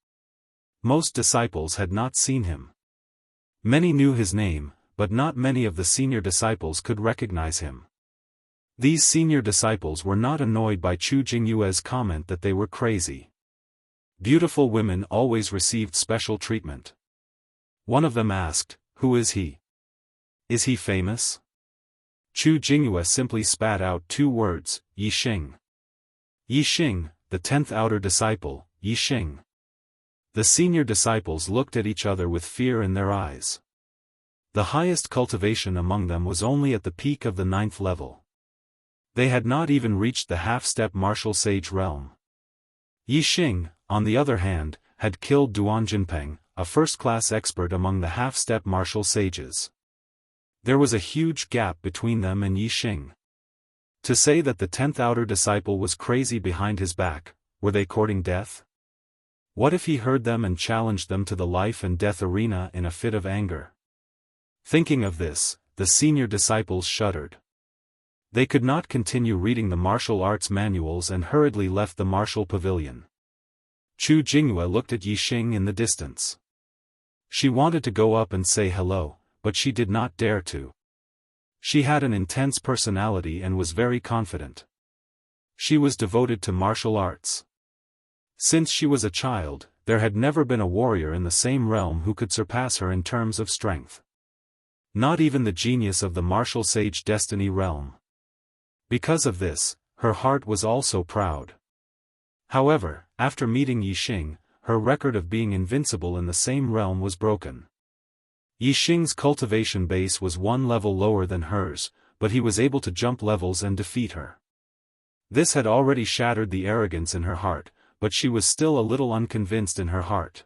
Most disciples had not seen him. Many knew his name, but not many of the senior disciples could recognize him. These senior disciples were not annoyed by Chu Jingyue's comment that they were crazy. Beautiful women always received special treatment. One of them asked, "Who is he? Is he famous?" Chu Jingyue simply spat out 2 words, Yixing. Yixing, the 10th outer disciple, Yixing. The senior disciples looked at each other with fear in their eyes. The highest cultivation among them was only at the peak of the 9th level. They had not even reached the half-step martial sage realm. Yixing, on the other hand, had killed Duan Jinpeng, a first-class expert among the half-step martial sages. There was a huge gap between them and Yixing. To say that the 10th outer disciple was crazy behind his back, were they courting death? What if he heard them and challenged them to the life and death arena in a fit of anger? Thinking of this, the senior disciples shuddered. They could not continue reading the martial arts manuals and hurriedly left the martial pavilion. Chu Jingyue looked at Yixing in the distance. She wanted to go up and say hello, but she did not dare to. She had an intense personality and was very confident. She was devoted to martial arts. Since she was a child, there had never been a warrior in the same realm who could surpass her in terms of strength. Not even the genius of the martial sage destiny realm. Because of this, her heart was also proud. However, after meeting Yixing, her record of being invincible in the same realm was broken. Yixing's cultivation base was 1 level lower than hers, but he was able to jump levels and defeat her. This had already shattered the arrogance in her heart, but she was still a little unconvinced in her heart.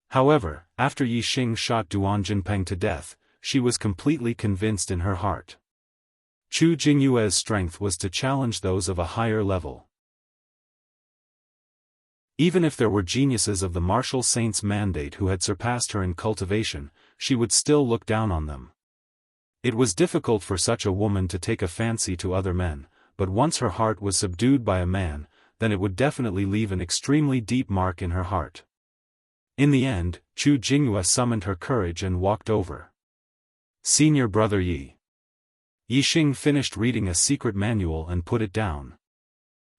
However, after Yixing shot Duan Jinpeng to death, she was completely convinced in her heart. Chu Jingyue's strength was to challenge those of a higher level. Even if there were geniuses of the martial saint's mandate who had surpassed her in cultivation, she would still look down on them. It was difficult for such a woman to take a fancy to other men, but once her heart was subdued by a man, then it would definitely leave an extremely deep mark in her heart. In the end, Chu Jingyue summoned her courage and walked over. Senior brother Yi. Yixing finished reading a secret manual and put it down.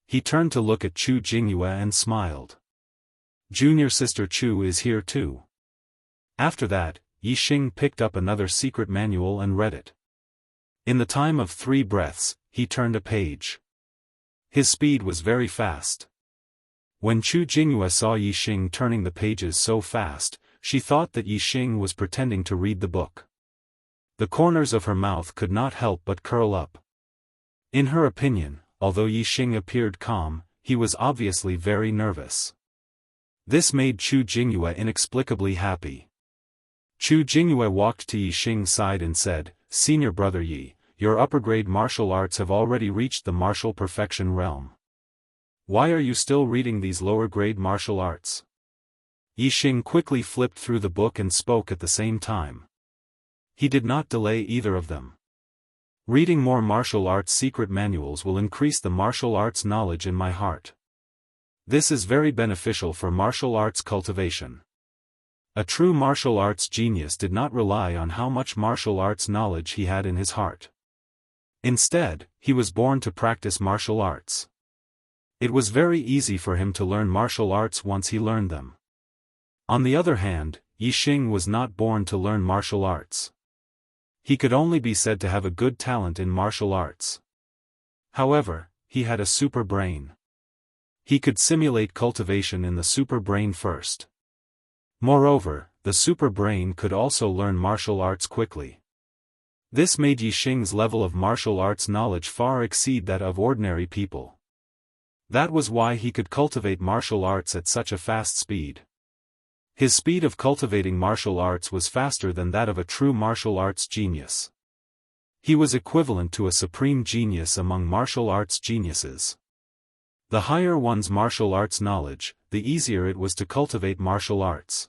He turned to look at Chu Jingyue and smiled. Junior sister Chu is here too. After that, Yixing picked up another secret manual and read it. In the time of 3 breaths, he turned a page. His speed was very fast. When Chu Jingyue saw Yixing turning the pages so fast, she thought that Yixing was pretending to read the book. The corners of her mouth could not help but curl up. In her opinion, although Yixing appeared calm, he was obviously very nervous. This made Chu Jingyue inexplicably happy. Chu Jingyue walked to Yixing's side and said, "Senior brother Yi, your upper-grade martial arts have already reached the martial perfection realm. Why are you still reading these lower-grade martial arts?" Yixing quickly flipped through the book and spoke at the same time. He did not delay either of them. Reading more martial arts secret manuals will increase the martial arts knowledge in my heart. This is very beneficial for martial arts cultivation. A true martial arts genius did not rely on how much martial arts knowledge he had in his heart. Instead, he was born to practice martial arts. It was very easy for him to learn martial arts once he learned them. On the other hand, Yixing was not born to learn martial arts. He could only be said to have a good talent in martial arts. However, he had a super brain. He could simulate cultivation in the super brain first. Moreover, the super brain could also learn martial arts quickly. This made Yixing's level of martial arts knowledge far exceed that of ordinary people. That was why he could cultivate martial arts at such a fast speed. His speed of cultivating martial arts was faster than that of a true martial arts genius. He was equivalent to a supreme genius among martial arts geniuses. The higher one's martial arts knowledge, the easier it was to cultivate martial arts.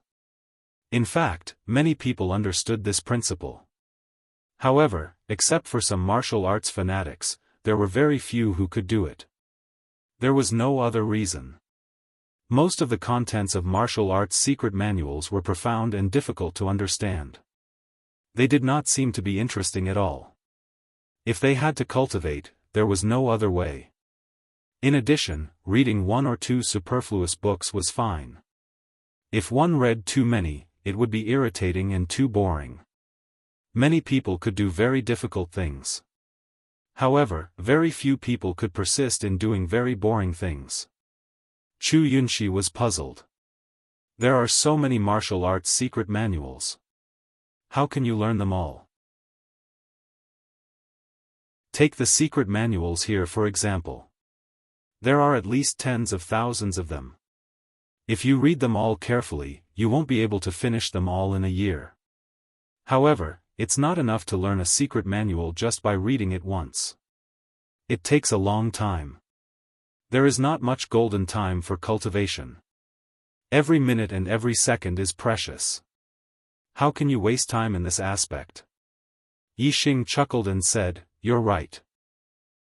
In fact, many people understood this principle. However, except for some martial arts fanatics, there were very few who could do it. There was no other reason. Most of the contents of martial arts secret manuals were profound and difficult to understand. They did not seem to be interesting at all. If they had to cultivate, there was no other way. In addition, reading one or two superfluous books was fine. If one read too many, it would be irritating and too boring. Many people could do very difficult things. However, very few people could persist in doing very boring things. Chu Yunxi was puzzled. There are so many martial arts secret manuals. How can you learn them all? Take the secret manuals here for example. There are at least tens of thousands of them. If you read them all carefully, you won't be able to finish them all in a year. However, it's not enough to learn a secret manual just by reading it once. It takes a long time. There is not much golden time for cultivation. Every minute and every second is precious. How can you waste time in this aspect? Yixing chuckled and said, "You're right.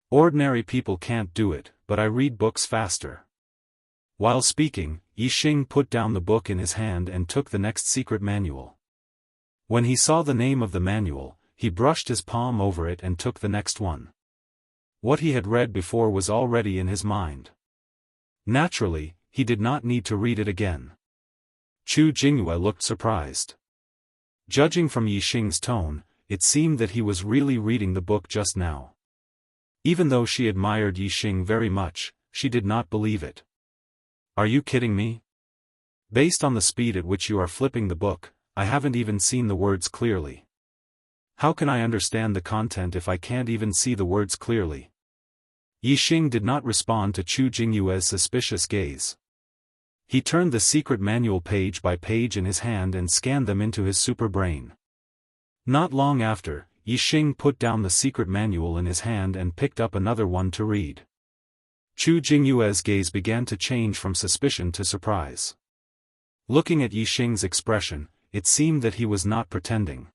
Ordinary people can't do it, but I read books faster." While speaking, Yixing put down the book in his hand and took the next secret manual. When he saw the name of the manual, he brushed his palm over it and took the next one. What he had read before was already in his mind. Naturally, he did not need to read it again. Chu Jingyue looked surprised. Judging from Yixing's tone, it seemed that he was really reading the book just now. Even though she admired Yixing very much, she did not believe it. "Are you kidding me? Based on the speed at which you are flipping the book, I haven't even seen the words clearly. How can I understand the content if I can't even see the words clearly?" Yixing did not respond to Chu Jingyue's suspicious gaze. He turned the secret manual page by page in his hand and scanned them into his super brain. Not long after, Yixing put down the secret manual in his hand and picked up another one to read. Chu Jingyue's gaze began to change from suspicion to surprise. Looking at Yixing's expression, it seemed that he was not pretending.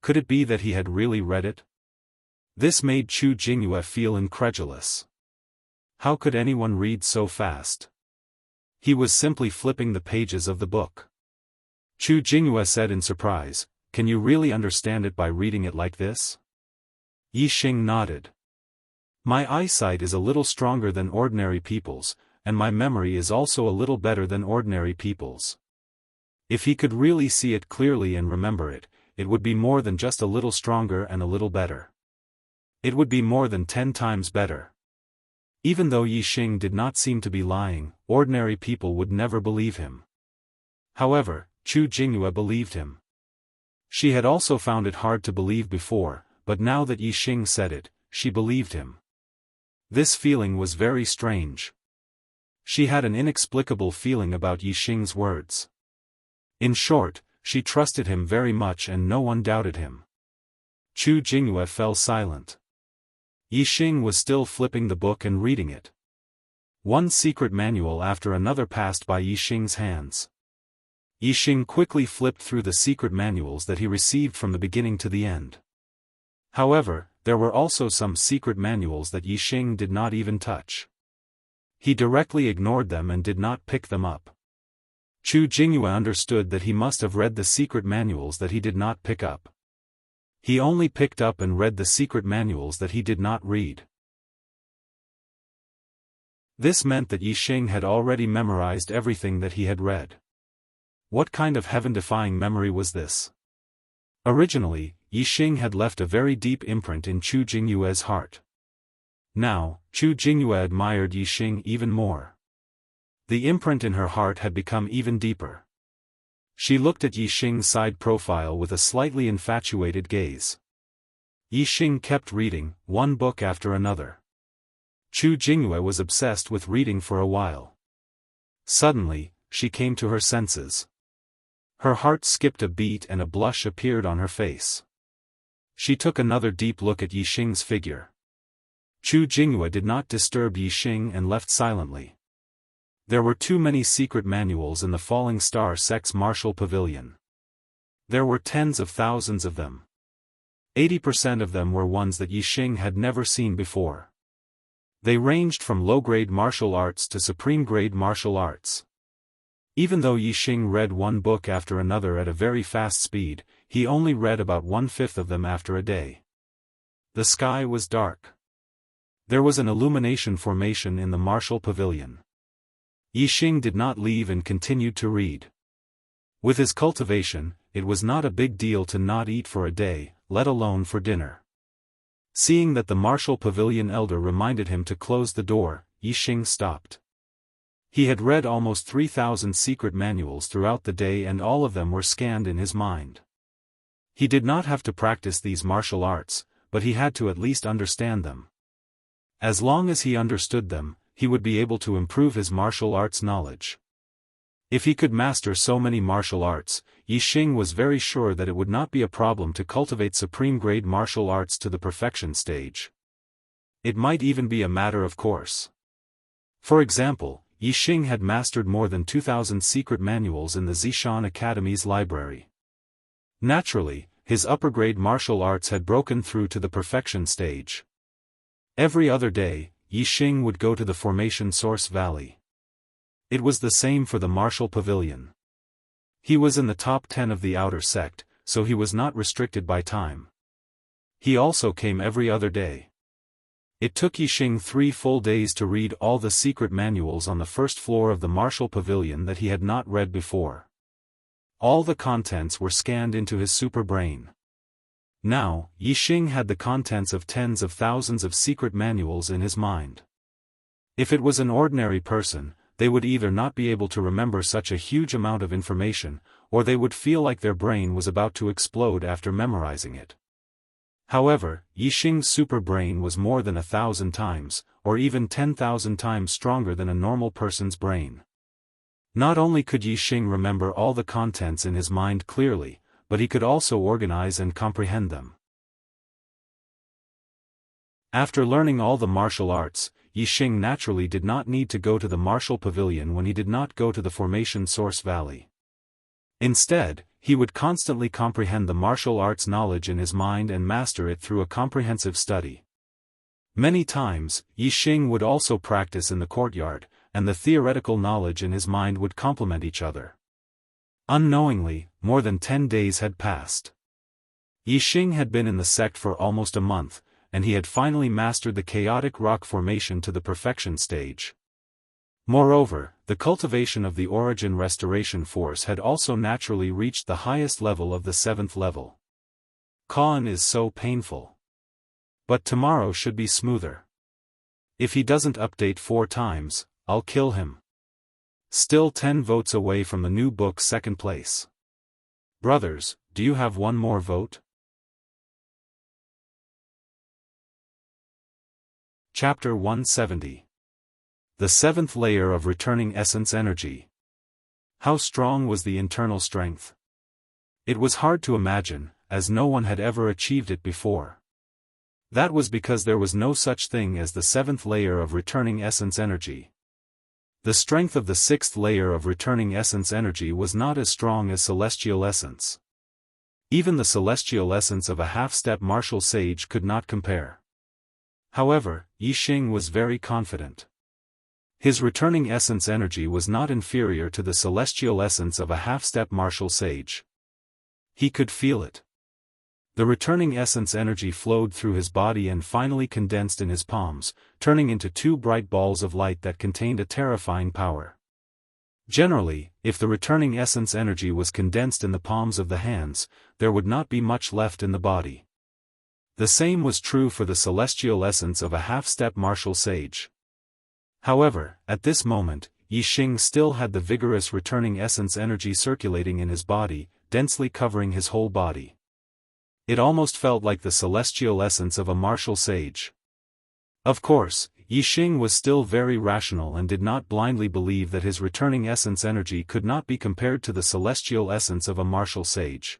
Could it be that he had really read it? This made Chu Jingyue feel incredulous. How could anyone read so fast? He was simply flipping the pages of the book. Chu Jingyue said in surprise, "Can you really understand it by reading it like this?" Yixing nodded. "My eyesight is a little stronger than ordinary people's, and my memory is also a little better than ordinary people's. If he could really see it clearly and remember it, it would be more than just a little stronger and a little better. It would be more than 10 times better." Even though Yixing did not seem to be lying, ordinary people would never believe him. However, Chu Jingyue believed him. She had also found it hard to believe before, but now that Yixing said it, she believed him. This feeling was very strange. She had an inexplicable feeling about Yixing's words. In short, she trusted him very much and no one doubted him. Chu Jingyue fell silent. Yixing was still flipping the book and reading it. One secret manual after another passed by Yixing's hands. Yixing quickly flipped through the secret manuals that he received from the beginning to the end. However, there were also some secret manuals that Yixing did not even touch. He directly ignored them and did not pick them up. Chu Jingyue understood that he must have read the secret manuals that he did not pick up. He only picked up and read the secret manuals that he did not read. This meant that Yixing had already memorized everything that he had read. What kind of heaven-defying memory was this? Originally, Yixing had left a very deep imprint in Chu Jingyue's heart. Now, Chu Jingyue admired Yixing even more. The imprint in her heart had become even deeper. She looked at Yixing's side profile with a slightly infatuated gaze. Yixing kept reading, one book after another. Chu Jingyue was obsessed with reading for a while. Suddenly, she came to her senses. Her heart skipped a beat and a blush appeared on her face. She took another deep look at Yixing's figure. Chu Jingyue did not disturb Yixing and left silently. There were too many secret manuals in the Falling Star Sect's Martial Pavilion. There were tens of thousands of them. 80% of them were ones that Yixing had never seen before. They ranged from low-grade martial arts to supreme-grade martial arts. Even though Yixing read one book after another at a very fast speed, he only read about 1/5 of them after a day. The sky was dark. There was an illumination formation in the martial pavilion. Yixing did not leave and continued to read. With his cultivation, it was not a big deal to not eat for a day, let alone for dinner. Seeing that the martial pavilion elder reminded him to close the door, Yixing stopped. He had read almost 3,000 secret manuals throughout the day and all of them were scanned in his mind. He did not have to practice these martial arts, but he had to at least understand them. As long as he understood them, he would be able to improve his martial arts knowledge. If he could master so many martial arts, Yixing was very sure that it would not be a problem to cultivate supreme-grade martial arts to the perfection stage. It might even be a matter of course. For example, Yixing had mastered more than 2,000 secret manuals in the Zishan Academy's library. Naturally, his upper-grade martial arts had broken through to the perfection stage. Every other day, Yixing would go to the Formation Source Valley. It was the same for the Martial Pavilion. He was in the top 10 of the outer sect, so he was not restricted by time. He also came every other day. It took Yixing 3 full days to read all the secret manuals on the first floor of the Martial Pavilion that he had not read before. All the contents were scanned into his super brain. Now, Yixing had the contents of tens of thousands of secret manuals in his mind. If it was an ordinary person, they would either not be able to remember such a huge amount of information, or they would feel like their brain was about to explode after memorizing it. However, Yixing's super brain was more than 1,000 times, or even 10,000 times stronger than a normal person's brain. Not only could Yixing remember all the contents in his mind clearly, but he could also organize and comprehend them. After learning all the martial arts, Yixing naturally did not need to go to the Martial Pavilion when he did not go to the Formation Source Valley. Instead, he would constantly comprehend the martial arts knowledge in his mind and master it through a comprehensive study. Many times, Yixing would also practice in the courtyard, and the theoretical knowledge in his mind would complement each other. Unknowingly, more than 10 days had passed. Yixing had been in the sect for almost a month, and he had finally mastered the chaotic rock formation to the perfection stage. Moreover, the cultivation of the Origin Restoration Force had also naturally reached the highest level of the 7th level. Khan is so painful. But tomorrow should be smoother. If he doesn't update 4 times, I'll kill him. Still 10 votes away from the new book's 2nd place. Brothers, do you have one more vote? Chapter 170. The 7th layer of returning essence energy. How strong was the internal strength? It was hard to imagine, as no one had ever achieved it before. That was because there was no such thing as the 7th layer of returning essence energy. The strength of the 6th layer of returning essence energy was not as strong as celestial essence. Even the celestial essence of a half-step martial sage could not compare. However, Yixing was very confident. His returning essence energy was not inferior to the celestial essence of a half-step martial sage. He could feel it. The returning essence energy flowed through his body and finally condensed in his palms, turning into two bright balls of light that contained a terrifying power. Generally, if the returning essence energy was condensed in the palms of the hands, there would not be much left in the body. The same was true for the celestial essence of a half-step martial sage. However, at this moment, Yixing still had the vigorous returning essence energy circulating in his body, densely covering his whole body. It almost felt like the celestial essence of a martial sage. Of course, Yixing was still very rational and did not blindly believe that his returning essence energy could not be compared to the celestial essence of a martial sage.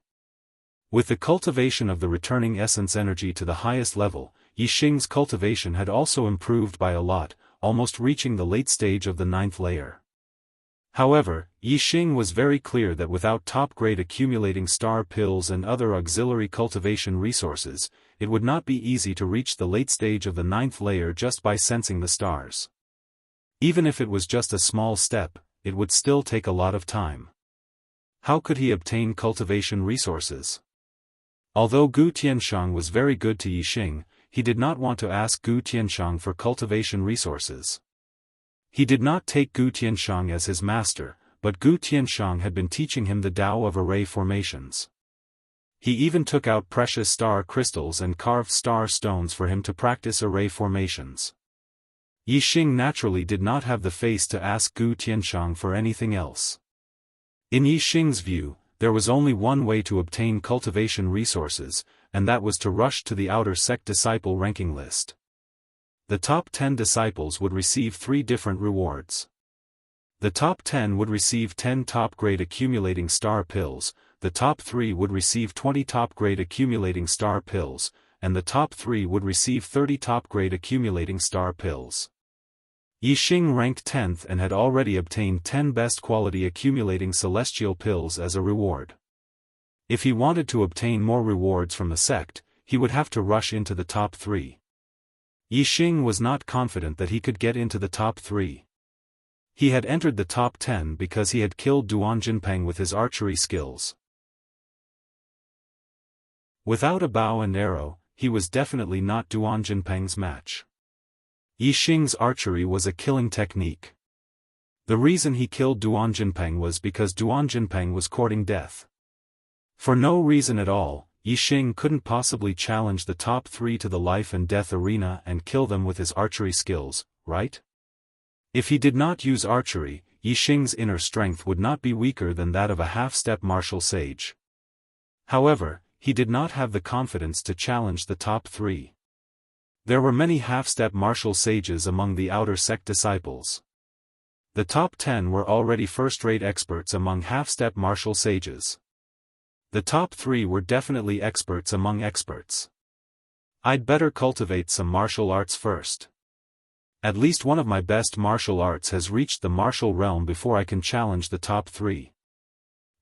With the cultivation of the returning essence energy to the highest level, Yixing's cultivation had also improved by a lot, almost reaching the late stage of the 9th layer. However, Yixing was very clear that without top-grade accumulating star pills and other auxiliary cultivation resources, it would not be easy to reach the late stage of the 9th layer just by sensing the stars. Even if it was just a small step, it would still take a lot of time. How could he obtain cultivation resources? Although Gu Tianshang was very good to Yixing, he did not want to ask Gu Tianshang for cultivation resources. He did not take Gu Tianshang as his master, but Gu Tianshang had been teaching him the Tao of array formations. He even took out precious star crystals and carved star stones for him to practice array formations. Yixing naturally did not have the face to ask Gu Tianshang for anything else. In Yixing's view, there was only one way to obtain cultivation resources, and that was to rush to the outer sect disciple ranking list. The top 10 disciples would receive 3 different rewards. The top 10 would receive 10 top-grade accumulating star pills, the top 3 would receive 20 top-grade accumulating star pills, and the top 3 would receive 30 top-grade accumulating star pills. Yixing ranked 10th and had already obtained 10 best-quality accumulating celestial pills as a reward. If he wanted to obtain more rewards from the sect, he would have to rush into the top 3. Yixing was not confident that he could get into the top 3. He had entered the top 10 because he had killed Duan Jinpeng with his archery skills. Without a bow and arrow, he was definitely not Duan Jinpeng's match. Yixing's archery was a killing technique. The reason he killed Duan Jinpeng was because Duan Jinpeng was courting death. For no reason at all, Yixing couldn't possibly challenge the top 3 to the life and death arena and kill them with his archery skills, right? If he did not use archery, Yixing's inner strength would not be weaker than that of a half-step martial sage. However, he did not have the confidence to challenge the top 3. There were many half-step martial sages among the outer sect disciples. The top 10 were already first-rate experts among half-step martial sages. The top 3 were definitely experts among experts. I'd better cultivate some martial arts first. At least one of my best martial arts has reached the martial realm before I can challenge the top 3.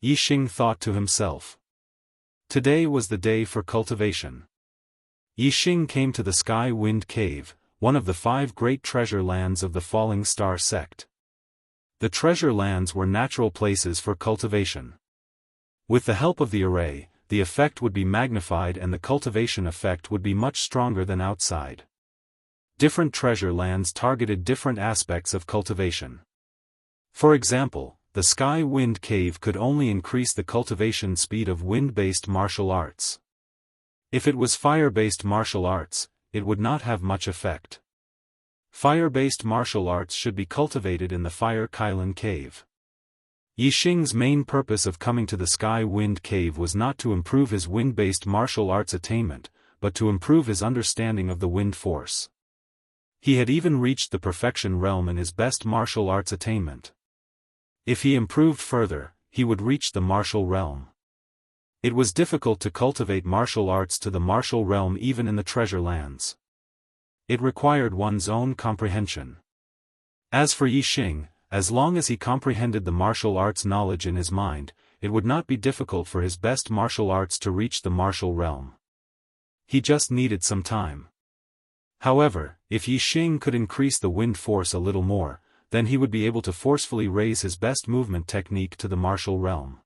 Yixing thought to himself. Today was the day for cultivation. Yixing came to the Sky Wind Cave, one of the 5 great treasure lands of the Falling Star sect. The treasure lands were natural places for cultivation. With the help of the array, the effect would be magnified and the cultivation effect would be much stronger than outside. Different treasure lands targeted different aspects of cultivation. For example, the Sky Wind Cave could only increase the cultivation speed of wind-based martial arts. If it was fire-based martial arts, it would not have much effect. Fire-based martial arts should be cultivated in the Fire Kailan Cave. Yixing's main purpose of coming to the Sky Wind Cave was not to improve his wind-based martial arts attainment, but to improve his understanding of the wind force. He had even reached the perfection realm in his best martial arts attainment. If he improved further, he would reach the martial realm. It was difficult to cultivate martial arts to the martial realm even in the treasure lands. It required one's own comprehension. As for Yixing, as long as he comprehended the martial arts knowledge in his mind, it would not be difficult for his best martial arts to reach the martial realm. He just needed some time. However, if Yixing could increase the wind force a little more, then he would be able to forcefully raise his best movement technique to the martial realm.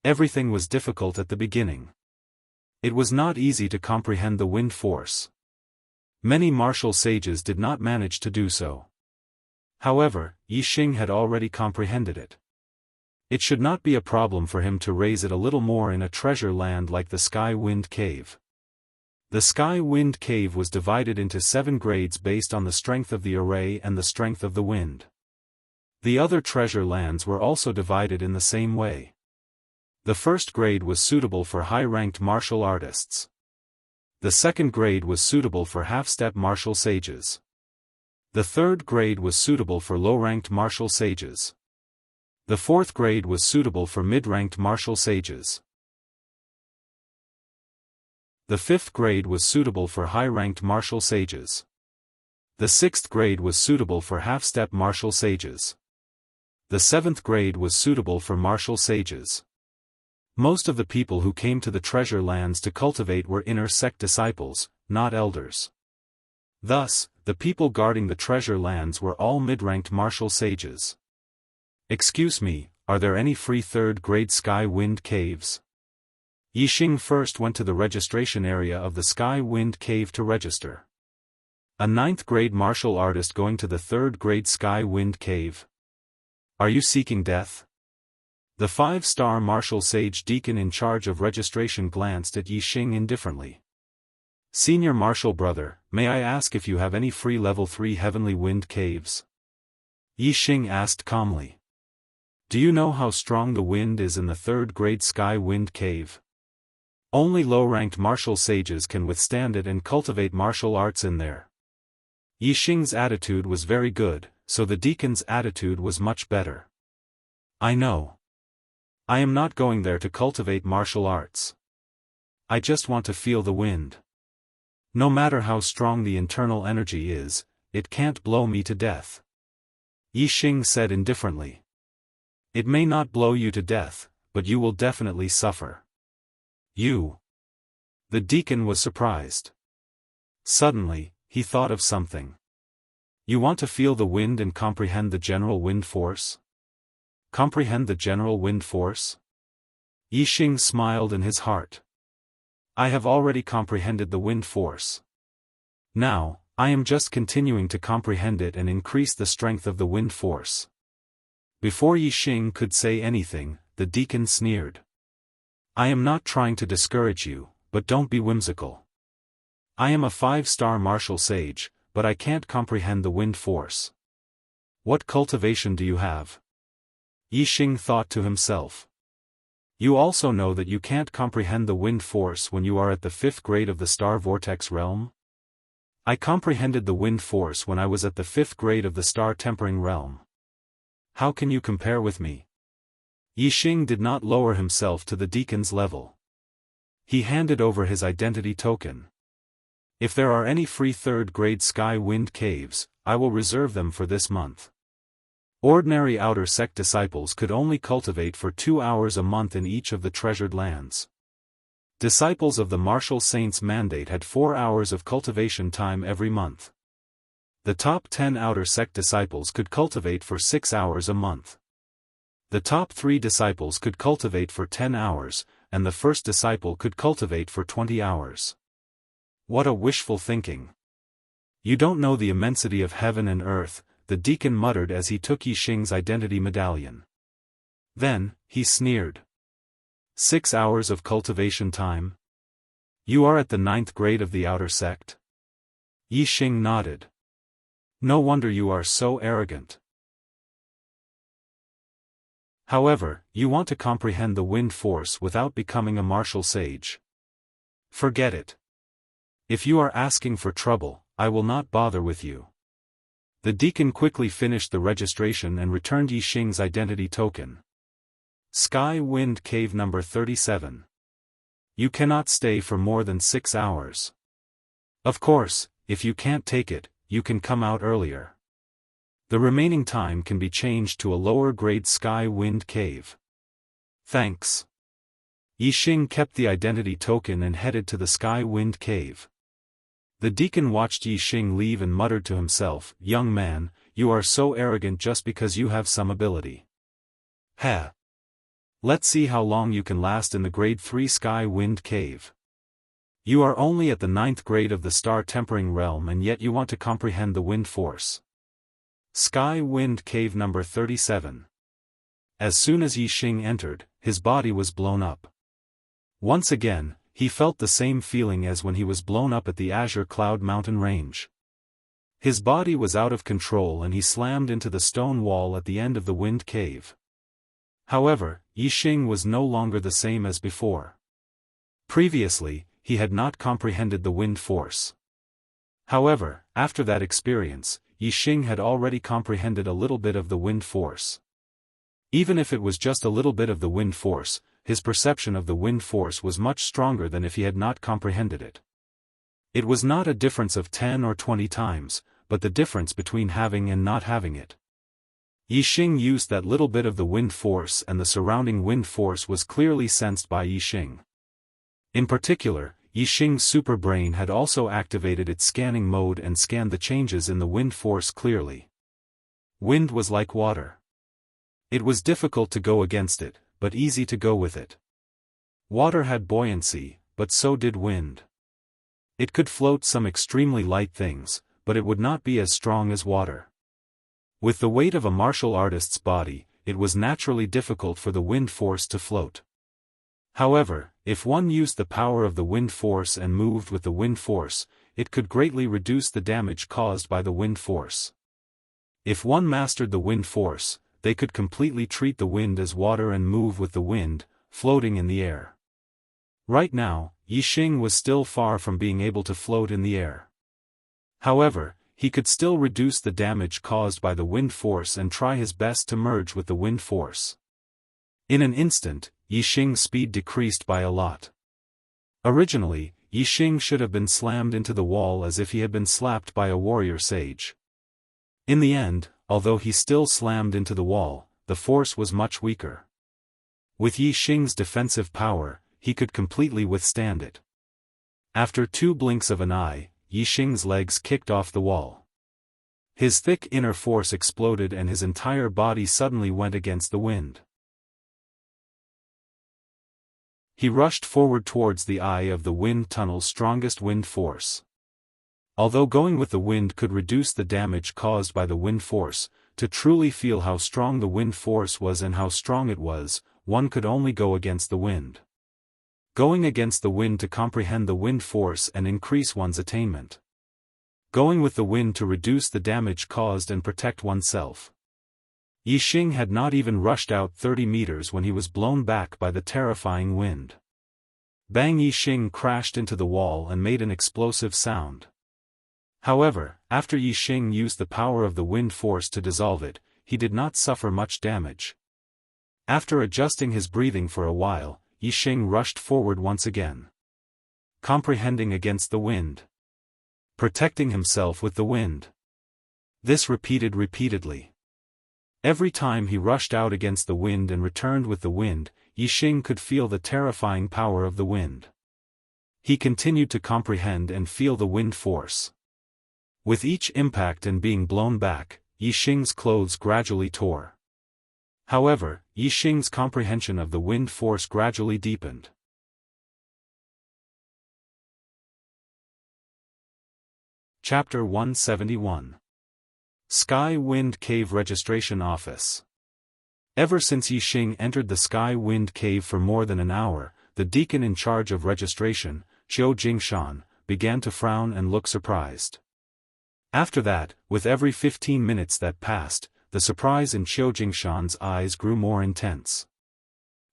Everything was difficult at the beginning. It was not easy to comprehend the wind force. Many martial sages did not manage to do so. However, Yixing had already comprehended it. It should not be a problem for him to raise it a little more in a treasure land like the Sky Wind Cave. The Sky Wind Cave was divided into 7 grades based on the strength of the array and the strength of the wind. The other treasure lands were also divided in the same way. The first grade was suitable for high-ranked martial artists. The second grade was suitable for half-step martial sages. The third grade was suitable for low-ranked martial sages. The fourth grade was suitable for mid-ranked martial sages. The fifth grade was suitable for high-ranked martial sages. The sixth grade was suitable for half-step martial sages. The seventh grade was suitable for martial sages. Most of the people who came to the treasure lands to cultivate were inner sect disciples, not elders. Thus, the people guarding the treasure lands were all mid-ranked martial sages. Excuse me, are there any free third-grade Sky Wind Caves? Yixing first went to the registration area of the Sky Wind Cave to register. A 9th-grade martial artist going to the 3rd-grade Sky Wind Cave. Are you seeking death? The 5-star martial sage deacon in charge of registration glanced at Yixing indifferently. Senior martial brother, may I ask if you have any free level 3 heavenly wind caves? Yixing asked calmly. Do you know how strong the wind is in the 3rd-grade Sky Wind Cave? Only low-ranked martial sages can withstand it and cultivate martial arts in there. Yixing's attitude was very good, so the deacon's attitude was much better. I know. I am not going there to cultivate martial arts. I just want to feel the wind. No matter how strong the internal energy is, it can't blow me to death. Yixing said indifferently. It may not blow you to death, but you will definitely suffer. You. The deacon was surprised. Suddenly, he thought of something. You want to feel the wind and comprehend the general wind force? Comprehend the general wind force? Yixing smiled in his heart. I have already comprehended the wind force. Now, I am just continuing to comprehend it and increase the strength of the wind force. Before Yixing could say anything, the deacon sneered. I am not trying to discourage you, but don't be whimsical. I am a 5-star martial sage, but I can't comprehend the wind force. What cultivation do you have? Yixing thought to himself. You also know that you can't comprehend the wind force when you are at the 5th grade of the star vortex realm? I comprehended the wind force when I was at the 5th grade of the star tempering realm. How can you compare with me? Yixing did not lower himself to the deacon's level. He handed over his identity token. If there are any free 3rd-grade Sky Wind Caves, I will reserve them for this month. Ordinary outer sect disciples could only cultivate for 2 hours a month in each of the treasured lands. Disciples of the Martial Saints Mandate had 4 hours of cultivation time every month. The top 10 outer sect disciples could cultivate for 6 hours a month. The top 3 disciples could cultivate for 10 hours, and the first disciple could cultivate for 20 hours. What a wishful thinking. You don't know the immensity of heaven and earth, the deacon muttered as he took Yixing's identity medallion. Then, he sneered. 6 hours of cultivation time? You are at the 9th grade of the outer sect? Yixing nodded. No wonder you are so arrogant. However, you want to comprehend the wind force without becoming a martial sage. Forget it. If you are asking for trouble, I will not bother with you. The deacon quickly finished the registration and returned Yixing's identity token. Sky Wind Cave number 37. You cannot stay for more than 6 hours. Of course, if you can't take it, you can come out earlier. The remaining time can be changed to a lower-grade Sky Wind Cave. Thanks. Yixing kept the identity token and headed to the Sky Wind Cave. The deacon watched Yixing leave and muttered to himself, Young man, you are so arrogant just because you have some ability. Heh. Let's see how long you can last in the grade 3 Sky Wind Cave. You are only at the 9th grade of the Star Tempering Realm and yet you want to comprehend the wind force. Sky Wind Cave number 37. As soon as Yixing entered, his body was blown up. Once again, he felt the same feeling as when he was blown up at the Azure Cloud Mountain Range. His body was out of control and he slammed into the stone wall at the end of the wind cave. However, Yixing was no longer the same as before. Previously, he had not comprehended the wind force. However, after that experience, Yixing had already comprehended a little bit of the wind force. Even if it was just a little bit of the wind force, his perception of the wind force was much stronger than if he had not comprehended it. It was not a difference of 10 or 20 times, but the difference between having and not having it. Yixing used that little bit of the wind force and the surrounding wind force was clearly sensed by Yixing. In particular, Yixing's super brain had also activated its scanning mode and scanned the changes in the wind force clearly. Wind was like water. It was difficult to go against it, but easy to go with it. Water had buoyancy, but so did wind. It could float some extremely light things, but it would not be as strong as water. With the weight of a martial artist's body, it was naturally difficult for the wind force to float. However, if one used the power of the wind force and moved with the wind force, it could greatly reduce the damage caused by the wind force. If one mastered the wind force, they could completely treat the wind as water and move with the wind, floating in the air. Right now, Yixing was still far from being able to float in the air. However, he could still reduce the damage caused by the wind force and try his best to merge with the wind force. In an instant, Yixing's speed decreased by a lot. Originally, Yixing should have been slammed into the wall as if he had been slapped by a warrior sage. In the end, although he still slammed into the wall, the force was much weaker. With Yixing's defensive power, he could completely withstand it. After 2 blinks of an eye, Yixing's legs kicked off the wall. His thick inner force exploded and his entire body suddenly went against the wind. He rushed forward towards the eye of the wind tunnel's strongest wind force. Although going with the wind could reduce the damage caused by the wind force, to truly feel how strong the wind force was and how strong it was, one could only go against the wind. Going against the wind to comprehend the wind force and increase one's attainment. Going with the wind to reduce the damage caused and protect oneself. Yixing had not even rushed out 30 meters when he was blown back by the terrifying wind. Bang! Yixing crashed into the wall and made an explosive sound. However, after Yixing used the power of the wind force to dissolve it, he did not suffer much damage. After adjusting his breathing for a while, Yixing rushed forward once again. Comprehending against the wind. Protecting himself with the wind. This repeated repeatedly. Every time he rushed out against the wind and returned with the wind, Yixing could feel the terrifying power of the wind. He continued to comprehend and feel the wind force. With each impact and being blown back, Yixing's clothes gradually tore. However, Yixing's comprehension of the wind force gradually deepened. Chapter 171. Sky Wind Cave Registration Office. Ever since Yixing entered the Sky Wind Cave for more than an hour, the deacon in charge of registration, Xiaofan, began to frown and look surprised. After that, with every 15 minutes that passed, the surprise in Xiaofan's eyes grew more intense.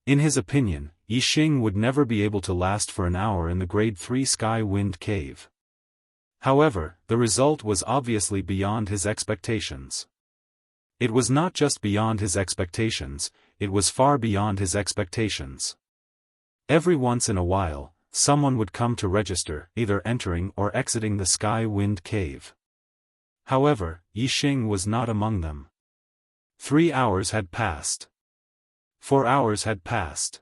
In his opinion, Yixing would never be able to last for an hour in the Grade 3 Sky Wind Cave. However, the result was obviously beyond his expectations. It was not just beyond his expectations, it was far beyond his expectations. Every once in a while, someone would come to register, either entering or exiting the Sky Wind Cave. However, Yixing was not among them. 3 hours had passed. 4 hours had passed.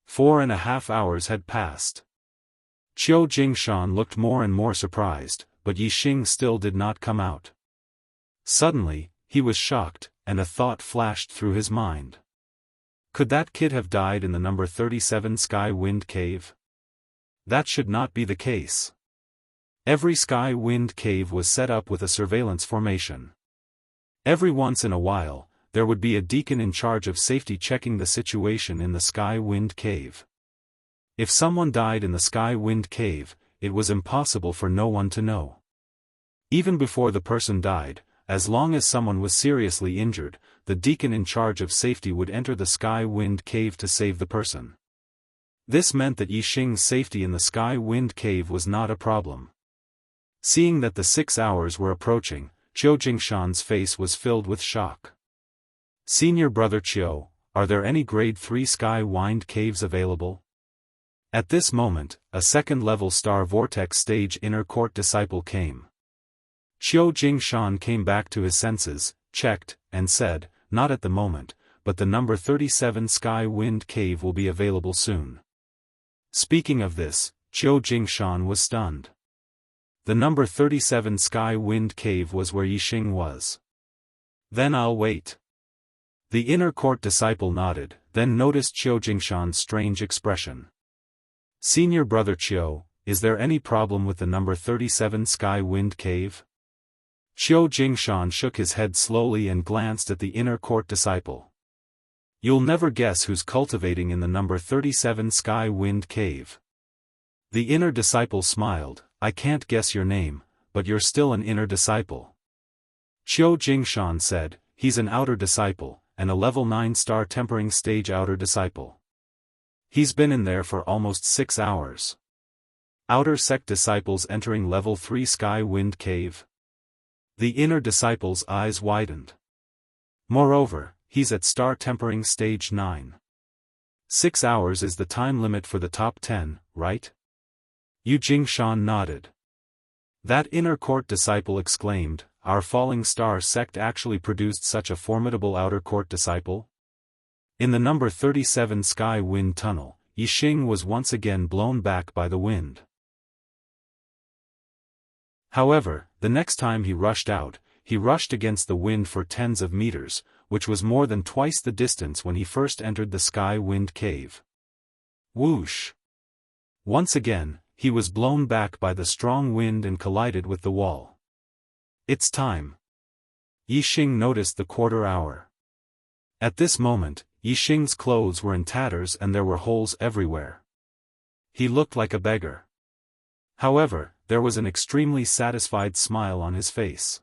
4.5 hours had passed. Xiaofan looked more and more surprised, but Yixing still did not come out. Suddenly, he was shocked, and a thought flashed through his mind. Could that kid have died in the number 37 Sky Wind Cave? That should not be the case. Every Sky Wind Cave was set up with a surveillance formation. Every once in a while, there would be a deacon in charge of safety checking the situation in the Sky Wind Cave. If someone died in the Sky Wind Cave, it was impossible for no one to know. Even before the person died, as long as someone was seriously injured, the deacon in charge of safety would enter the Sky Wind Cave to save the person. This meant that Yixing's safety in the Sky Wind Cave was not a problem. Seeing that the 6 hours were approaching, Qiu Jingshan's face was filled with shock. Senior brother Qiu, are there any grade 3 Sky Wind Caves available? At this moment, a second-level Star Vortex stage inner court disciple came. Qiu Jingshan came back to his senses, checked, and said, not at the moment, but the number 37 Sky Wind Cave will be available soon. Speaking of this, Qiu Jingshan was stunned. The number 37 Sky Wind Cave was where Yixing was. Then I'll wait. The inner court disciple nodded, then noticed Qiu Jingshan's strange expression. Senior brother Qiu, is there any problem with the number 37 Sky Wind Cave? Qiu Jingshan shook his head slowly and glanced at the inner court disciple. You'll never guess who's cultivating in the number 37 Sky Wind Cave. The inner disciple smiled, I can't guess your name, but you're still an inner disciple. Qiu Jingshan said, he's an outer disciple, and a level 9 star tempering stage outer disciple. He's been in there for almost 6 hours. Outer sect disciples entering level 3 Sky Wind Cave. The inner disciple's eyes widened. Moreover, he's at star tempering stage 9. 6 hours is the time limit for the top 10, right? Yu Jingshan nodded. That inner court disciple exclaimed, our falling star sect actually produced such a formidable outer court disciple? In the number 37 Sky Wind Tunnel, Yixing was once again blown back by the wind. However, the next time he rushed out, he rushed against the wind for tens of meters, which was more than twice the distance when he first entered the Sky Wind Cave. Whoosh! Once again, he was blown back by the strong wind and collided with the wall. It's time. Yixing noticed the quarter hour. At this moment, Yixing's clothes were in tatters and there were holes everywhere. He looked like a beggar. However, there was an extremely satisfied smile on his face.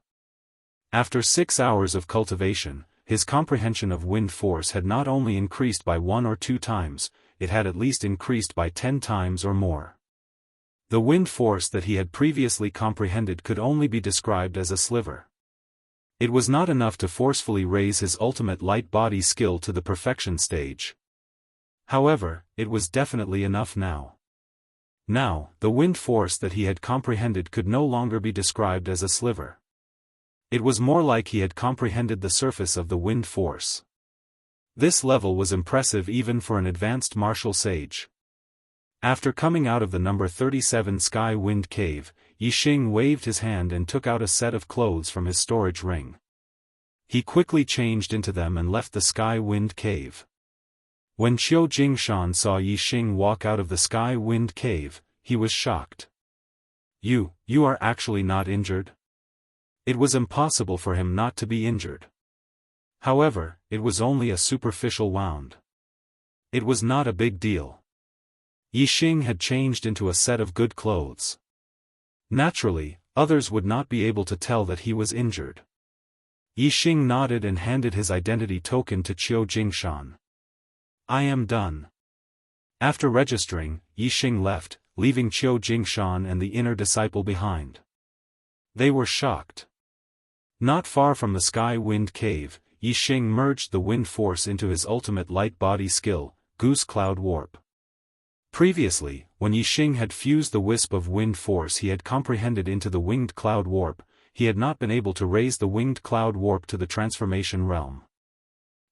After 6 hours of cultivation, his comprehension of wind force had not only increased by 1 or 2 times, it had at least increased by 10 times or more. The wind force that he had previously comprehended could only be described as a sliver. It was not enough to forcefully raise his ultimate light body skill to the perfection stage. However, it was definitely enough now. Now, the wind force that he had comprehended could no longer be described as a sliver. It was more like he had comprehended the surface of the wind force. This level was impressive even for an advanced martial sage. After coming out of the number 37 Sky Wind Cave, Yixing waved his hand and took out a set of clothes from his storage ring. He quickly changed into them and left the Sky Wind Cave. When Qiu Jingshan saw Yixing walk out of the Sky Wind Cave, he was shocked. You are actually not injured? It was impossible for him not to be injured. However, it was only a superficial wound. It was not a big deal. Yixing had changed into a set of good clothes. Naturally, others would not be able to tell that he was injured. Yixing nodded and handed his identity token to Qiu Jingshan. I am done. After registering, Yixing left, leaving Qiu Jingshan and the inner disciple behind. They were shocked. Not far from the Sky Wind Cave, Yixing merged the wind force into his ultimate light body skill, Goose Cloud Warp. Previously, when Yixing had fused the wisp of wind force he had comprehended into the winged cloud warp, he had not been able to raise the winged cloud warp to the transformation realm.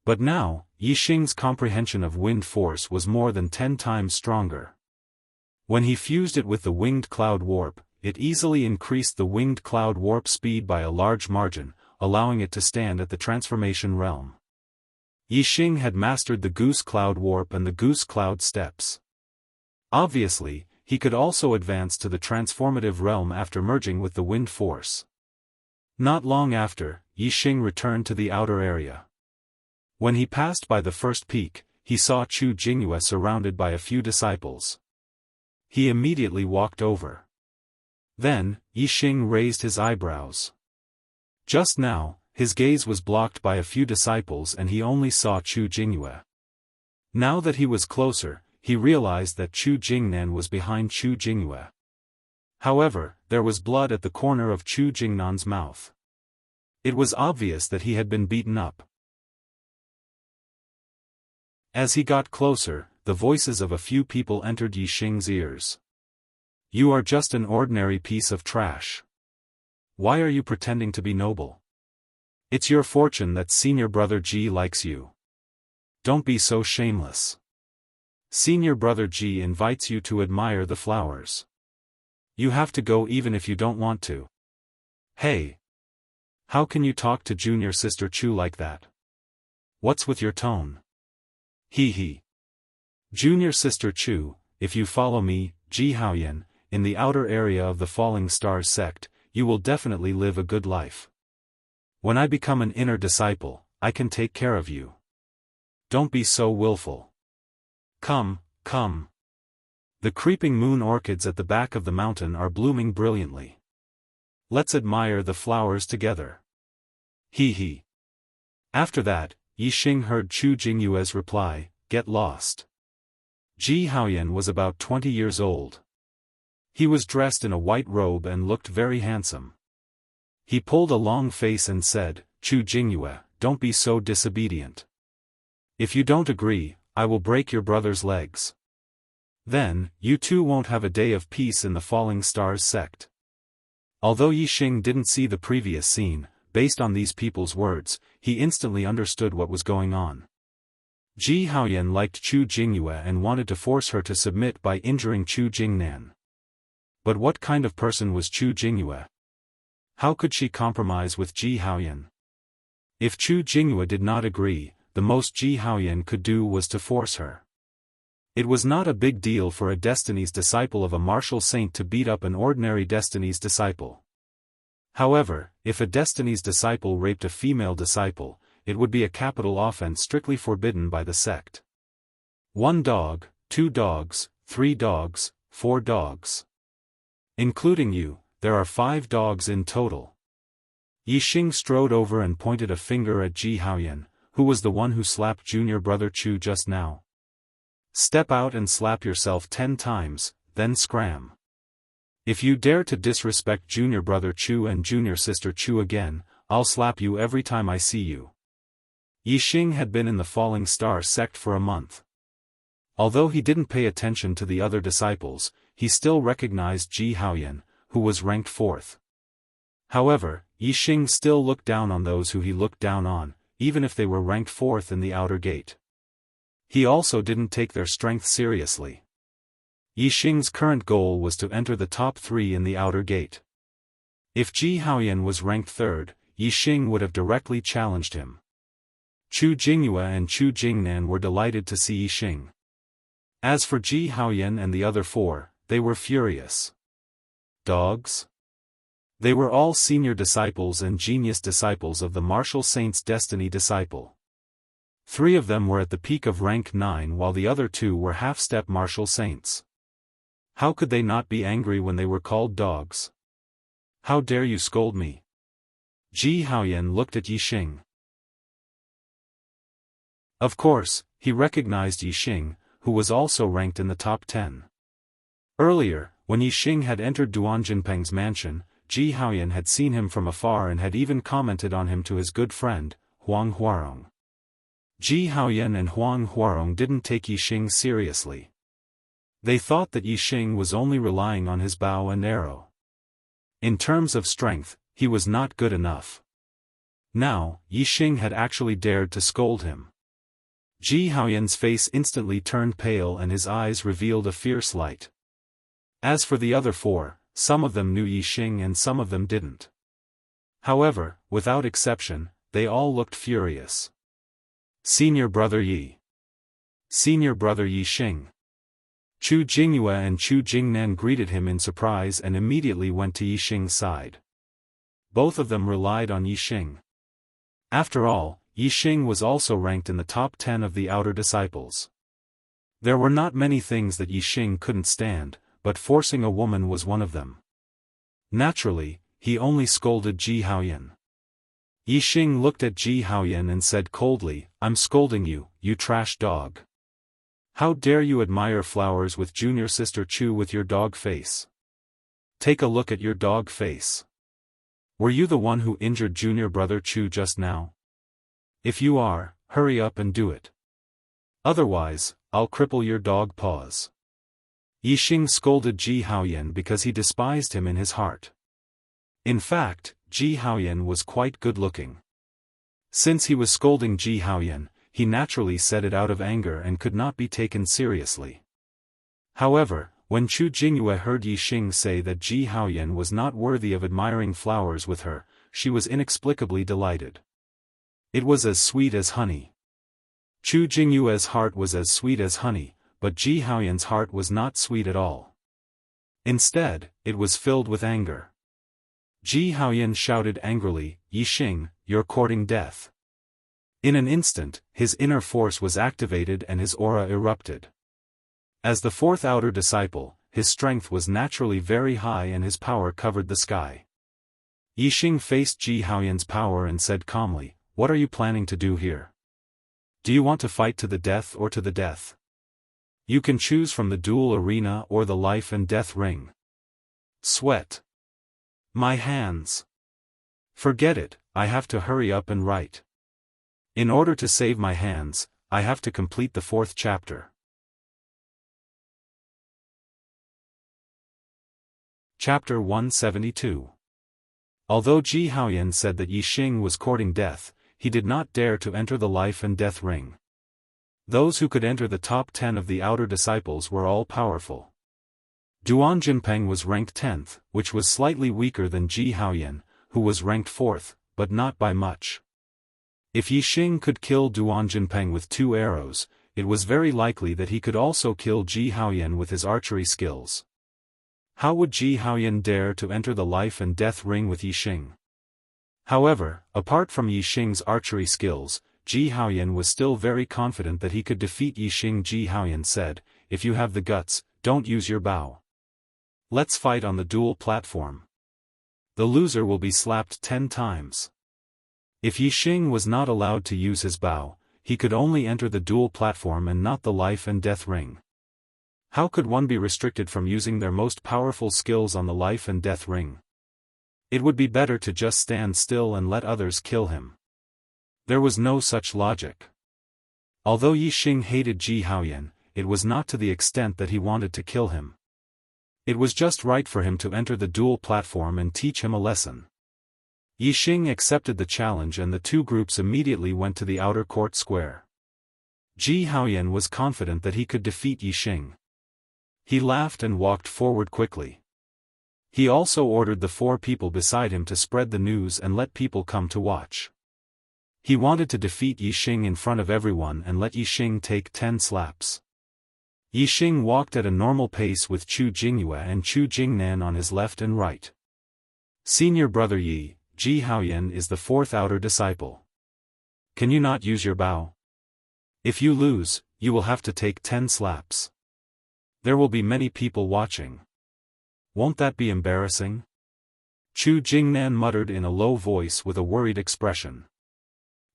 But now, Yixing's comprehension of wind force was more than 10 times stronger. When he fused it with the winged cloud warp, it easily increased the winged cloud warp speed by a large margin, allowing it to stand at the transformation realm. Yixing had mastered the Goose Cloud Warp and the Goose Cloud Steps. Obviously, he could also advance to the transformative realm after merging with the Wind Force. Not long after, Yixing returned to the outer area. When he passed by the first peak, he saw Chu Jingyue surrounded by a few disciples. He immediately walked over. Then, Yixing raised his eyebrows. Just now, his gaze was blocked by a few disciples and he only saw Chu Jingyue. Now that he was closer, he realized that Chu Jingnan was behind Chu Jingyue. However, there was blood at the corner of Chu Jingnan's mouth. It was obvious that he had been beaten up. As he got closer, the voices of a few people entered Yixing's ears. "You are just an ordinary piece of trash. Why are you pretending to be noble? It's your fortune that senior brother Ji likes you. Don't be so shameless. Senior brother Ji invites you to admire the flowers. You have to go even if you don't want to. Hey! How can you talk to junior sister Chu like that? What's with your tone? Hee hee. Junior sister Chu, if you follow me, Ji Haoyan, in the outer area of the Falling Stars sect, you will definitely live a good life. When I become an inner disciple, I can take care of you. Don't be so willful. Come, come. The creeping moon orchids at the back of the mountain are blooming brilliantly. Let's admire the flowers together. Hee hee. After that, Yixing heard Chu Jingyue's reply, "Get lost." Ji Haoyan was about 20 years old. He was dressed in a white robe and looked very handsome. He pulled a long face and said, "Chu Jingyue, don't be so disobedient. If you don't agree, I will break your brother's legs. Then, you two won't have a day of peace in the Falling Stars sect." Although Yixing didn't see the previous scene, based on these people's words, he instantly understood what was going on. Ji Haoyan liked Chu Jingyue and wanted to force her to submit by injuring Chu Jingnan. But what kind of person was Chu Jingyue? How could she compromise with Ji Haoyan? If Chu Jingyue did not agree, the most Ji Haoyan could do was to force her. It was not a big deal for a Destiny's disciple of a martial saint to beat up an ordinary Destiny's disciple. However, if a Destiny's disciple raped a female disciple, it would be a capital offense strictly forbidden by the sect. 1 dog, 2 dogs, 3 dogs, 4 dogs. Including you, there are 5 dogs in total. Yixing strode over and pointed a finger at Ji Haoyan, who was the one who slapped junior brother Chu just now. "Step out and slap yourself 10 times, then scram. If you dare to disrespect junior brother Chu and junior sister Chu again, I'll slap you every time I see you." Yixing had been in the Falling Star sect for a month. Although he didn't pay attention to the other disciples, he still recognized Ji Haoyan, who was ranked 4th. However, Yixing still looked down on those who he looked down on, even if they were ranked 4th in the outer gate. He also didn't take their strength seriously. Yixing's current goal was to enter the top 3 in the outer gate. If Ji Haoyan was ranked 3rd, Yixing would have directly challenged him. Chu Jingyue and Chu Jingnan were delighted to see Yixing. As for Ji Haoyan and the other 4, they were furious. Dogs? They were all senior disciples and genius disciples of the martial saint's destiny disciple. 3 of them were at the peak of rank 9 while the other 2 were half-step martial saints. How could they not be angry when they were called dogs? "How dare you scold me?" Ji Haoyan looked at Yixing. Of course, he recognized Yixing, who was also ranked in the top 10. Earlier, when Yixing had entered Duan Jinpeng's mansion, Ji Haoyan had seen him from afar and had even commented on him to his good friend, Huang Huarong. Ji Haoyan and Huang Huarong didn't take Yixing seriously. They thought that Yixing was only relying on his bow and arrow. In terms of strength, he was not good enough. Now, Yixing had actually dared to scold him. Ji Haoyan's face instantly turned pale and his eyes revealed a fierce light. As for the other 4, some of them knew Yixing and some of them didn't. However, without exception, they all looked furious. Senior brother Yi. Senior brother Yi Xing. Chu Jingyue and Chu Jingnan greeted him in surprise and immediately went to Yi Xing's side. Both of them relied on Yi Xing. After all, Yi Xing was also ranked in the top 10 of the outer disciples. There were not many things that Yi Xing couldn't stand, but forcing a woman was one of them. Naturally, he only scolded Ji Haoyan. Yi Xing looked at Ji Haoyan and said coldly, "I'm scolding you, you trash dog. How dare you admire flowers with junior sister Chu with your dog face? Take a look at your dog face. Were you the one who injured junior brother Chu just now? If you are, hurry up and do it. Otherwise, I'll cripple your dog paws." Yi Xing scolded Ji Haoyan because he despised him in his heart. In fact, Ji Haoyan was quite good-looking. Since he was scolding Ji Haoyan, he naturally said it out of anger and could not be taken seriously. However, when Chu Jingyue heard Yi Xing say that Ji Haoyan was not worthy of admiring flowers with her, she was inexplicably delighted. It was as sweet as honey. Chu Jingyue's heart was as sweet as honey, but Ji Haoyan's heart was not sweet at all. Instead, it was filled with anger. Ji Haoyan shouted angrily, "Yi Xing, you're courting death." In an instant, his inner force was activated and his aura erupted. As the fourth outer disciple, his strength was naturally very high and his power covered the sky. Yi Xing faced Ji Haoyan's power and said calmly, "What are you planning to do here? Do you want to fight to the death or to the death? You can choose from the duel arena or the life and death ring." Sweat. My hands. Forget it, I have to hurry up and write. In order to save my hands, I have to complete the 4th chapter. Chapter 172. Although Ji Haoyan said that Yi Xing was courting death, he did not dare to enter the life and death ring. Those who could enter the top 10 of the outer disciples were all powerful. Duan Jinpeng was ranked 10th, which was slightly weaker than Ji Haoyan, who was ranked 4th, but not by much. If Yi Xing could kill Duan Jinpeng with 2 arrows, it was very likely that he could also kill Ji Haoyan with his archery skills. How would Ji Haoyan dare to enter the life and death ring with Yi Xing? However, apart from Yi Xing's archery skills, Ji Haoyan was still very confident that he could defeat Yi Xing. Ji Haoyan said, "If you have the guts, don't use your bow. Let's fight on the duel platform. The loser will be slapped 10 times. If Yi Xing was not allowed to use his bow, he could only enter the duel platform and not the life and death ring. How could one be restricted from using their most powerful skills on the life and death ring? It would be better to just stand still and let others kill him." There was no such logic. Although Yi Xing hated Ji Haoyan, it was not to the extent that he wanted to kill him. It was just right for him to enter the duel platform and teach him a lesson. Yi Xing accepted the challenge and the 2 groups immediately went to the outer court square. Ji Haoyan was confident that he could defeat Yi Xing. He laughed and walked forward quickly. He also ordered the 4 people beside him to spread the news and let people come to watch. He wanted to defeat Yi Xing in front of everyone and let Yi Xing take 10 slaps. Yi Xing walked at a normal pace with Chu Jingyue and Chu Jingnan on his left and right. Senior brother Yi, Ji Haoyan is the 4th outer disciple. Can you not use your bow? If you lose, you will have to take 10 slaps. There will be many people watching. Won't that be embarrassing? Chu Jingnan muttered in a low voice with a worried expression.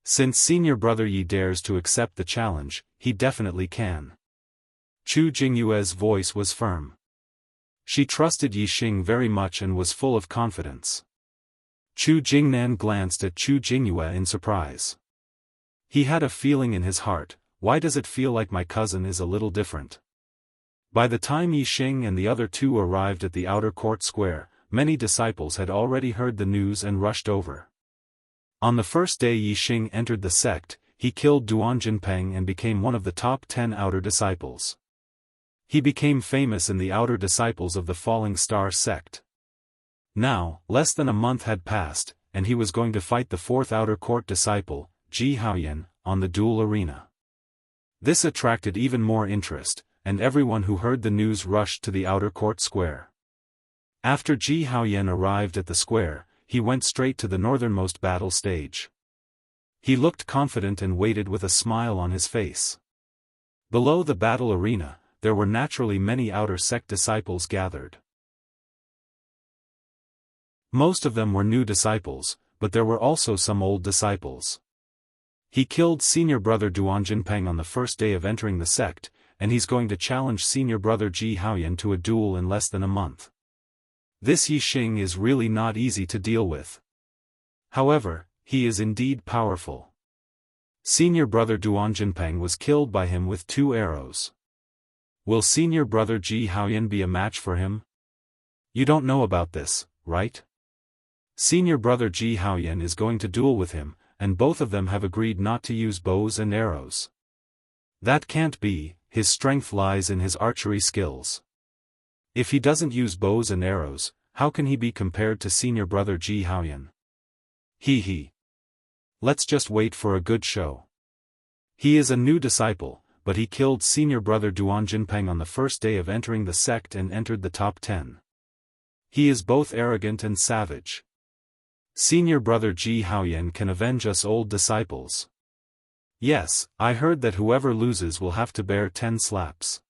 Since senior brother Yi dares to accept the challenge, he definitely can. Chu Jingyue's voice was firm. She trusted Yi Xing very much and was full of confidence. Chu Jingnan glanced at Chu Jingyue in surprise. He had a feeling in his heart, why does it feel like my cousin is a little different? By the time Yi Xing and the other 2 arrived at the outer court square, many disciples had already heard the news and rushed over. On the first day Yi Xing entered the sect, he killed Duan Jinpeng and became one of the top 10 outer disciples. He became famous in the outer disciples of the Falling Star sect. Now, less than a month had passed, and he was going to fight the fourth outer court disciple, Ji Haoyan, on the duel arena. This attracted even more interest, and everyone who heard the news rushed to the outer court square. After Ji Haoyan arrived at the square, he went straight to the northernmost battle stage. He looked confident and waited with a smile on his face. Below the battle arena, there were naturally many outer sect disciples gathered. Most of them were new disciples, but there were also some old disciples. He killed senior brother Duan Jinpeng on the first day of entering the sect, and he's going to challenge senior brother Ji Haoyan to a duel in less than a month. This Yixing is really not easy to deal with. However, he is indeed powerful. Senior brother Duan Jinpeng was killed by him with 2 arrows. Will senior brother Ji Haoyan be a match for him? You don't know about this, right? Senior brother Ji Haoyan is going to duel with him, and both of them have agreed not to use bows and arrows. That can't be, his strength lies in his archery skills. If he doesn't use bows and arrows, how can he be compared to senior brother Ji Haoyan? He. Let's just wait for a good show. He is a new disciple, but he killed senior brother Duan Jinpeng on the first day of entering the sect and entered the top 10. He is both arrogant and savage. Senior brother Ji Haoyan can avenge us old disciples. Yes, I heard that whoever loses will have to bear 10 slaps.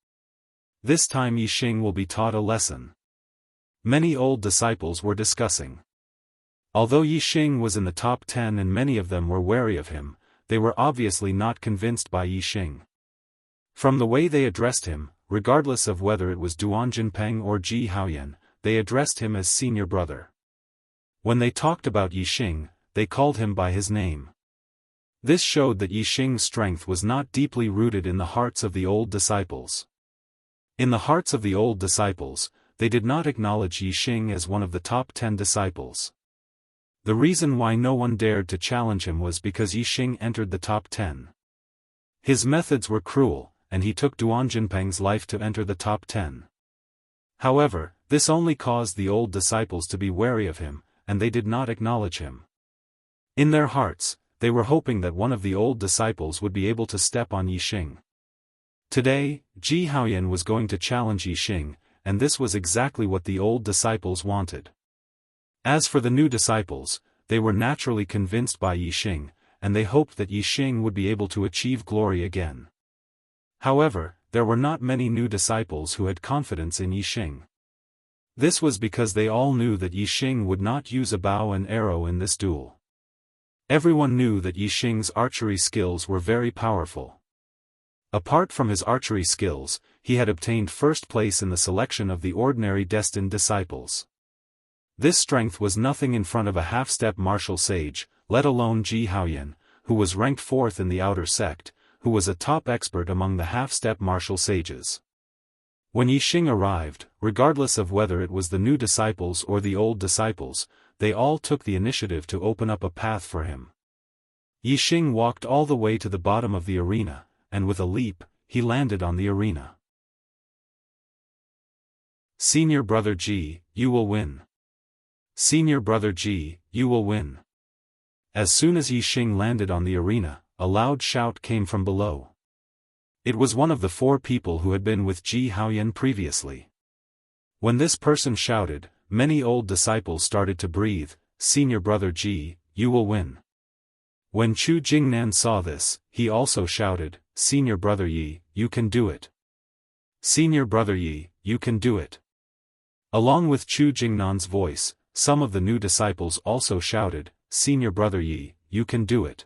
This time Yixing will be taught a lesson. Many old disciples were discussing. Although Yixing was in the top 10 and many of them were wary of him, they were obviously not convinced by Yixing. From the way they addressed him, regardless of whether it was Duan Jinpeng or Ji Haoyan, they addressed him as senior brother. When they talked about Yixing, they called him by his name. This showed that Yixing's strength was not deeply rooted in the hearts of the old disciples. In the hearts of the old disciples, they did not acknowledge Yixing as one of the top 10 disciples. The reason why no one dared to challenge him was because Yixing entered the top 10. His methods were cruel, and he took Duan Jinpeng's life to enter the top 10. However, this only caused the old disciples to be wary of him, and they did not acknowledge him. In their hearts, they were hoping that one of the old disciples would be able to step on Yixing. Today, Ji Haoyan was going to challenge Yixing, and this was exactly what the old disciples wanted. As for the new disciples, they were naturally convinced by Yixing, and they hoped that Yixing would be able to achieve glory again. However, there were not many new disciples who had confidence in Yixing. This was because they all knew that Yixing would not use a bow and arrow in this duel. Everyone knew that Yixing's archery skills were very powerful. Apart from his archery skills, he had obtained first place in the selection of the ordinary destined disciples. This strength was nothing in front of a half-step martial sage, let alone Ji Haoyan, who was ranked 4th in the outer sect, who was a top expert among the half-step martial sages. When Yixing arrived, regardless of whether it was the new disciples or the old disciples, they all took the initiative to open up a path for him. Yixing walked all the way to the bottom of the arena, and with a leap, he landed on the arena. Senior brother Ji, you will win. Senior brother Ji, you will win. As soon as Yixing landed on the arena, a loud shout came from below. It was one of the 4 people who had been with Ji Haoyan previously. When this person shouted, many old disciples started to breathe, Senior brother Ji, you will win. When Chu Jingnan saw this, he also shouted, Senior brother Yi, you can do it. Senior brother Yi, you can do it. Along with Chu Jingnan's voice, some of the new disciples also shouted, Senior brother Yi, you can do it.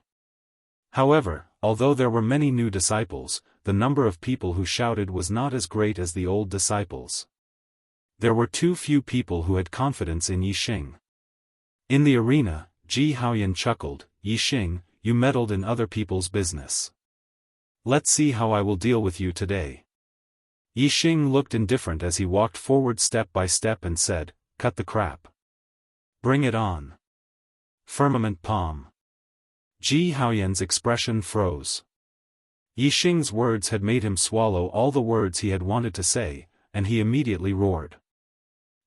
However, although there were many new disciples, the number of people who shouted was not as great as the old disciples. There were too few people who had confidence in Yixing. In the arena, Ji Haoyan chuckled, Yixing, you meddled in other people's business. Let's see how I will deal with you today. Yixing looked indifferent as he walked forward step by step and said, cut the crap. Bring it on. Firmament palm. Ji Haoyan's expression froze. Yixing's words had made him swallow all the words he had wanted to say, and he immediately roared.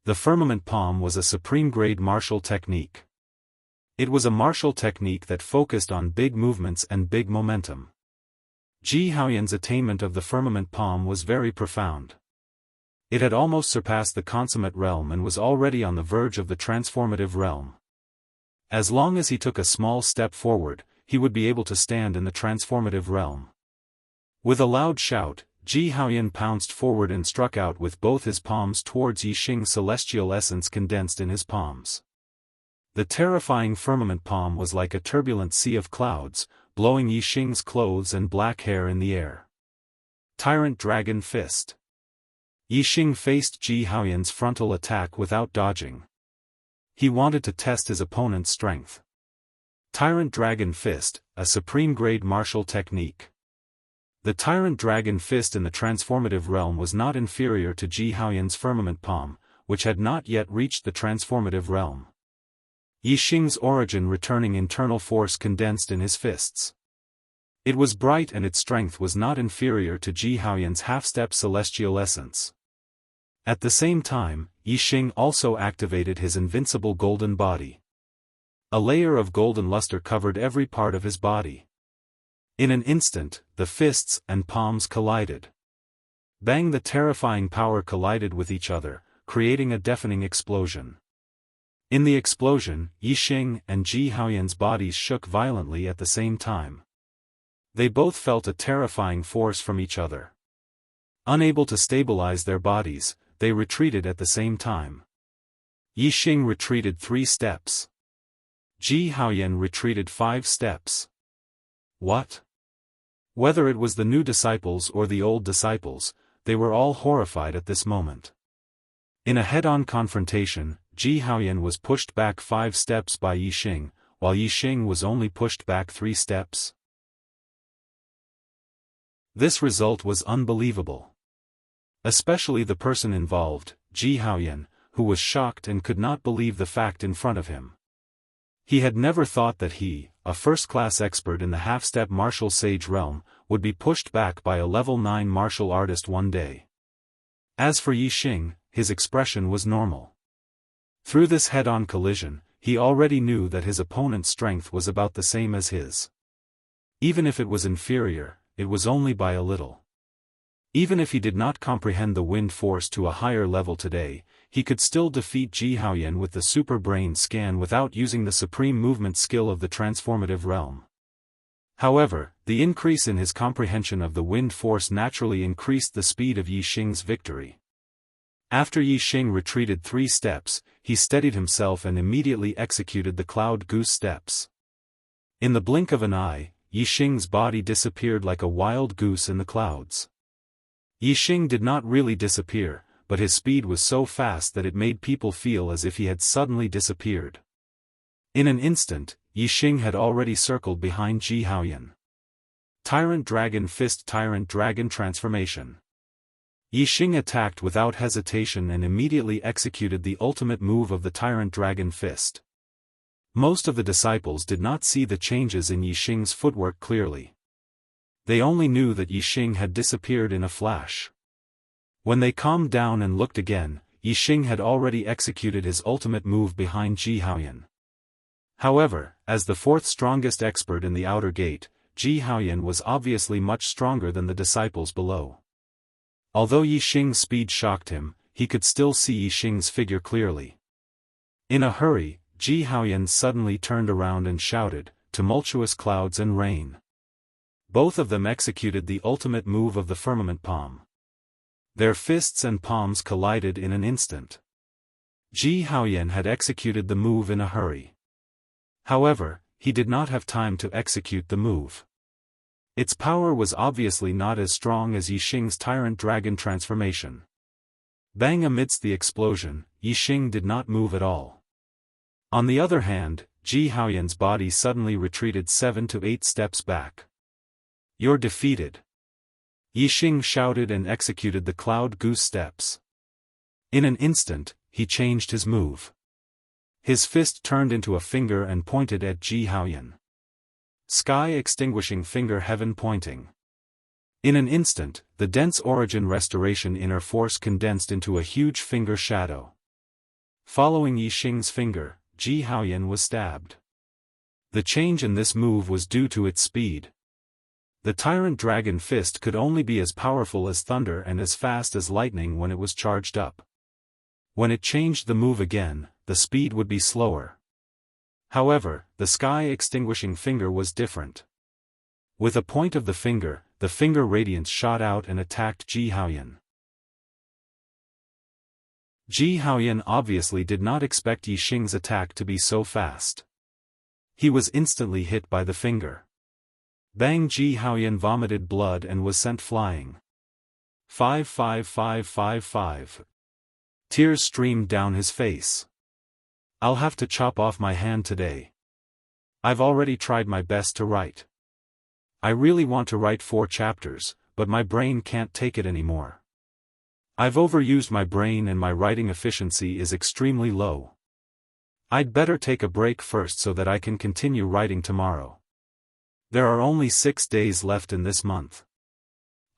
The firmament palm was a supreme-grade martial technique. It was a martial technique that focused on big movements and big momentum. Ji Haoyan's attainment of the firmament palm was very profound. It had almost surpassed the consummate realm and was already on the verge of the transformative realm. As long as he took a small step forward, he would be able to stand in the transformative realm. With a loud shout, Ji Haoyan pounced forward and struck out with both his palms towards Yixing's celestial essence condensed in his palms. The terrifying firmament palm was like a turbulent sea of clouds, blowing Yixing's clothes and black hair in the air. Tyrant Dragon Fist. Yixing faced Ji Haoyan's frontal attack without dodging. He wanted to test his opponent's strength. Tyrant Dragon Fist, a supreme-grade martial technique. The Tyrant Dragon Fist in the transformative realm was not inferior to Ji Haoyan's firmament palm, which had not yet reached the transformative realm. Yixing's origin returning internal force condensed in his fists. It was bright and its strength was not inferior to Ji Haoyan's half-step celestial essence. At the same time, Yixing also activated his invincible golden body. A layer of golden luster covered every part of his body. In an instant, the fists and palms collided. Bang! The terrifying power collided with each other, creating a deafening explosion. In the explosion, Yixing and Ji Haoyan's bodies shook violently at the same time. They both felt a terrifying force from each other. Unable to stabilize their bodies, they retreated at the same time. Yixing retreated 3 steps. Ji Haoyan retreated 5 steps. What? Whether it was the new disciples or the old disciples, they were all horrified at this moment. In a head-on confrontation, Ji Haoyan was pushed back 5 steps by Yixing, while Yixing was only pushed back 3 steps. This result was unbelievable. Especially the person involved, Ji Haoyan, who was shocked and could not believe the fact in front of him. He had never thought that he, a first-class expert in the half-step martial sage realm, would be pushed back by a level 9 martial artist one day. As for Yixing, his expression was normal. Through this head-on collision, he already knew that his opponent's strength was about the same as his. Even if it was inferior, it was only by a little. Even if he did not comprehend the wind force to a higher level today, he could still defeat Ji Haoyan with the super brain scan without using the supreme movement skill of the transformative realm. However, the increase in his comprehension of the wind force naturally increased the speed of Yixing's victory. After Yixing retreated 3 steps, he steadied himself and immediately executed the cloud goose steps. In the blink of an eye, Yixing's body disappeared like a wild goose in the clouds. Yixing did not really disappear, but his speed was so fast that it made people feel as if he had suddenly disappeared. In an instant, Yixing had already circled behind Ji Haoyan. Tyrant Dragon Fist. Tyrant Dragon Transformation. Yixing attacked without hesitation and immediately executed the ultimate move of the Tyrant Dragon Fist. Most of the disciples did not see the changes in Yixing's footwork clearly. They only knew that Yixing had disappeared in a flash. When they calmed down and looked again, Yixing had already executed his ultimate move behind Ji Haoyan. However, as the 4th strongest expert in the outer gate, Ji Haoyan was obviously much stronger than the disciples below. Although Yixing's speed shocked him, he could still see Yixing's figure clearly. In a hurry, Ji Haoyan suddenly turned around and shouted, "Tumultuous clouds and rain." Both of them executed the ultimate move of the firmament palm. Their fists and palms collided in an instant. Ji Haoyan had executed the move in a hurry. However, he did not have time to execute the move. Its power was obviously not as strong as Yixing's Tyrant Dragon transformation. Bang! Amidst the explosion, Yixing did not move at all. On the other hand, Ji Haoyan's body suddenly retreated 7 to 8 steps back. "You're defeated." Yixing shouted and executed the cloud goose steps. In an instant, he changed his move. His fist turned into a finger and pointed at Ji Haoyan. Sky extinguishing finger, heaven pointing. In an instant, the dense origin restoration inner force condensed into a huge finger shadow. Following Yixing's finger, Ji Haoyan was stabbed. The change in this move was due to its speed. The tyrant dragon fist could only be as powerful as thunder and as fast as lightning when it was charged up. When it changed the move again, the speed would be slower. However, the sky-extinguishing finger was different. With a point of the finger radiance shot out and attacked Ji Haoyan. Ji Haoyan obviously did not expect Yi Xing's attack to be so fast. He was instantly hit by the finger. Bang! Ji Haoyan vomited blood and was sent flying. 55555. Tears streamed down his face. I'll have to chop off my hand today. I've already tried my best to write. I really want to write 4 chapters, but my brain can't take it anymore. I've overused my brain and my writing efficiency is extremely low. I'd better take a break first so that I can continue writing tomorrow. There are only 6 days left in this month.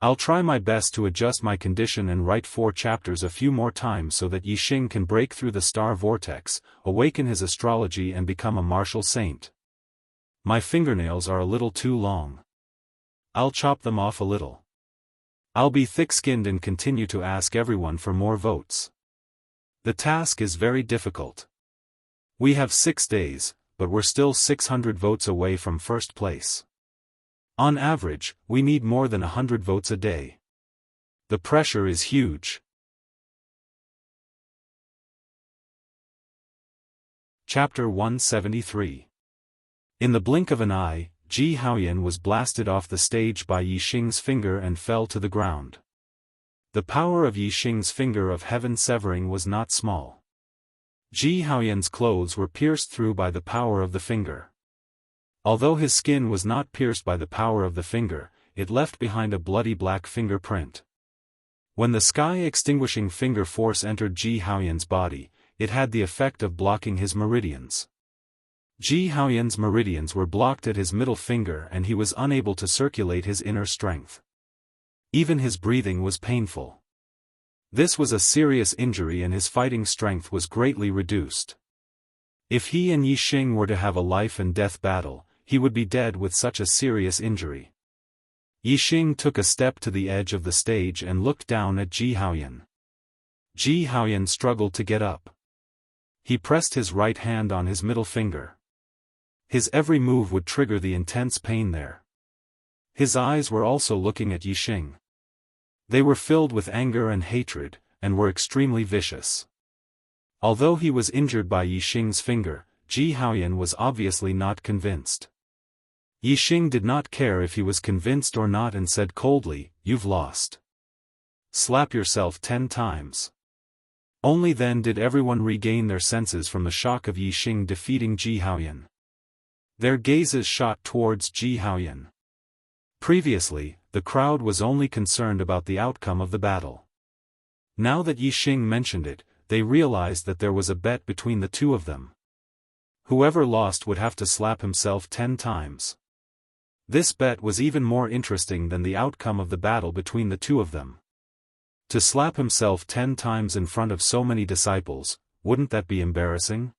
I'll try my best to adjust my condition and write 4 chapters a few more times so that Yi Xing can break through the star vortex, awaken his astrology and become a martial saint. My fingernails are a little too long. I'll chop them off a little. I'll be thick-skinned and continue to ask everyone for more votes. The task is very difficult. We have 6 days, but we're still 600 votes away from first place. On average, we need more than 100 votes a day. The pressure is huge. Chapter 173. In the blink of an eye, Ji Haoyan was blasted off the stage by Yi Xing's finger and fell to the ground. The power of Yi Xing's finger of heaven severing was not small. Ji Haoyan's clothes were pierced through by the power of the finger. Although his skin was not pierced by the power of the finger, it left behind a bloody black fingerprint. When the sky-extinguishing finger force entered Ji Haoyan's body, it had the effect of blocking his meridians. Ji Haoyan's meridians were blocked at his middle finger and he was unable to circulate his inner strength. Even his breathing was painful. This was a serious injury and his fighting strength was greatly reduced. If he and Yi Xing were to have a life-and-death battle, he would be dead with such a serious injury. Yi Xing took a step to the edge of the stage and looked down at Ji Haoyan. Ji Haoyan struggled to get up. He pressed his right hand on his middle finger. His every move would trigger the intense pain there. His eyes were also looking at Yi Xing. They were filled with anger and hatred, and were extremely vicious. Although he was injured by Yi Xing's finger, Ji Haoyan was obviously not convinced. Yi Xing did not care if he was convinced or not and said coldly, "You've lost. Slap yourself 10 times. Only then did everyone regain their senses from the shock of Yi Xing defeating Ji Haoyan. Their gazes shot towards Ji Haoyan. Previously, the crowd was only concerned about the outcome of the battle. Now that Yi Xing mentioned it, they realized that there was a bet between the two of them. Whoever lost would have to slap himself 10 times. This bet was even more interesting than the outcome of the battle between the two of them. To slap himself 10 times in front of so many disciples, wouldn't that be embarrassing?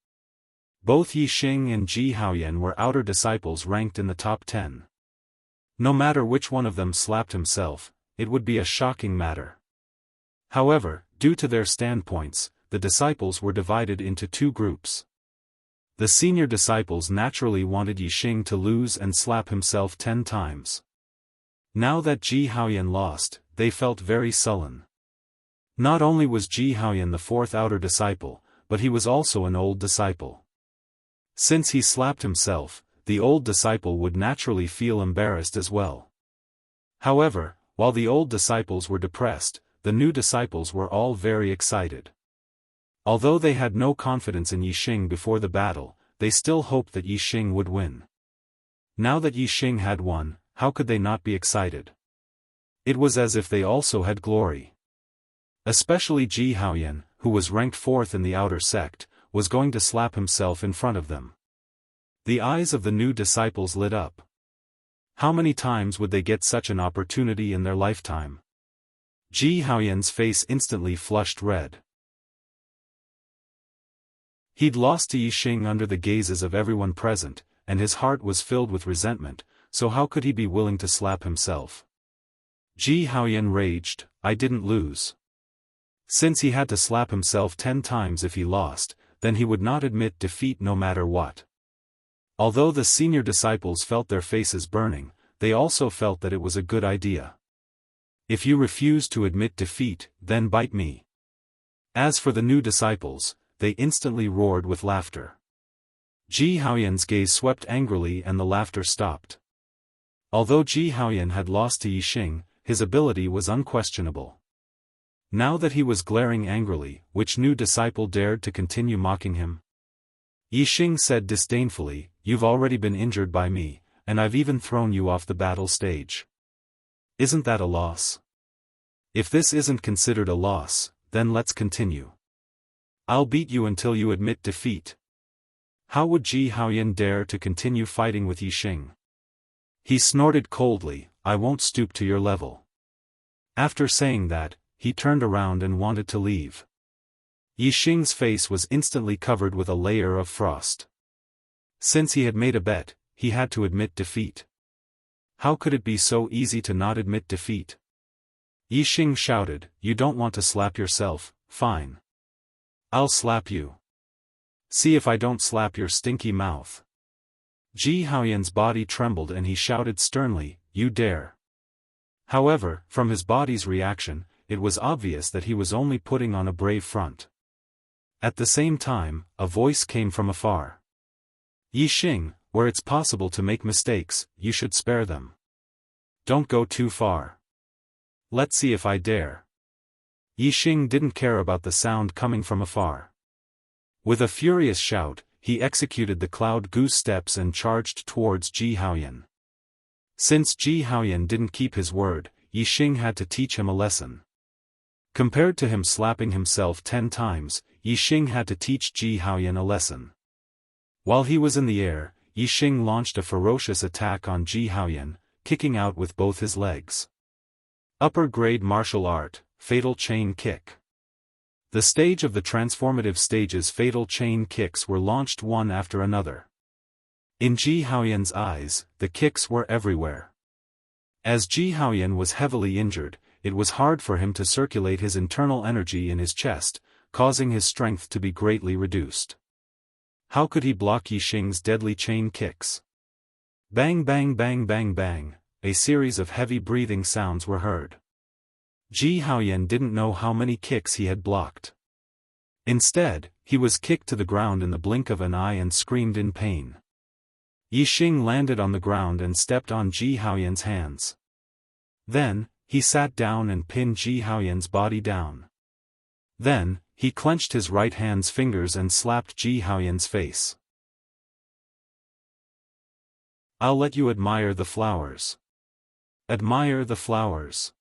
Both Yi Xing and Ji Haoyan were outer disciples ranked in the top 10. No matter which one of them slapped himself, it would be a shocking matter. However, due to their standpoints, the disciples were divided into 2 groups. The senior disciples naturally wanted Yi Xing to lose and slap himself 10 times. Now that Ji Haoyan lost, they felt very sullen. Not only was Ji Haoyan the 4th outer disciple, but he was also an old disciple. Since he slapped himself, the old disciple would naturally feel embarrassed as well. However, while the old disciples were depressed, the new disciples were all very excited. Although they had no confidence in Yi Xing before the battle, they still hoped that Yi Xing would win. Now that Yi Xing had won, how could they not be excited? It was as if they also had glory. Especially Ji Haoyan, who was ranked 4th in the outer sect, was going to slap himself in front of them. The eyes of the new disciples lit up. How many times would they get such an opportunity in their lifetime? Ji Haoyan's face instantly flushed red. He'd lost to Yi Xing under the gazes of everyone present, and his heart was filled with resentment, so how could he be willing to slap himself? Ji Haoyan raged, I didn't lose. Since he had to slap himself 10 times if he lost, then he would not admit defeat no matter what. Although the senior disciples felt their faces burning, they also felt that it was a good idea. If you refuse to admit defeat, then bite me. As for the new disciples, they instantly roared with laughter. Ji Haoyan's gaze swept angrily and the laughter stopped. Although Ji Haoyan had lost to Yixing, his ability was unquestionable. Now that he was glaring angrily, which new disciple dared to continue mocking him? Yixing said disdainfully, you've already been injured by me, and I've even thrown you off the battle stage. Isn't that a loss? If this isn't considered a loss, then let's continue. I'll beat you until you admit defeat. How would Ji Haoyan dare to continue fighting with Yixing? He snorted coldly, I won't stoop to your level. After saying that, he turned around and wanted to leave. Yixing's face was instantly covered with a layer of frost. Since he had made a bet, he had to admit defeat. How could it be so easy to not admit defeat? Yixing shouted, you don't want to slap yourself, fine. I'll slap you. See if I don't slap your stinky mouth. Ji Haoyan's body trembled and he shouted sternly, you dare. However, from his body's reaction, it was obvious that he was only putting on a brave front. At the same time, a voice came from afar. Yixing, where it's possible to make mistakes, you should spare them. Don't go too far. Let's see if I dare. Yixing didn't care about the sound coming from afar. With a furious shout, he executed the cloud goose steps and charged towards Ji Haoyan. Since Ji Haoyan didn't keep his word, Yixing had to teach him a lesson. Compared to him slapping himself 10 times, Yixing had to teach Ji Haoyan a lesson. While he was in the air, Yixing launched a ferocious attack on Ji Haoyan, kicking out with both his legs. Upper grade martial art, fatal chain kick. The stage of the transformative stage's fatal chain kicks were launched one after another. In Ji Haoyan's eyes, the kicks were everywhere. As Ji Haoyan was heavily injured, it was hard for him to circulate his internal energy in his chest, causing his strength to be greatly reduced. How could he block Yixing's deadly chain kicks? Bang bang bang bang bang, a series of heavy breathing sounds were heard. Ji Haoyan didn't know how many kicks he had blocked. Instead, he was kicked to the ground in the blink of an eye and screamed in pain. Yixing landed on the ground and stepped on Ji Haoyan's hands. Then, he sat down and pinned Ji Haoyan's body down. Then, he clenched his right hand's fingers and slapped Ji Haoyan's face. I'll let you admire the flowers. Admire the flowers.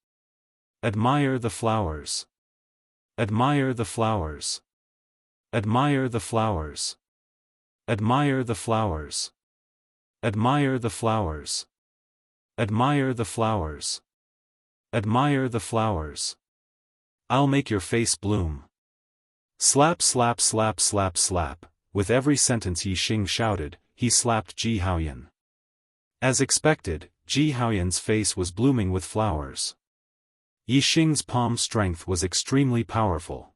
Admire the flowers. Admire the flowers. Admire the flowers. Admire the flowers. Admire the flowers. Admire the flowers. Admire the flowers. I'll make your face bloom. Slap slap slap slap slap, with every sentence Yixing shouted, he slapped Ji Haoyan. As expected, Ji Haoyan's face was blooming with flowers. Yixing's palm strength was extremely powerful.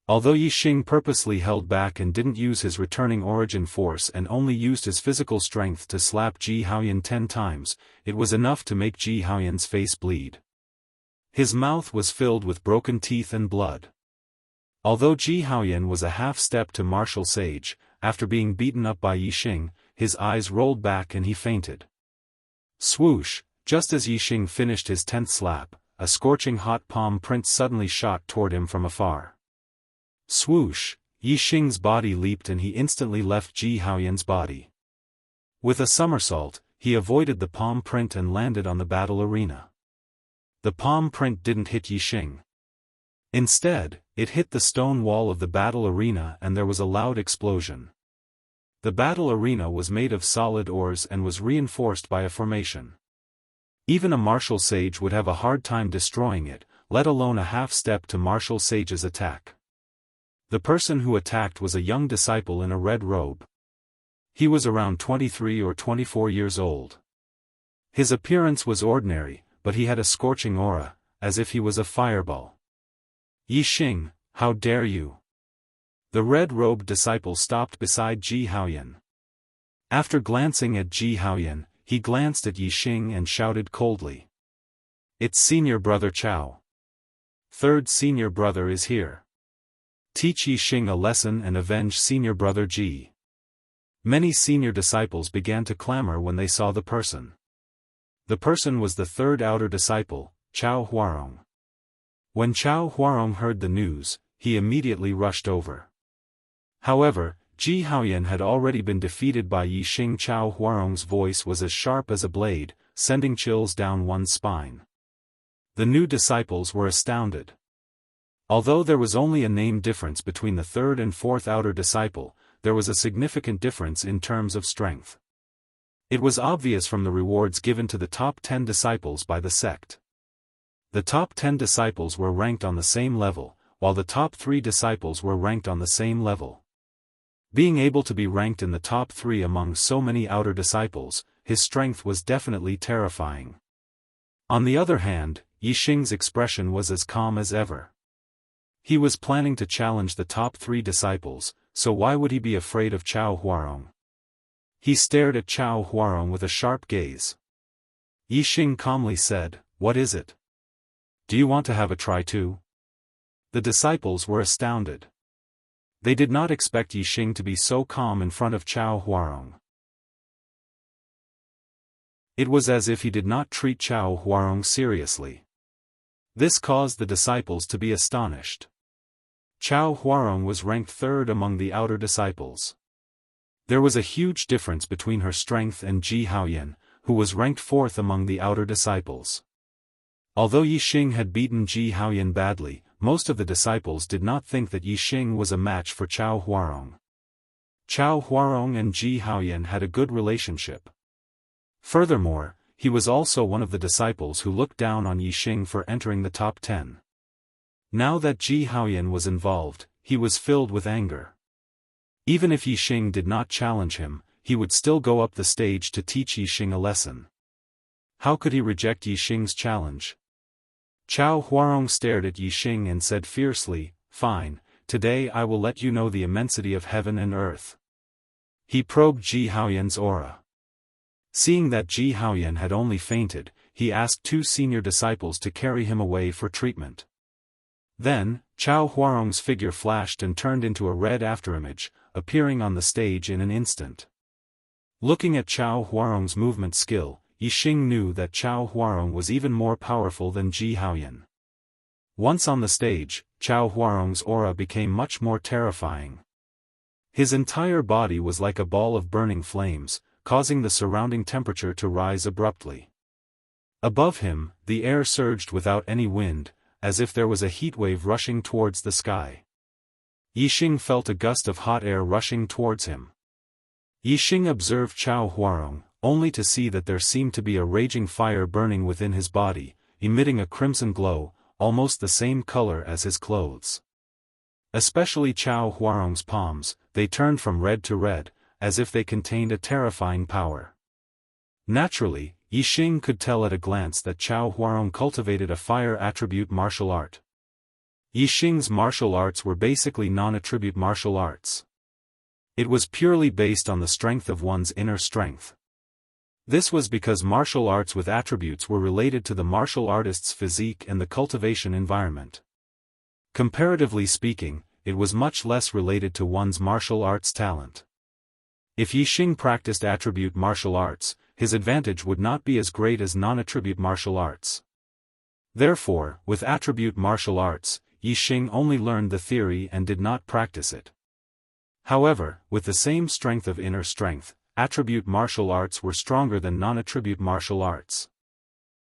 Although Yixing purposely held back and didn't use his returning origin force and only used his physical strength to slap Ji Haoyan 10 times, it was enough to make Ji Haoyan's face bleed. His mouth was filled with broken teeth and blood. Although Ji Haoyan was a half-step to martial sage, after being beaten up by Yixing, his eyes rolled back and he fainted. Swoosh, just as Yixing finished his 10th slap, a scorching hot palm print suddenly shot toward him from afar. Swoosh, Yixing's body leaped and he instantly left Ji Haoyan's body. With a somersault, he avoided the palm print and landed on the battle arena. The palm print didn't hit Yixing. Instead, it hit the stone wall of the battle arena and there was a loud explosion. The battle arena was made of solid ores and was reinforced by a formation. Even a martial sage would have a hard time destroying it, let alone a half-step to martial sage's attack. The person who attacked was a young disciple in a red robe. He was around 23 or 24 years old. His appearance was ordinary, but he had a scorching aura, as if he was a fireball. "Yixing, how dare you?" The red-robed disciple stopped beside Ji Haoyan. After glancing at Ji Haoyan, he glanced at Yixing and shouted coldly. "It's senior brother Chao. Third senior brother is here. Teach Yixing a lesson and avenge senior brother Ji." Many senior disciples began to clamor when they saw the person. The person was the third outer disciple, Chao Huarong. When Chao Huarong heard the news, he immediately rushed over. However, Ji Haoyan had already been defeated by Yixing. Chao Huarong's voice was as sharp as a blade, sending chills down one's spine. The new disciples were astounded. Although there was only a name difference between the third and fourth outer disciple, there was a significant difference in terms of strength. It was obvious from the rewards given to the top 10 disciples by the sect. The top 10 disciples were ranked on the same level, while the top 3 disciples were ranked on the same level. Being able to be ranked in the top 3 among so many outer disciples, his strength was definitely terrifying. On the other hand, Yixing's expression was as calm as ever. He was planning to challenge the top 3 disciples, so why would he be afraid of Chao Huarong? He stared at Chao Huarong with a sharp gaze. Yixing calmly said, "What is it? Do you want to have a try too?" The disciples were astounded. They did not expect Yixing to be so calm in front of Chao Huarong. It was as if he did not treat Chao Huarong seriously. This caused the disciples to be astonished. Chao Huarong was ranked third among the outer disciples. There was a huge difference between her strength and Ji Haoyan, who was ranked fourth among the outer disciples. Although Yixing had beaten Ji Haoyan badly, most of the disciples did not think that Yixing was a match for Chao Huarong. Chao Huarong and Ji Haoyan had a good relationship. Furthermore, he was also one of the disciples who looked down on Yixing for entering the top 10. Now that Ji Haoyan was involved, he was filled with anger. Even if Yixing did not challenge him, he would still go up the stage to teach Yixing a lesson. How could he reject Yixing's challenge? Chao Huarong stared at Yixing and said fiercely, "Fine, today I will let you know the immensity of heaven and earth." He probed Ji Haoyan's aura. Seeing that Ji Haoyan had only fainted, he asked 2 senior disciples to carry him away for treatment. Then, Chao Huarong's figure flashed and turned into a red afterimage, appearing on the stage in an instant. Looking at Chao Huarong's movement skill, Yixing knew that Chao Huarong was even more powerful than Ji Haoyan. Once on the stage, Chao Huarong's aura became much more terrifying. His entire body was like a ball of burning flames, causing the surrounding temperature to rise abruptly. Above him, the air surged without any wind, as if there was a heatwave rushing towards the sky. Yixing felt a gust of hot air rushing towards him. Yixing observed Chao Huarong, only to see that there seemed to be a raging fire burning within his body, emitting a crimson glow, almost the same color as his clothes. Especially Chao Huarong's palms, they turned from red to red, as if they contained a terrifying power. Naturally, Yixing could tell at a glance that Chao Huarong cultivated a fire attribute martial art. Yixing's martial arts were basically non-attribute martial arts. It was purely based on the strength of one's inner strength. This was because martial arts with attributes were related to the martial artist's physique and the cultivation environment. Comparatively speaking, it was much less related to one's martial arts talent. If Yixing practiced attribute martial arts, his advantage would not be as great as non-attribute martial arts. Therefore, with attribute martial arts, Yixing only learned the theory and did not practice it. However, with the same strength of inner strength, attribute martial arts were stronger than non-attribute martial arts.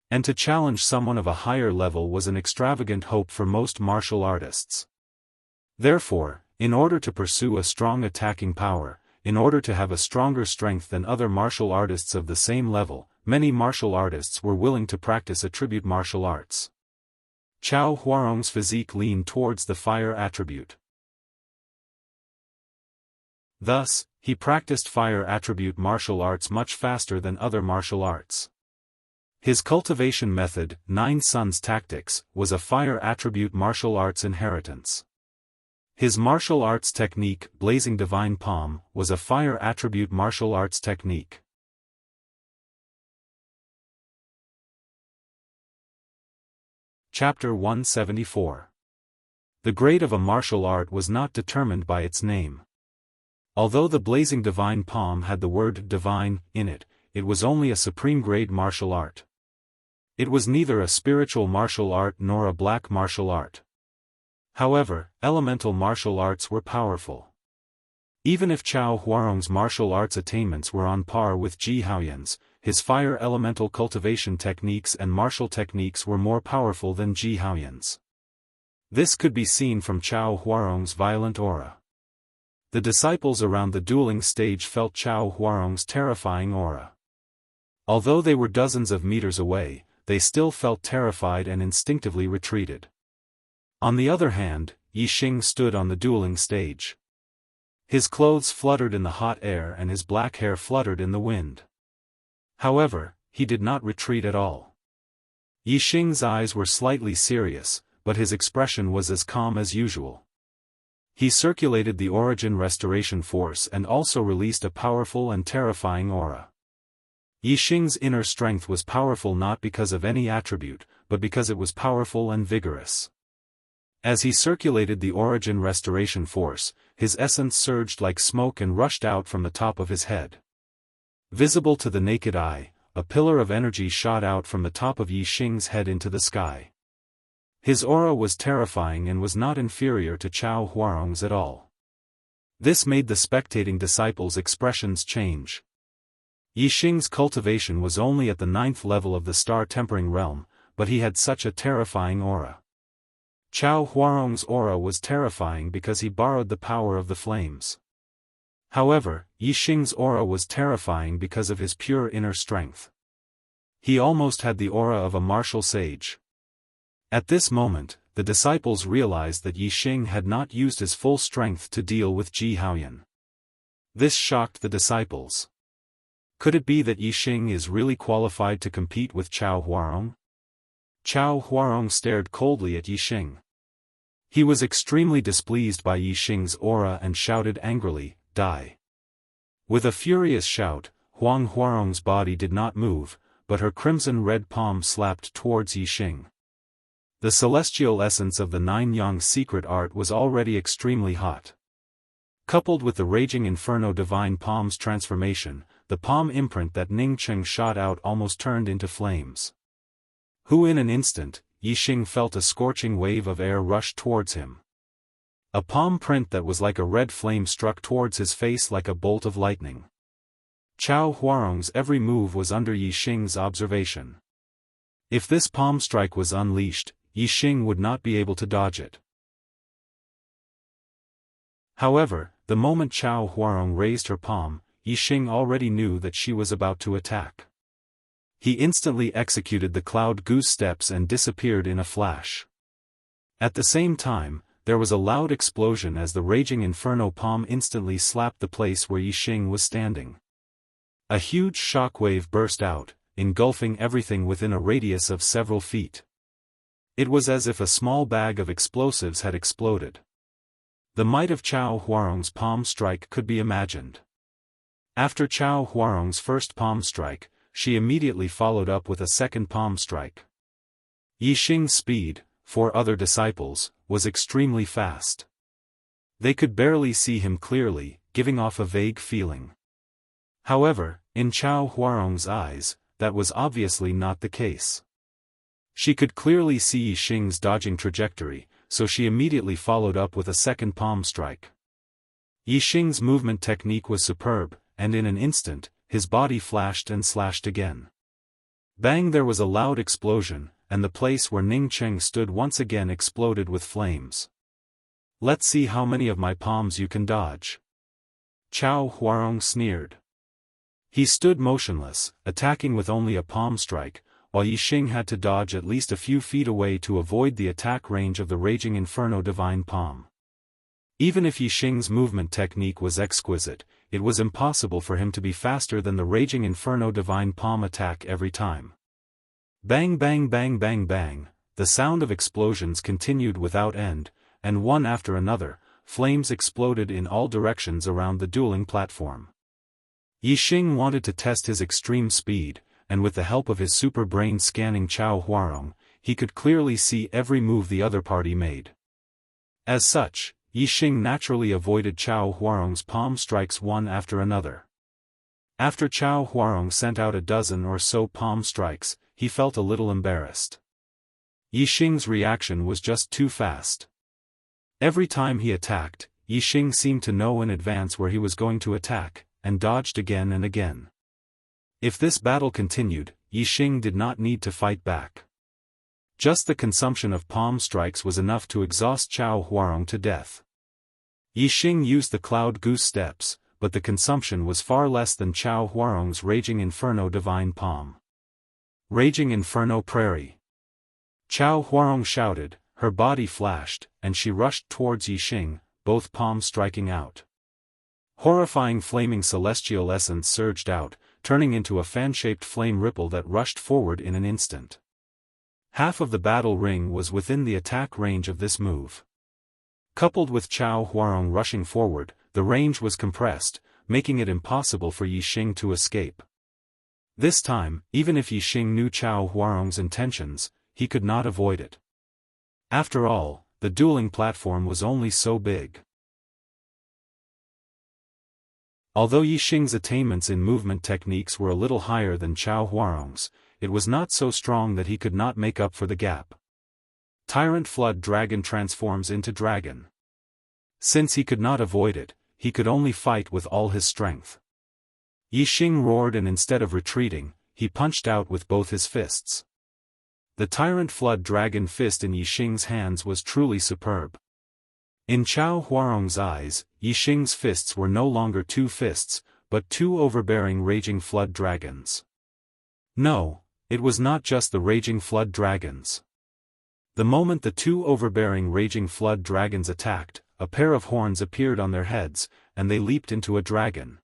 And to challenge someone of a higher level was an extravagant hope for most martial artists. Therefore, in order to pursue a strong attacking power, in order to have a stronger strength than other martial artists of the same level, many martial artists were willing to practice attribute martial arts. Chao Huarong's physique leaned towards the fire attribute. Thus, he practiced fire attribute martial arts much faster than other martial arts. His cultivation method, Nine Suns Tactics, was a fire attribute martial arts inheritance. His martial arts technique, Blazing Divine Palm, was a fire attribute martial arts technique. Chapter 174. The grade of a martial art was not determined by its name. Although the Blazing Divine Palm had the word divine in it, it was only a supreme grade martial art. It was neither a spiritual martial art nor a black martial art. However, elemental martial arts were powerful. Even if Chao Huarong's martial arts attainments were on par with Ji Haoyan's, his fire elemental cultivation techniques and martial techniques were more powerful than Ji Haoyan's. This could be seen from Chao Huarong's violent aura. The disciples around the dueling stage felt Chao Huarong's terrifying aura. Although they were dozens of meters away, they still felt terrified and instinctively retreated. On the other hand, Yixing stood on the dueling stage. His clothes fluttered in the hot air and his black hair fluttered in the wind. However, he did not retreat at all. Yixing's eyes were slightly serious, but his expression was as calm as usual. He circulated the Origin Restoration Force and also released a powerful and terrifying aura. Yixing's inner strength was powerful not because of any attribute, but because it was powerful and vigorous. As he circulated the Origin Restoration Force, his essence surged like smoke and rushed out from the top of his head. Visible to the naked eye, a pillar of energy shot out from the top of Yixing's head into the sky. His aura was terrifying and was not inferior to Chao Huarong's at all. This made the spectating disciples' expressions change. Yixing's cultivation was only at the 9th level of the star-tempering realm, but he had such a terrifying aura. Chao Huarong's aura was terrifying because he borrowed the power of the flames. However, Yixing's aura was terrifying because of his pure inner strength. He almost had the aura of a martial sage. At this moment, the disciples realized that Yixing had not used his full strength to deal with Ji Haoyan. This shocked the disciples. Could it be that Yixing is really qualified to compete with Chao Huarong? Chao Huarong stared coldly at Yixing. He was extremely displeased by Yixing's aura and shouted angrily, "Die!" With a furious shout, Huang Huarong's body did not move, but her crimson-red palm slapped towards Yixing. The celestial essence of the Nine-Yang secret art was already extremely hot. Coupled with the raging inferno divine palm's transformation, the palm imprint that Ningcheng shot out almost turned into flames. In an instant, Yixing felt a scorching wave of air rush towards him. A palm print that was like a red flame struck towards his face like a bolt of lightning. Chao Huarong's every move was under Yixing's observation. If this palm strike was unleashed, Yixing would not be able to dodge it. However, the moment Chao Huarong raised her palm, Yixing already knew that she was about to attack. He instantly executed the cloud goose steps and disappeared in a flash. At the same time, there was a loud explosion as the raging inferno palm instantly slapped the place where Yixing was standing. A huge shockwave burst out, engulfing everything within a radius of several feet. It was as if a small bag of explosives had exploded. The might of Chao Huarong's palm strike could be imagined. After Chao Huarong's first palm strike, she immediately followed up with a second palm strike. Yixing's speed, for other disciples, was extremely fast. They could barely see him clearly, giving off a vague feeling. However, in Chao Huarong's eyes, that was obviously not the case. She could clearly see Yixing's dodging trajectory, so she immediately followed up with a second palm strike. Yixing's movement technique was superb, and in an instant, his body flashed and slashed again. Bang! There was a loud explosion, and the place where Ningcheng stood once again exploded with flames. "Let's see how many of my palms you can dodge." Chao Huarong sneered. He stood motionless, attacking with only a palm strike, while Yixing had to dodge at least a few feet away to avoid the attack range of the raging inferno divine palm. Even if Yixing's movement technique was exquisite, it was impossible for him to be faster than the raging Inferno Divine Palm attack every time. Bang bang bang bang bang, the sound of explosions continued without end, and one after another, flames exploded in all directions around the dueling platform. Yixing wanted to test his extreme speed, and with the help of his super brain scanning Chao Huarong, he could clearly see every move the other party made. As such, Yixing naturally avoided Chao Huarong's palm strikes one after another. After Chao Huarong sent out a dozen or so palm strikes, he felt a little embarrassed. Yixing's reaction was just too fast. Every time he attacked, Yixing seemed to know in advance where he was going to attack, and dodged again and again. If this battle continued, Yixing did not need to fight back. Just the consumption of palm strikes was enough to exhaust Chao Huarong to death. Yixing used the Cloud Goose steps, but the consumption was far less than Chao Huarong's Raging Inferno Divine Palm. Raging Inferno Prairie. Chao Huarong shouted, her body flashed, and she rushed towards Yixing, both palms striking out. Horrifying flaming celestial essence surged out, turning into a fan-shaped flame ripple that rushed forward in an instant. Half of the battle ring was within the attack range of this move. Coupled with Chao Huarong rushing forward, the range was compressed, making it impossible for Yixing to escape. This time, even if Yixing knew Chao Huarong's intentions, he could not avoid it. After all, the dueling platform was only so big. Although Yixing's attainments in movement techniques were a little higher than Chao Huarong's, it was not so strong that he could not make up for the gap. Tyrant Flood Dragon transforms into dragon. Since he could not avoid it, he could only fight with all his strength. Yixing roared, and instead of retreating, he punched out with both his fists. The Tyrant Flood Dragon fist in Yixing's hands was truly superb. In Chao Huarong's eyes, Yixing's fists were no longer two fists, but two overbearing raging flood dragons. No, it was not just the raging flood dragons. The moment the two overbearing raging flood dragons attacked, a pair of horns appeared on their heads, and they leaped into a dragon.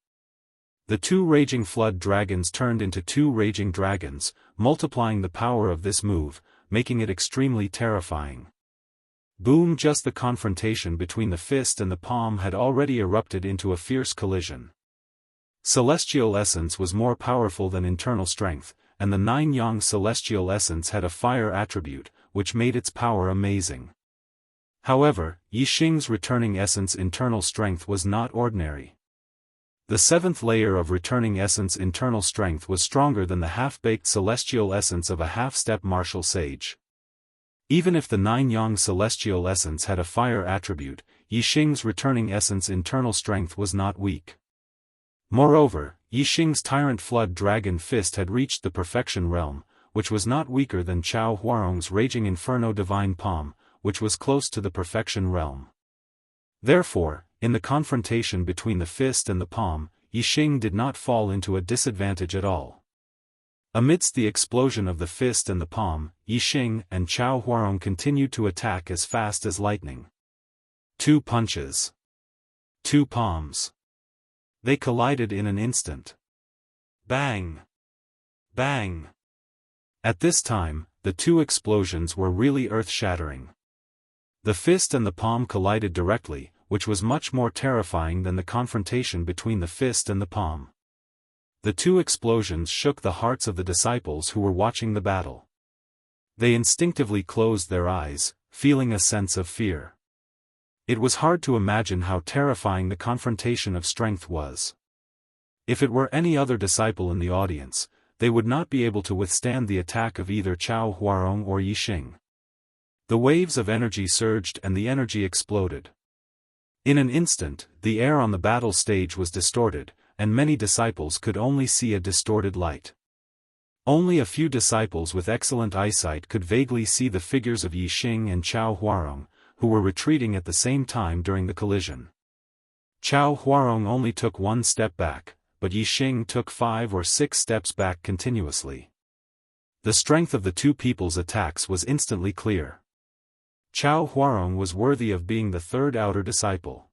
The two raging flood dragons turned into two raging dragons, multiplying the power of this move, making it extremely terrifying. Boom! Just the confrontation between the fist and the palm had already erupted into a fierce collision. Celestial essence was more powerful than internal strength, and the Nine-Yang celestial essence had a fire attribute, which made its power amazing. However, Yixing's returning essence internal strength was not ordinary. The seventh layer of returning essence internal strength was stronger than the half-baked celestial essence of a half-step martial sage. Even if the Nine-Yang celestial essence had a fire attribute, Yixing's returning essence internal strength was not weak. Moreover, Yixing's Tyrant Flood Dragon fist had reached the perfection realm, which was not weaker than Chao Huarong's Raging Inferno Divine Palm, which was close to the perfection realm. Therefore, in the confrontation between the fist and the palm, Yixing did not fall into a disadvantage at all. Amidst the explosion of the fist and the palm, Yixing and Chao Huarong continued to attack as fast as lightning. Two punches. Two palms. They collided in an instant. Bang! Bang! At this time, the two explosions were really earth-shattering. The fist and the palm collided directly, which was much more terrifying than the confrontation between the fist and the palm. The two explosions shook the hearts of the disciples who were watching the battle. They instinctively closed their eyes, feeling a sense of fear. It was hard to imagine how terrifying the confrontation of strength was. If it were any other disciple in the audience, they would not be able to withstand the attack of either Chao Huarong or Yixing. The waves of energy surged and the energy exploded. In an instant, the air on the battle stage was distorted, and many disciples could only see a distorted light. Only a few disciples with excellent eyesight could vaguely see the figures of Yixing and Chao Huarong, who were retreating at the same time during the collision. Chao Huarong only took one step back, but Yixing took 5 or 6 steps back continuously. The strength of the two people's attacks was instantly clear. Chao Huarong was worthy of being the third outer disciple.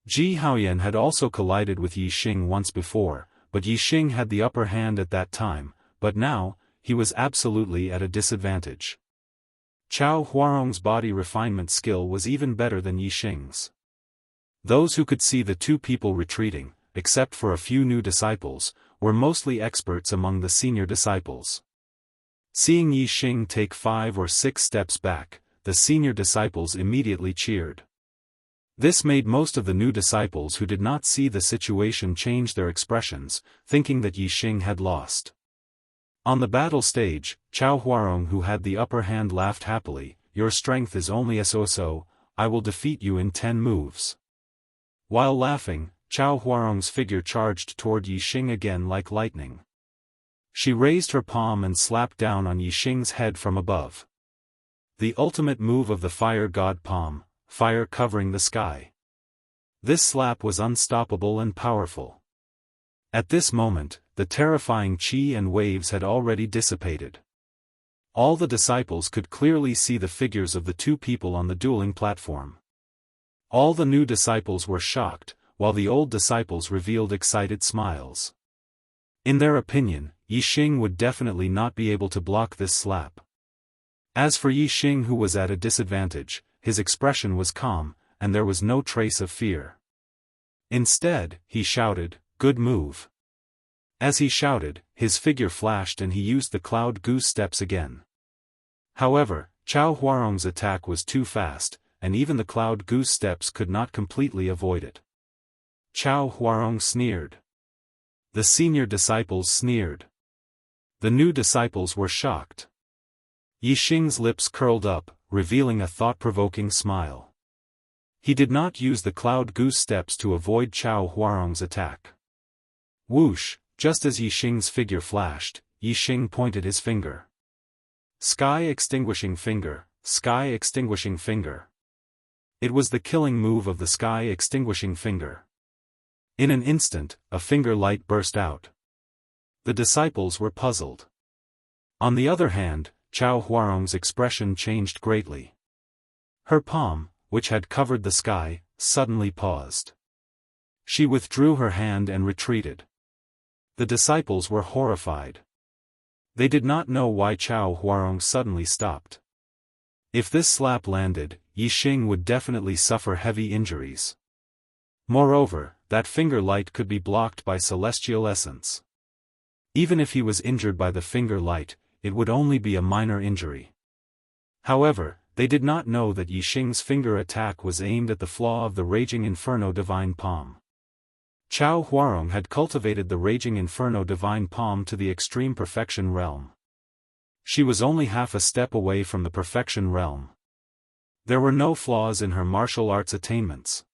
Ji Haoyan had also collided with Yi Xing once before, but Yi Xing had the upper hand at that time, but now, he was absolutely at a disadvantage. Chao Huarong's body refinement skill was even better than Yi Xing's. Those who could see the two people retreating, except for a few new disciples, were mostly experts among the senior disciples. Seeing Yi Xing take 5 or 6 steps back, the senior disciples immediately cheered. This made most of the new disciples who did not see the situation change their expressions, thinking that Yi Xing had lost. On the battle stage, Chao Huarong, who had the upper hand, laughed happily. "Your strength is only a so-so, I will defeat you in 10 moves." While laughing, Chao Huarong's figure charged toward Yi Xing again like lightning. She raised her palm and slapped down on Yi Xing's head from above. The ultimate move of the fire god palm, fire covering the sky. This slap was unstoppable and powerful. At this moment, the terrifying qi and waves had already dissipated. All the disciples could clearly see the figures of the two people on the dueling platform. All the new disciples were shocked, while the old disciples revealed excited smiles. In their opinion, Yi Xing would definitely not be able to block this slap. As for Yi Xing, who was at a disadvantage, his expression was calm, and there was no trace of fear. Instead, he shouted, "Good move." As he shouted, his figure flashed and he used the cloud goose steps again. However, Chao Huarong's attack was too fast, and even the cloud goose steps could not completely avoid it. Chao Huarong sneered. The senior disciples sneered. The new disciples were shocked. Yi Xing's lips curled up, revealing a thought-provoking smile. He did not use the cloud goose steps to avoid Chao Huarong's attack. Whoosh, just as Yi Xing's figure flashed, Yi Xing pointed his finger. Sky extinguishing finger, sky extinguishing finger. It was the killing move of the sky extinguishing finger. In an instant, a finger light burst out. The disciples were puzzled. On the other hand, Chao Huarong's expression changed greatly. Her palm, which had covered the sky, suddenly paused. She withdrew her hand and retreated. The disciples were horrified. They did not know why Chao Huarong suddenly stopped. If this slap landed, Yi Xing would definitely suffer heavy injuries. Moreover, that finger light could be blocked by celestial essence. Even if he was injured by the finger light, it would only be a minor injury. However, they did not know that Yi Xing's finger attack was aimed at the flaw of the Raging Inferno Divine Palm. Chao Huarong had cultivated the Raging Inferno Divine Palm to the extreme perfection realm. She was only half a step away from the perfection realm. There were no flaws in her martial arts attainments.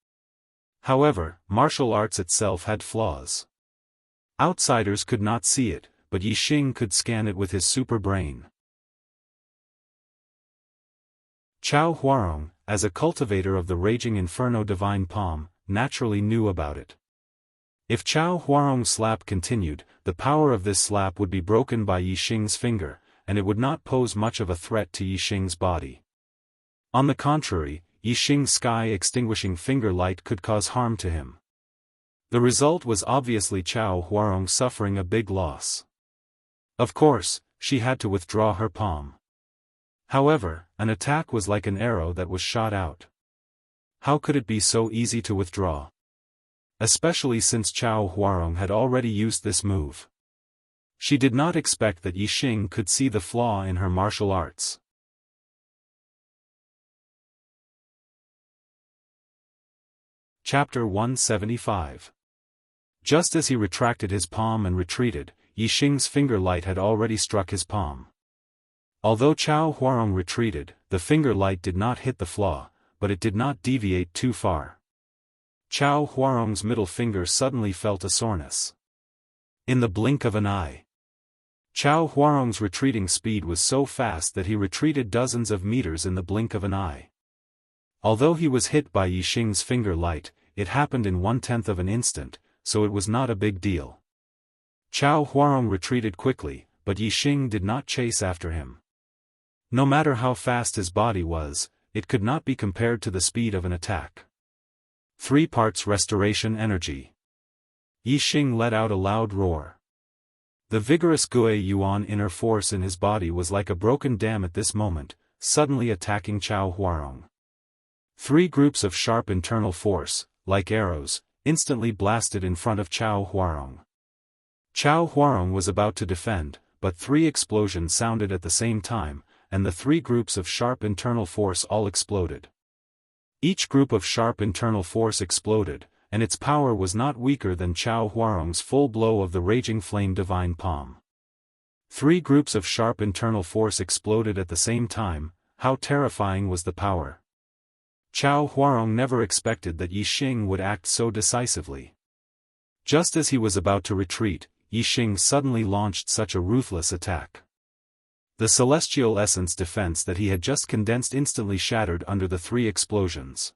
However, martial arts itself had flaws. Outsiders could not see it, but Yi Xing could scan it with his super brain. Chao Huarong, as a cultivator of the Raging Inferno Divine Palm, naturally knew about it. If Chao Huarong's slap continued, the power of this slap would be broken by Yi Xing's finger, and it would not pose much of a threat to Yi Xing's body. On the contrary, Yi Xing's sky-extinguishing finger light could cause harm to him. The result was obviously Chao Huarong suffering a big loss. Of course, she had to withdraw her palm. However, an attack was like an arrow that was shot out. How could it be so easy to withdraw? Especially since Chao Huarong had already used this move. She did not expect that Yi Xing could see the flaw in her martial arts. Chapter 175. Just as he retracted his palm and retreated, Yi Xing's finger light had already struck his palm. Although Chao Huarong retreated, the finger light did not hit the flaw, but it did not deviate too far. Chao Huarong's middle finger suddenly felt a soreness. In the blink of an eye. Chao Huarong's retreating speed was so fast that he retreated dozens of meters in the blink of an eye. Although he was hit by Yi Xing's finger light, it happened in 1/10 of an instant, so it was not a big deal. Chao Huarong retreated quickly, but Yi Xing did not chase after him. No matter how fast his body was, it could not be compared to the speed of an attack. 3 parts restoration energy. Yixing let out a loud roar. The vigorous Gui Yuan inner force in his body was like a broken dam at this moment, suddenly attacking Chao Huarong. 3 groups of sharp internal force, like arrows, instantly blasted in front of Chao Huarong. Chao Huarong was about to defend, but 3 explosions sounded at the same time, and the 3 groups of sharp internal force all exploded. Each group of sharp internal force exploded, and its power was not weaker than Chao Huarong's full blow of the raging flame divine palm. 3 groups of sharp internal force exploded at the same time. How terrifying was the power! Chao Huarong never expected that Yixing would act so decisively. Just as he was about to retreat, Yixing suddenly launched such a ruthless attack. The celestial essence defense that he had just condensed instantly shattered under the 3 explosions.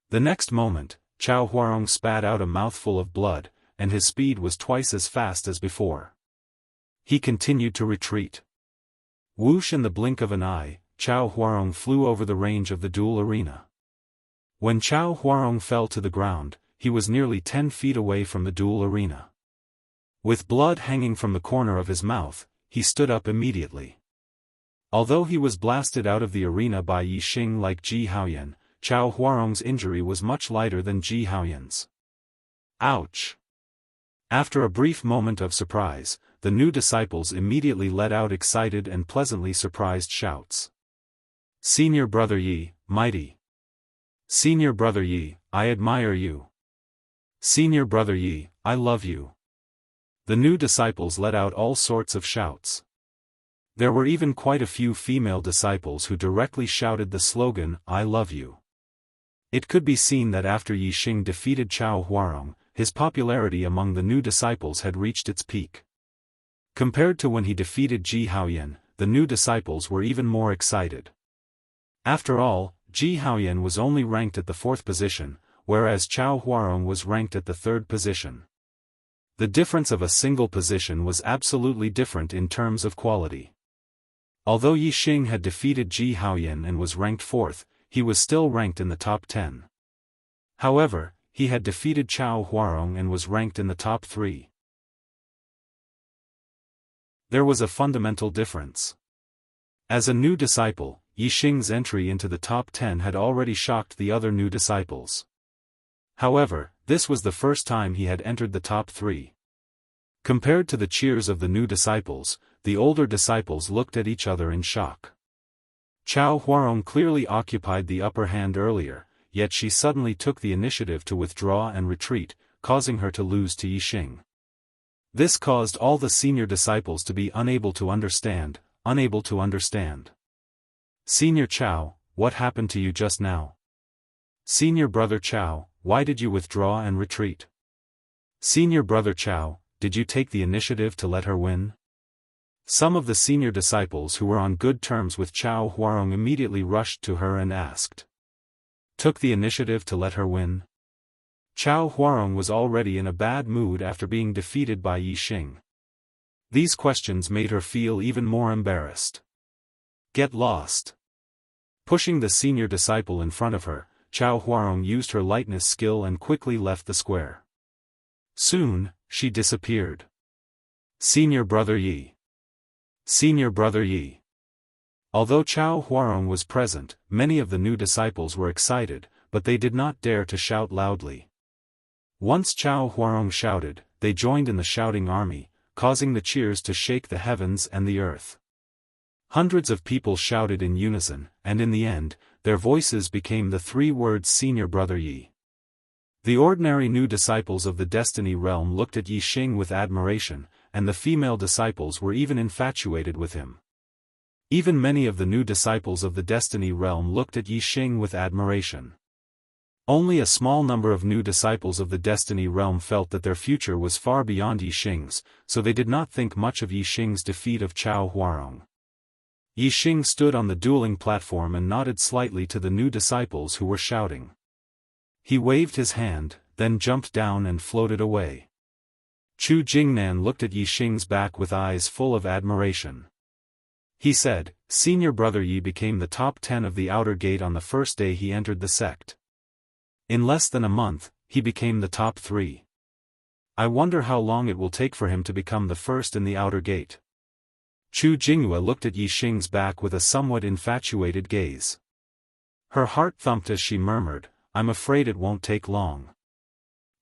The next moment, Chao Huarong spat out a mouthful of blood, and his speed was twice as fast as before. He continued to retreat. Whoosh, in the blink of an eye, Chao Huarong flew over the range of the duel arena. When Chao Huarong fell to the ground, he was nearly 10 feet away from the duel arena. With blood hanging from the corner of his mouth, he stood up immediately. Although he was blasted out of the arena by Yixing like Ji Haoyan, Chao Huarong's injury was much lighter than Ji Haoyan's. Ouch! After a brief moment of surprise, the new disciples immediately let out excited and pleasantly surprised shouts. Senior Brother Yi, mighty! Senior Brother Yi, I admire you! Senior Brother Yi, I love you! The new disciples let out all sorts of shouts. There were even quite a few female disciples who directly shouted the slogan, I love you. It could be seen that after Yixing defeated Chao Huarong, his popularity among the new disciples had reached its peak. Compared to when he defeated Ji Haoyan, the new disciples were even more excited. After all, Ji Haoyan was only ranked at the 4th position, whereas Chao Huarong was ranked at the 3rd position. The difference of a single position was absolutely different in terms of quality. Although Yixing had defeated Ji Haoyan and was ranked 4th, he was still ranked in the top 10. However, he had defeated Chao Huarong and was ranked in the top 3. There was a fundamental difference. As a new disciple, Yixing's entry into the top 10 had already shocked the other new disciples. However, this was the first time he had entered the top 3. Compared to the cheers of the new disciples, the older disciples looked at each other in shock. Chao Huarong clearly occupied the upper hand earlier, yet she suddenly took the initiative to withdraw and retreat, causing her to lose to Yixing. This caused all the senior disciples to be unable to understand. Senior Chao, what happened to you just now? Senior Brother Chao, why did you withdraw and retreat? Senior Brother Chao, did you take the initiative to let her win? Some of the senior disciples who were on good terms with Chao Huarong immediately rushed to her and asked. Took the initiative to let her win? Chao Huarong was already in a bad mood after being defeated by Yixing. These questions made her feel even more embarrassed. Get lost. Pushing the senior disciple in front of her, Chao Huarong used her lightness skill and quickly left the square. Soon, she disappeared. Senior Brother Yi. Senior Brother Yi. Although Chao Huarong was present, many of the new disciples were excited, but they did not dare to shout loudly. Once Chao Huarong shouted, they joined in the shouting army, causing the cheers to shake the heavens and the earth. Hundreds of people shouted in unison, and in the end, their voices became the 3 words Senior Brother Yi. The ordinary new disciples of the Destiny Realm looked at Yixing with admiration, and the female disciples were even infatuated with him. Even many of the new disciples of the Destiny Realm looked at Yixing with admiration. Only a small number of new disciples of the Destiny Realm felt that their future was far beyond Yixing's, so they did not think much of Yixing's defeat of Chao Huarong. Yixing stood on the dueling platform and nodded slightly to the new disciples who were shouting. He waved his hand, then jumped down and floated away. Chu Jingnan looked at Yixing's back with eyes full of admiration. He said, Senior Brother Yi became the top 10 of the outer gate on the first day he entered the sect. In less than a month, he became the top 3. I wonder how long it will take for him to become the first in the outer gate. Chu Jingyue looked at Yi Xing's back with a somewhat infatuated gaze. Her heart thumped as she murmured, I'm afraid it won't take long.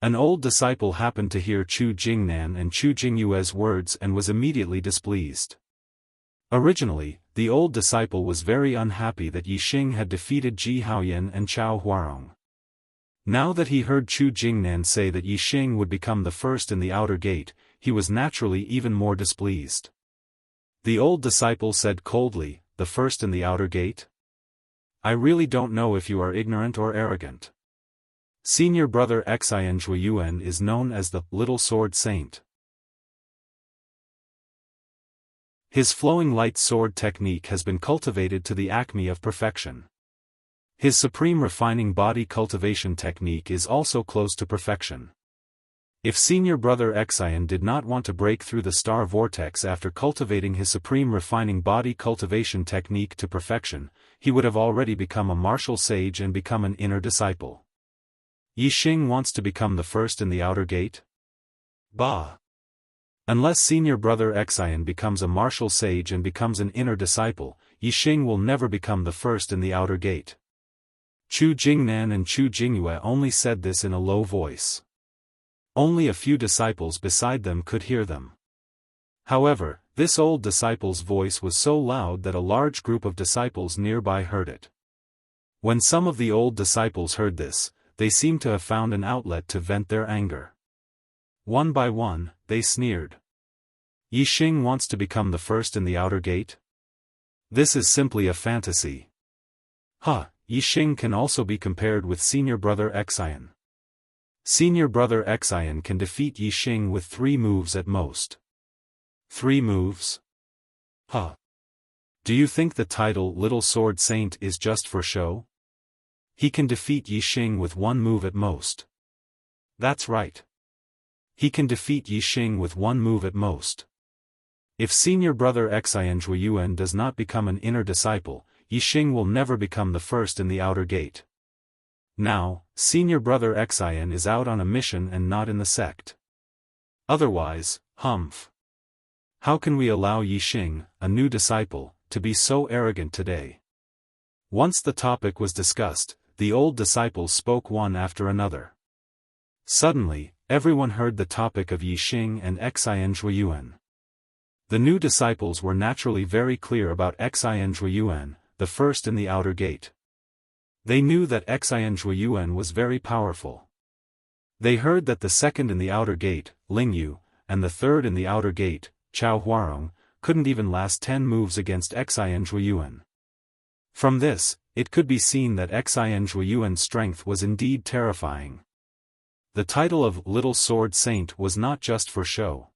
An old disciple happened to hear Chu Jingnan and Chu Jingyue's words and was immediately displeased. Originally, the old disciple was very unhappy that Yi Xing had defeated Ji Haoyan and Chao Huarong. Now that he heard Chu Jingnan say that Yi Xing would become the first in the outer gate, he was naturally even more displeased. The old disciple said coldly, the first in the outer gate? I really don't know if you are ignorant or arrogant. Senior Brother Xian Zhuiyuan is known as the Little Sword Saint. His flowing light sword technique has been cultivated to the acme of perfection. His supreme refining body cultivation technique is also close to perfection. If Senior Brother Xian did not want to break through the star vortex after cultivating his supreme refining body cultivation technique to perfection, he would have already become a martial sage and become an inner disciple. Yi Xing wants to become the first in the outer gate? Bah! Unless Senior Brother Xian becomes a martial sage and becomes an inner disciple, Yi Xing will never become the first in the outer gate. Chu Jingnan and Chu Jingyue only said this in a low voice. Only a few disciples beside them could hear them. However, this old disciple's voice was so loud that a large group of disciples nearby heard it. When some of the old disciples heard this, they seemed to have found an outlet to vent their anger. One by one, they sneered. Yi Xing wants to become the first in the outer gate? This is simply a fantasy. Yi Xing can also be compared with Senior Brother Xian. Senior Brother Xian can defeat Yi Xing with 3 moves at most. 3 moves? Do you think the title Little Sword Saint is just for show? He can defeat Yi Xing with 1 move at most. That's right. He can defeat Yi Xing with 1 move at most. If Senior Brother Xian Zhuiyuan does not become an inner disciple, Yi Xing will never become the first in the outer gate. Now, Senior Brother Xian is out on a mission and not in the sect. Otherwise, humph. How can we allow Yi Xing, a new disciple, to be so arrogant today? Once the topic was discussed, the old disciples spoke one after another. Suddenly, everyone heard the topic of Yi Xing and Xian Zhuiyuan. The new disciples were naturally very clear about Xian Zhuiyuan, the first in the outer gate. They knew that Xian Zhuiyuan was very powerful. They heard that the second in the outer gate, Ling Yu, and the third in the outer gate, Chao Huarong, couldn't even last 10 moves against Xian Zhuiyuan. From this, it could be seen that Xian Zhuiyuan's strength was indeed terrifying. The title of Little Sword Saint was not just for show.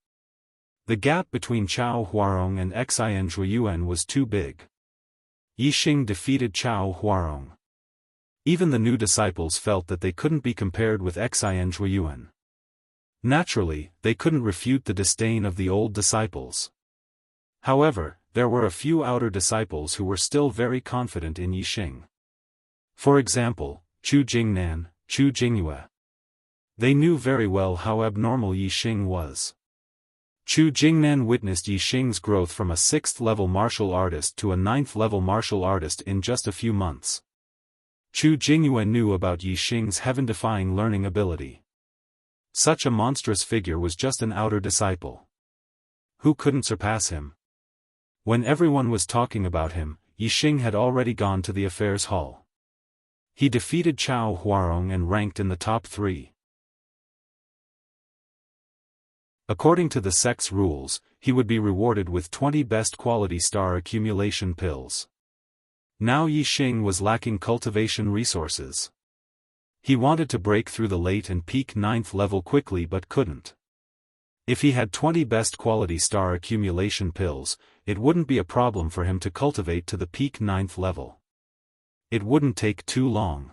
The gap between Chao Huarong and Xian Zhuiyuan was too big. Yi Xing defeated Chao Huarong. Even the new disciples felt that they couldn't be compared with Xian Zhuiyuan. Naturally, they couldn't refute the disdain of the old disciples. However, there were a few outer disciples who were still very confident in Yi Xing. For example, Chu Jingnan, Chu Jingyue. They knew very well how abnormal Yi Xing was. Chu Jingnan witnessed Yi Xing's growth from a 6th-level martial artist to a 9th-level martial artist in just a few months. Chu Jingyue knew about Yi Xing's heaven-defying learning ability. Such a monstrous figure was just an outer disciple. Who couldn't surpass him? When everyone was talking about him, Yi Xing had already gone to the affairs hall. He defeated Chao Huarong and ranked in the top 3. According to the sect's rules, he would be rewarded with 20 best quality star accumulation pills. Now Yi Xing was lacking cultivation resources. He wanted to break through the late and peak 9th level quickly but couldn't. If he had 20 best quality star accumulation pills, it wouldn't be a problem for him to cultivate to the peak 9th level. It wouldn't take too long.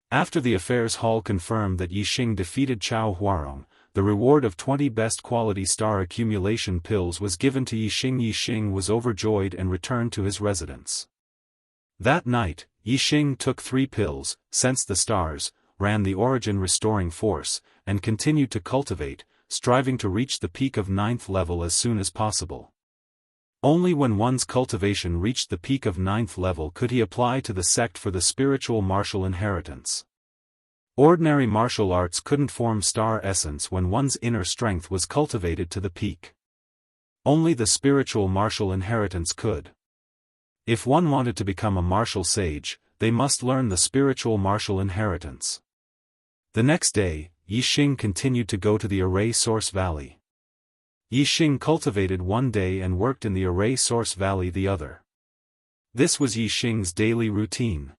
After the affairs hall confirmed that Yi Xing defeated Chao Huarong, the reward of 20 best quality star accumulation pills was given to Yixing. Yixing was overjoyed and returned to his residence. That night, Yixing took 3 pills, sensed the stars, ran the origin restoring force, and continued to cultivate, striving to reach the peak of 9th level as soon as possible. Only when one's cultivation reached the peak of 9th level could he apply to the sect for the spiritual martial inheritance. Ordinary martial arts couldn't form star essence when one's inner strength was cultivated to the peak. Only the spiritual martial inheritance could. If one wanted to become a martial sage, they must learn the spiritual martial inheritance. The next day, Yixing continued to go to the Array Source Valley. Yixing cultivated one day and worked in the Array Source Valley the other. This was Yixing's daily routine.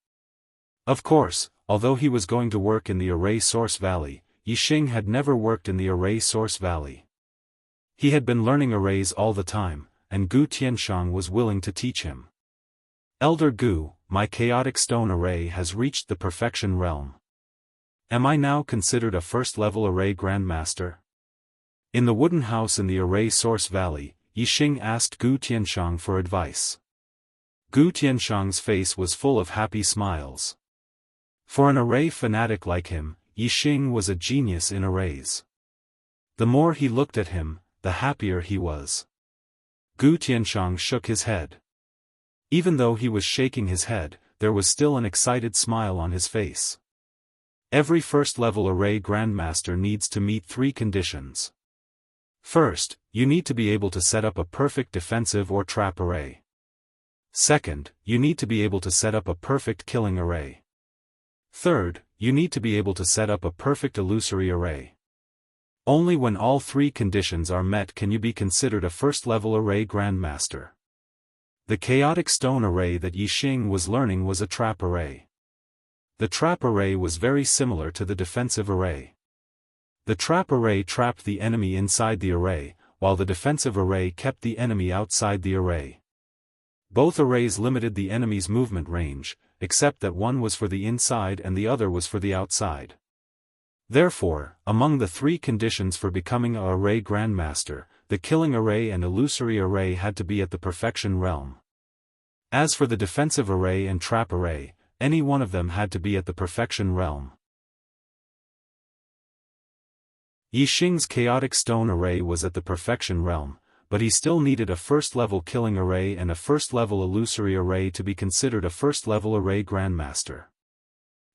Of course, although he was going to work in the Array Source Valley, Yixing had never worked in the Array Source Valley. He had been learning arrays all the time, and Gu Tianshang was willing to teach him. Elder Gu, my chaotic stone array has reached the perfection realm. Am I now considered a first-level array grandmaster? In the wooden house in the Array Source Valley, Yixing asked Gu Tianshang for advice. Gu Tianshang's face was full of happy smiles. For an array fanatic like him, Yixing was a genius in arrays. The more he looked at him, the happier he was. Gu Tianshang shook his head. Even though he was shaking his head, there was still an excited smile on his face. Every first-level array grandmaster needs to meet 3 conditions. First, you need to be able to set up a perfect defensive or trap array. Second, you need to be able to set up a perfect killing array. Third, you need to be able to set up a perfect illusory array. Only when all 3 conditions are met can you be considered a first-level array grandmaster. The chaotic stone array that Yixing was learning was a trap array. The trap array was very similar to the defensive array. The trap array trapped the enemy inside the array, while the defensive array kept the enemy outside the array. Both arrays limited the enemy's movement range, except that one was for the inside and the other was for the outside. Therefore, among the 3 conditions for becoming an array grandmaster, the killing array and illusory array had to be at the perfection realm. As for the defensive array and trap array, any one of them had to be at the perfection realm. Yixing's chaotic stone array was at the perfection realm, but he still needed a first-level killing array and a first-level illusory array to be considered a first-level array grandmaster.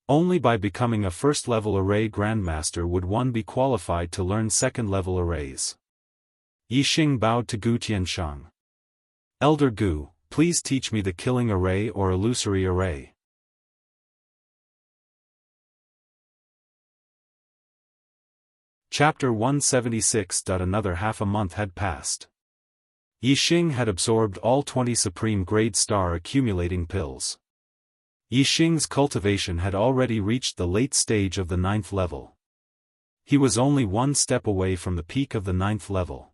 Only by becoming a first-level array grandmaster would one be qualified to learn second-level arrays. Yixing bowed to Gu Tianshang. Elder Gu, please teach me the killing array or illusory array. Chapter 176. Another half a month had passed. Yixing had absorbed all 20 supreme grade star accumulating pills. Yixing's cultivation had already reached the late stage of the 9th level. He was only 1 step away from the peak of the 9th level.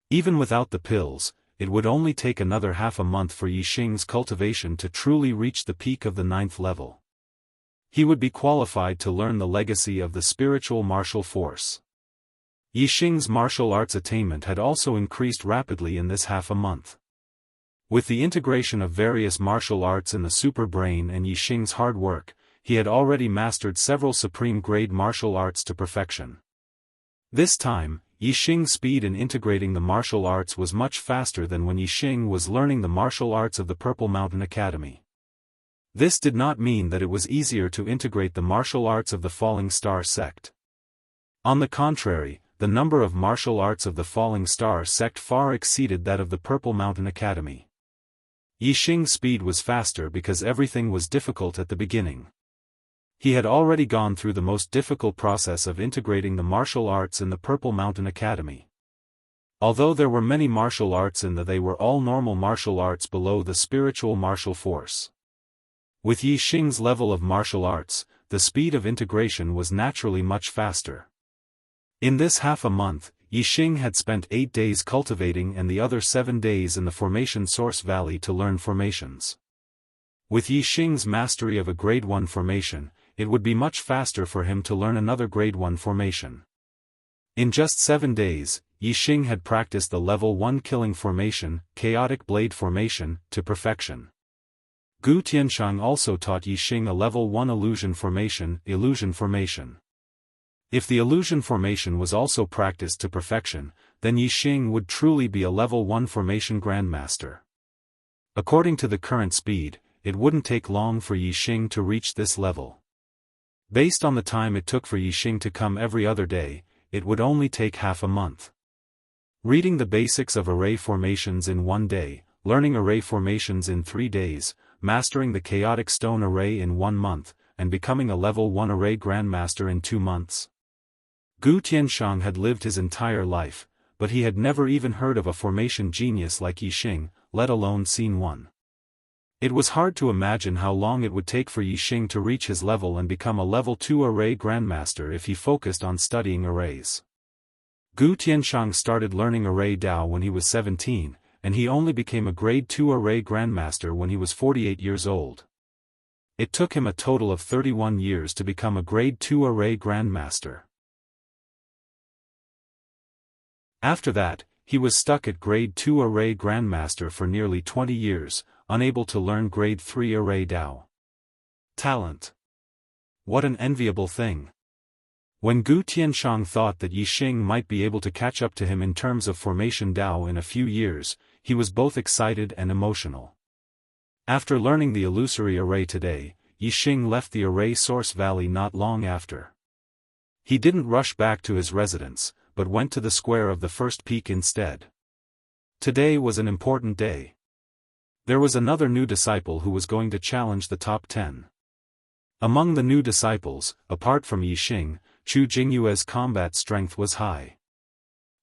Even without the pills, it would only take another half a month for Yixing's cultivation to truly reach the peak of the 9th level. He would be qualified to learn the legacy of the spiritual martial force. Yixing's martial arts attainment had also increased rapidly in this half a month. With the integration of various martial arts in the super brain and Yixing's hard work, he had already mastered several supreme grade martial arts to perfection. This time, Yixing's speed in integrating the martial arts was much faster than when Yixing was learning the martial arts of the Purple Mountain Academy. This did not mean that it was easier to integrate the martial arts of the Falling Star sect. On the contrary, the number of martial arts of the Falling Star sect far exceeded that of the Purple Mountain Academy. Yixing's speed was faster because everything was difficult at the beginning. He had already gone through the most difficult process of integrating the martial arts in the Purple Mountain Academy. Although there were many martial arts they were all normal martial arts below the spiritual martial force. With Yixing's level of martial arts, the speed of integration was naturally much faster. In this half a month, Yixing had spent 8 days cultivating and the other 7 days in the Formation Source Valley to learn formations. With Yixing's mastery of a Grade 1 formation, it would be much faster for him to learn another Grade 1 formation. In just 7 days, Yixing had practiced the level 1 killing formation, chaotic blade formation, to perfection. Gu Tianshang also taught Yixing a level 1 illusion formation, illusion formation. If the illusion formation was also practiced to perfection, then Yixing would truly be a level 1 formation grandmaster. According to the current speed, it wouldn't take long for Yixing to reach this level. Based on the time it took for Yixing to come every other day, it would only take half a month. Reading the basics of array formations in 1 day, learning array formations in 3 days, mastering the chaotic stone array in 1 month, and becoming a level 1 array grandmaster in 2 months. Gu Tianshang had lived his entire life, but he had never even heard of a formation genius like Yixing, let alone seen one. It was hard to imagine how long it would take for Yixing to reach his level and become a level 2 array grandmaster if he focused on studying arrays. Gu Tianshang started learning array Dao when he was 17, and he only became a grade 2 array grandmaster when he was 48 years old. It took him a total of 31 years to become a grade 2 array grandmaster. After that, he was stuck at grade 2 array grandmaster for nearly 20 years, unable to learn grade 3 array Dao. Talent. What an enviable thing. When Gu Tianshang thought that Yixing might be able to catch up to him in terms of formation Dao in a few years, he was both excited and emotional. After learning the illusory array today, Yixing left the array source valley not long after. He didn't rush back to his residence, but went to the square of the first peak instead. Today was an important day. There was another new disciple who was going to challenge the top 10. Among the new disciples, apart from Yixing, Chu Jingyue's combat strength was high.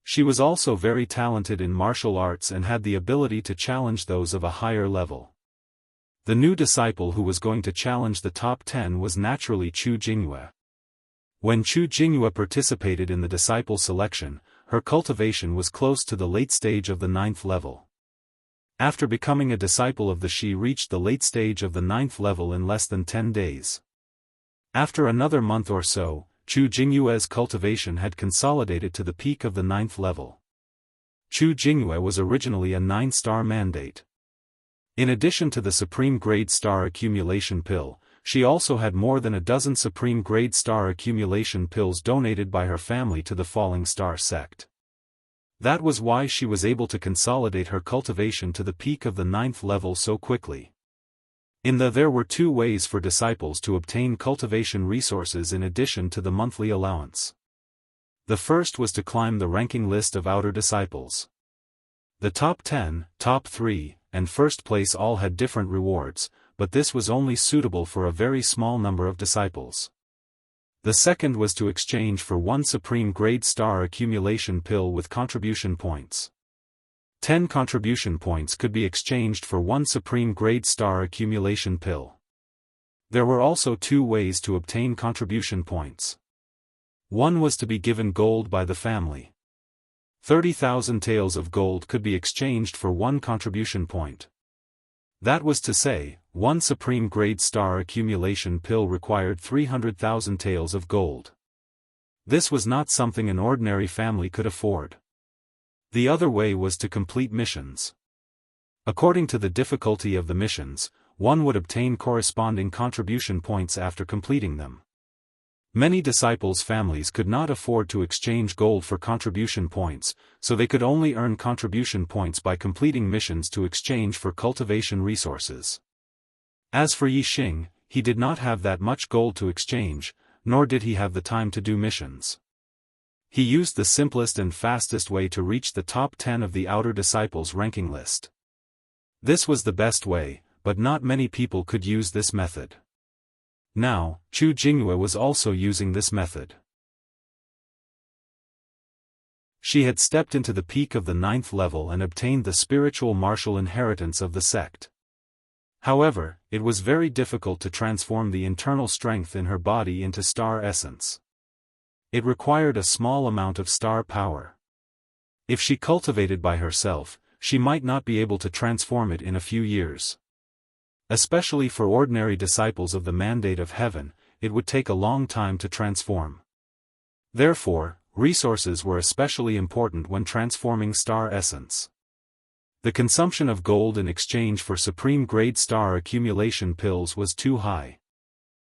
She was also very talented in martial arts and had the ability to challenge those of a higher level. The new disciple who was going to challenge the top 10 was naturally Chu Jingyue. When Chu Jingyue participated in the disciple selection, her cultivation was close to the late stage of the 9th level. After becoming a disciple of she reached the late stage of the 9th level in less than 10 days. After another month or so, Chu Jingyue's cultivation had consolidated to the peak of the 9th level. Chu Jingyue was originally a 9-star mandate. In addition to the Supreme Grade Star Accumulation Pill, she also had more than a dozen Supreme Grade Star Accumulation Pills donated by her family to the Falling Star sect. That was why she was able to consolidate her cultivation to the peak of the 9th level so quickly. There were 2 ways for disciples to obtain cultivation resources in addition to the monthly allowance. The first was to climb the ranking list of outer disciples. The top 10, top 3, and first place all had different rewards, but this was only suitable for a very small number of disciples. The second was to exchange for 1 Supreme Grade Star Accumulation Pill with contribution points. 10 contribution points could be exchanged for 1 Supreme Grade Star Accumulation Pill. There were also 2 ways to obtain contribution points. One was to be given gold by the family. 30,000 taels of gold could be exchanged for 1 contribution point. That was to say, 1 Supreme Grade Star Accumulation Pill required 300,000 taels of gold. This was not something an ordinary family could afford. The other way was to complete missions. According to the difficulty of the missions, one would obtain corresponding contribution points after completing them. Many disciples' families could not afford to exchange gold for contribution points, so they could only earn contribution points by completing missions to exchange for cultivation resources. As for Yixing, he did not have that much gold to exchange, nor did he have the time to do missions. He used the simplest and fastest way to reach the top 10 of the outer disciples ranking list. This was the best way, but not many people could use this method. Now, Chu Jingyue was also using this method. She had stepped into the peak of the 9th level and obtained the spiritual martial inheritance of the sect. However, it was very difficult to transform the internal strength in her body into star essence. It required a small amount of star power. If she cultivated by herself, she might not be able to transform it in a few years. Especially for ordinary disciples of the Mandate of Heaven, it would take a long time to transform. Therefore, resources were especially important when transforming star essence. The consumption of gold in exchange for supreme-grade star accumulation pills was too high.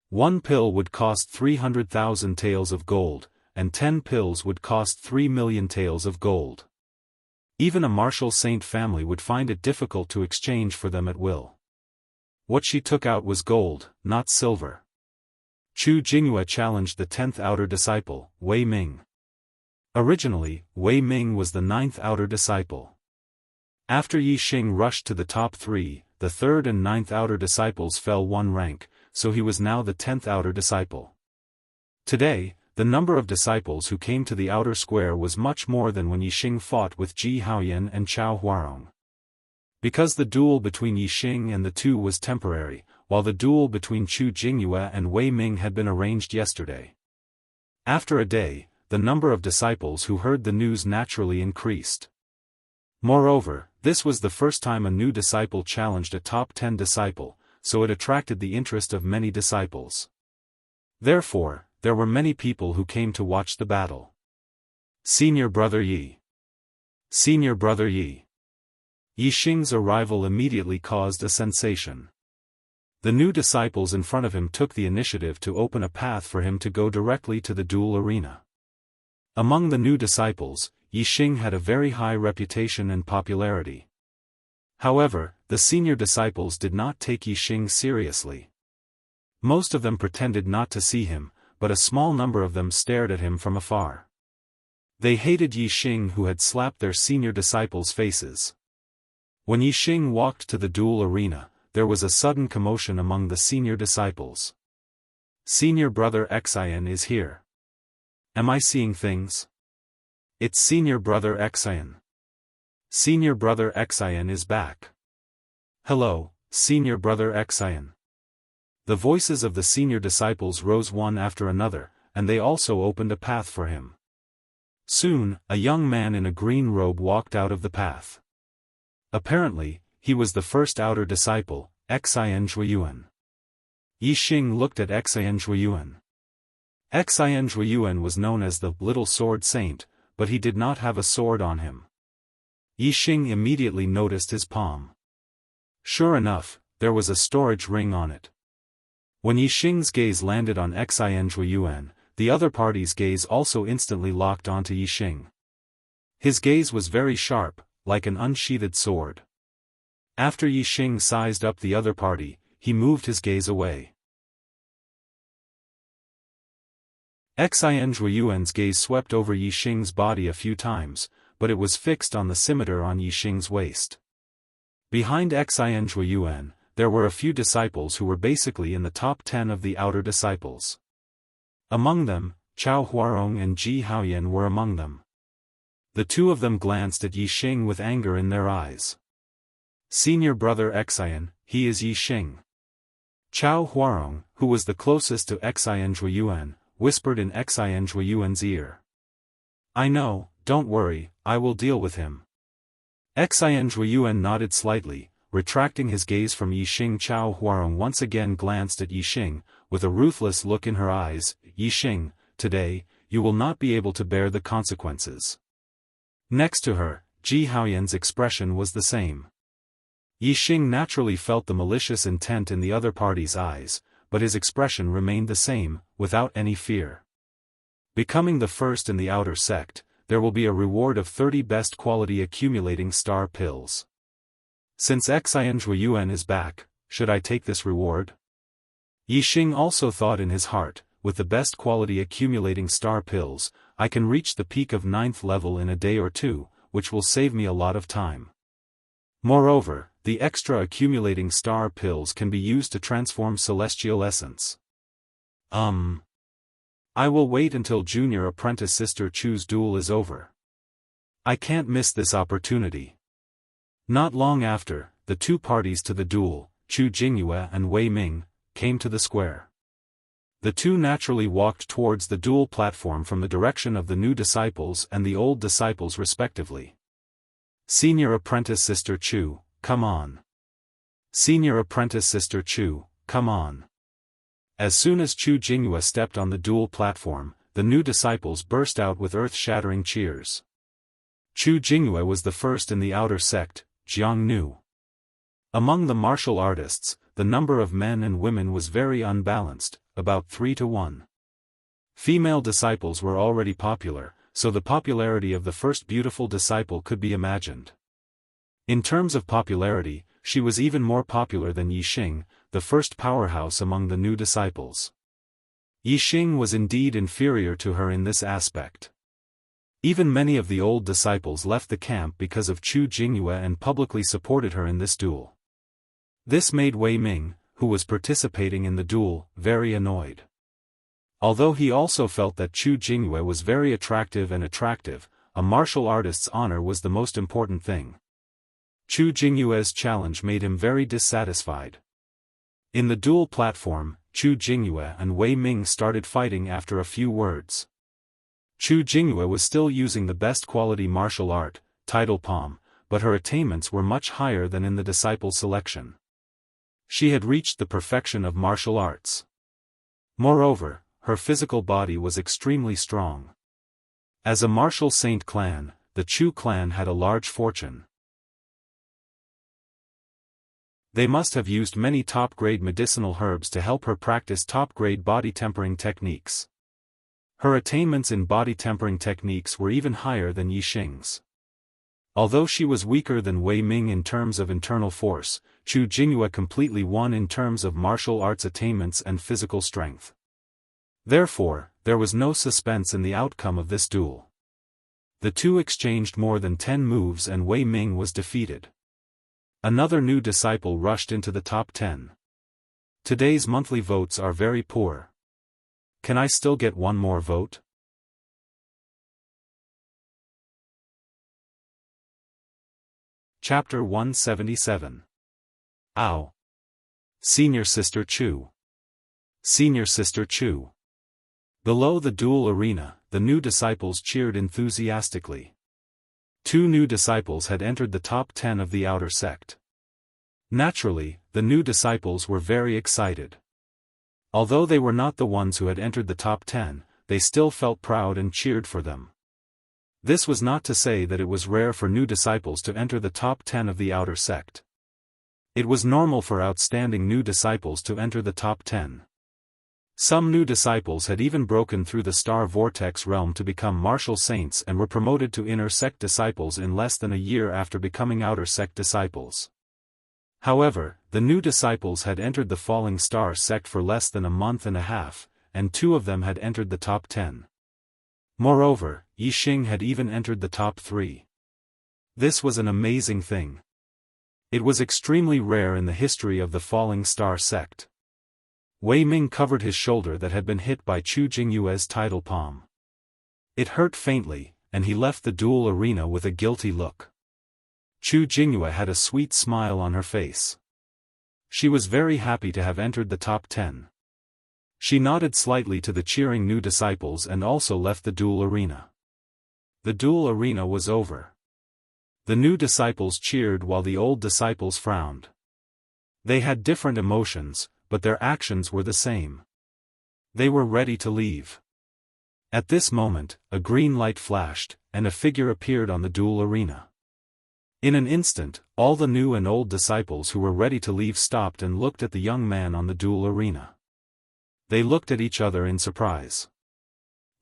One pill would cost 300,000 taels of gold, and 10 pills would cost 3 million taels of gold. Even a martial saint family would find it difficult to exchange for them at will. What she took out was gold, not silver. Chu Jingyue challenged the 10th outer disciple, Wei Ming. Originally, Wei Ming was the 9th outer disciple. After Yi Xing rushed to the top 3, the 3rd and 9th outer disciples fell one rank, so he was now the 10th outer disciple. Today, the number of disciples who came to the outer square was much more than when Yi Xing fought with Ji Haoyan and Chao Huarong. Because the duel between Yi Xing and the two was temporary, while the duel between Chu Jingyue and Wei Ming had been arranged yesterday. After a day, the number of disciples who heard the news naturally increased. Moreover, this was the first time a new disciple challenged a top 10 disciple, so it attracted the interest of many disciples. Therefore, there were many people who came to watch the battle. Senior Brother Yi. Senior Brother Yi. Yi Xing's arrival immediately caused a sensation. The new disciples in front of him took the initiative to open a path for him to go directly to the duel arena. Among the new disciples, Yi Xing had a very high reputation and popularity. However, the senior disciples did not take Yi Xing seriously. Most of them pretended not to see him, but a small number of them stared at him from afar. They hated Yi Xing, who had slapped their senior disciples' faces. When Yi Xing walked to the duel arena, there was a sudden commotion among the senior disciples. Senior Brother Xian is here. Am I seeing things? It's Senior Brother Xian. Senior Brother Xian is back. Hello, Senior Brother Xian. The voices of the senior disciples rose one after another, and they also opened a path for him. Soon, a young man in a green robe walked out of the path. Apparently, he was the first outer disciple, Xian Zhuiyuan. Yi Xing looked at Xian Zhuiyuan. Xian Zhuiyuan was known as the Little Sword Saint, but he did not have a sword on him. Yi Xing immediately noticed his palm. Sure enough, there was a storage ring on it. When Yi Xing's gaze landed on Xian Zhuiyuan, the other party's gaze also instantly locked onto Yi Xing. His gaze was very sharp, like an unsheathed sword. After Yi Xing sized up the other party, he moved his gaze away. Xian Zhuiyuan's gaze swept over Yi Xing's body a few times, but it was fixed on the scimitar on Yi Xing's waist. Behind Xian Zhuiyuan, there were a few disciples who were basically in the top 10 of the outer disciples. Among them, Chao Huarong and Ji Haoyan were among them. The two of them glanced at Yi Xing with anger in their eyes. Senior Brother Xian, he is Yi Xing. Chao Huarong, who was the closest to Xian Zhuiyuan, whispered in Xian Zhuiyuan's ear. I know, don't worry, I will deal with him. Xian Zhuiyuan nodded slightly, retracting his gaze from Yi Xing. Chao Huarong once again glanced at Yi Xing, with a ruthless look in her eyes. Yi Xing, today, you will not be able to bear the consequences. Next to her, Ji Haoyan's expression was the same. Yi Xing naturally felt the malicious intent in the other party's eyes, but his expression remained the same, without any fear. Becoming the first in the outer sect, there will be a reward of 30 best quality accumulating star pills. Since Xian Zhuiyuan is back, should I take this reward? Yi Xing also thought in his heart, with the best quality accumulating star pills, I can reach the peak of 9th level in a day or two, which will save me a lot of time. Moreover, the extra accumulating star pills can be used to transform celestial essence. I will wait until junior apprentice sister Chu's duel is over. I can't miss this opportunity. Not long after, the two parties to the duel, Chu Jingyue and Wei Ming, came to the square. The two naturally walked towards the duel platform from the direction of the new disciples and the old disciples respectively. Senior apprentice sister Chu, come on. Senior apprentice sister Chu, come on. As soon as Chu Jingyue stepped on the duel platform, the new disciples burst out with earth-shattering cheers. Chu Jingyue was the first in the outer sect, Jiang Nu. Among the martial artists, the number of men and women was very unbalanced, about 3 to 1. Female disciples were already popular, so the popularity of the first beautiful disciple could be imagined. In terms of popularity, she was even more popular than Yixing, the first powerhouse among the new disciples. Yixing was indeed inferior to her in this aspect. Even many of the old disciples left the camp because of Chu Jingyue and publicly supported her in this duel. This made Wei Ming, who was participating in the duel, very annoyed. Although he also felt that Chu Jingyue was very attractive, a martial artist's honor was the most important thing. Chu Jingyue's challenge made him very dissatisfied. In the duel platform, Chu Jingyue and Wei Ming started fighting after a few words. Chu Jingyue was still using the best quality martial art, Tidal Palm, but her attainments were much higher than in the disciple selection. She had reached the perfection of martial arts. Moreover, her physical body was extremely strong. As a martial saint clan, the Chu clan had a large fortune. They must have used many top-grade medicinal herbs to help her practice top-grade body tempering techniques. Her attainments in body tempering techniques were even higher than Yixing's. Although she was weaker than Wei Ming in terms of internal force, Chu Jingyue completely won in terms of martial arts attainments and physical strength. Therefore, there was no suspense in the outcome of this duel. The two exchanged more than 10 moves and Wei Ming was defeated. Another new disciple rushed into the top 10. Today's monthly votes are very poor. Can I still get one more vote? Chapter 177. Ow! Senior Sister Chu. Senior Sister Chu. Below the duel arena, the new disciples cheered enthusiastically. 2 new disciples had entered the top 10 of the outer sect. Naturally, the new disciples were very excited. Although they were not the ones who had entered the top 10, they still felt proud and cheered for them. This was not to say that it was rare for new disciples to enter the top 10 of the outer sect. It was normal for outstanding new disciples to enter the top 10. Some new disciples had even broken through the star vortex realm to become martial saints and were promoted to inner sect disciples in less than a year after becoming outer sect disciples. However, the new disciples had entered the falling star sect for less than a month and a half, and 2 of them had entered the top 10. Moreover, Yixing had even entered the top 3. This was an amazing thing. It was extremely rare in the history of the falling star sect. Wei Ming covered his shoulder that had been hit by Chu Jingyue's tidal palm. It hurt faintly, and he left the duel arena with a guilty look. Chu Jingyue had a sweet smile on her face. She was very happy to have entered the top 10. She nodded slightly to the cheering new disciples and also left the duel arena. The duel arena was over. The new disciples cheered while the old disciples frowned. They had different emotions, but their actions were the same. They were ready to leave. At this moment, a green light flashed, and a figure appeared on the duel arena. In an instant, all the new and old disciples who were ready to leave stopped and looked at the young man on the duel arena. They looked at each other in surprise.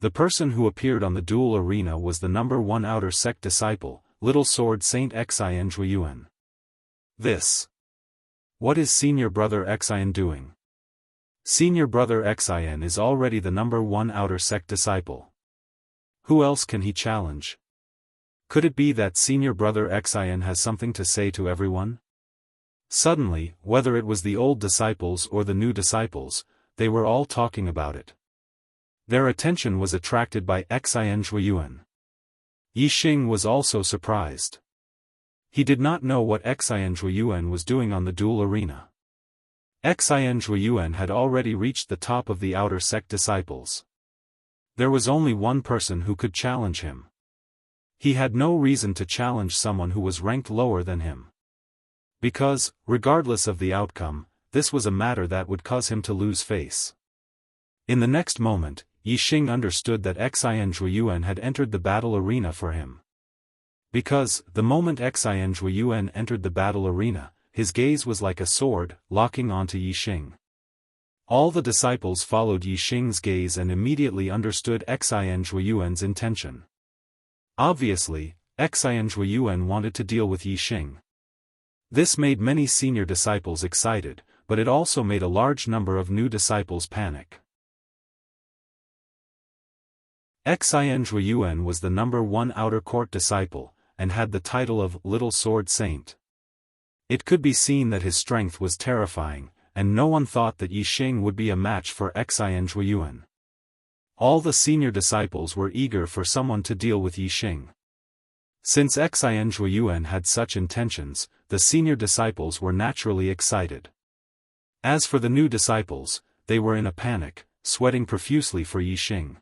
The person who appeared on the duel arena was the number 1 outer sect disciple, Little Sword Saint Xian Zhuiyuan. This. What is Senior Brother Xian doing? Senior Brother Xian is already the number 1 outer sect disciple. Who else can he challenge? Could it be that Senior Brother Xian has something to say to everyone? Suddenly, whether it was the old disciples or the new disciples, they were all talking about it. Their attention was attracted by Xian Zhuiyuan. Yixing was also surprised. He did not know what Xian Zhuiyuan was doing on the duel arena. Xian Zhuiyuan had already reached the top of the outer sect disciples. There was only one person who could challenge him. He had no reason to challenge someone who was ranked lower than him. Because, regardless of the outcome, this was a matter that would cause him to lose face. In the next moment, Yixing understood that Xian Zhuiyuan had entered the battle arena for him. Because, the moment Xian Zhuiyuan entered the battle arena, his gaze was like a sword, locking onto Yixing. All the disciples followed Yixing's gaze and immediately understood Xian Zhuiyuan's intention. Obviously, Xian Zhuiyuan wanted to deal with Yixing. This made many senior disciples excited, but it also made a large number of new disciples panic. Xian Zhuiyuan was the #1 outer court disciple, and had the title of Little Sword Saint. It could be seen that his strength was terrifying, and no one thought that Yixing would be a match for Xian Zhuiyuan. All the senior disciples were eager for someone to deal with Yixing. Since Xian Zhuiyuan had such intentions, the senior disciples were naturally excited. As for the new disciples, they were in a panic, sweating profusely for Yixing.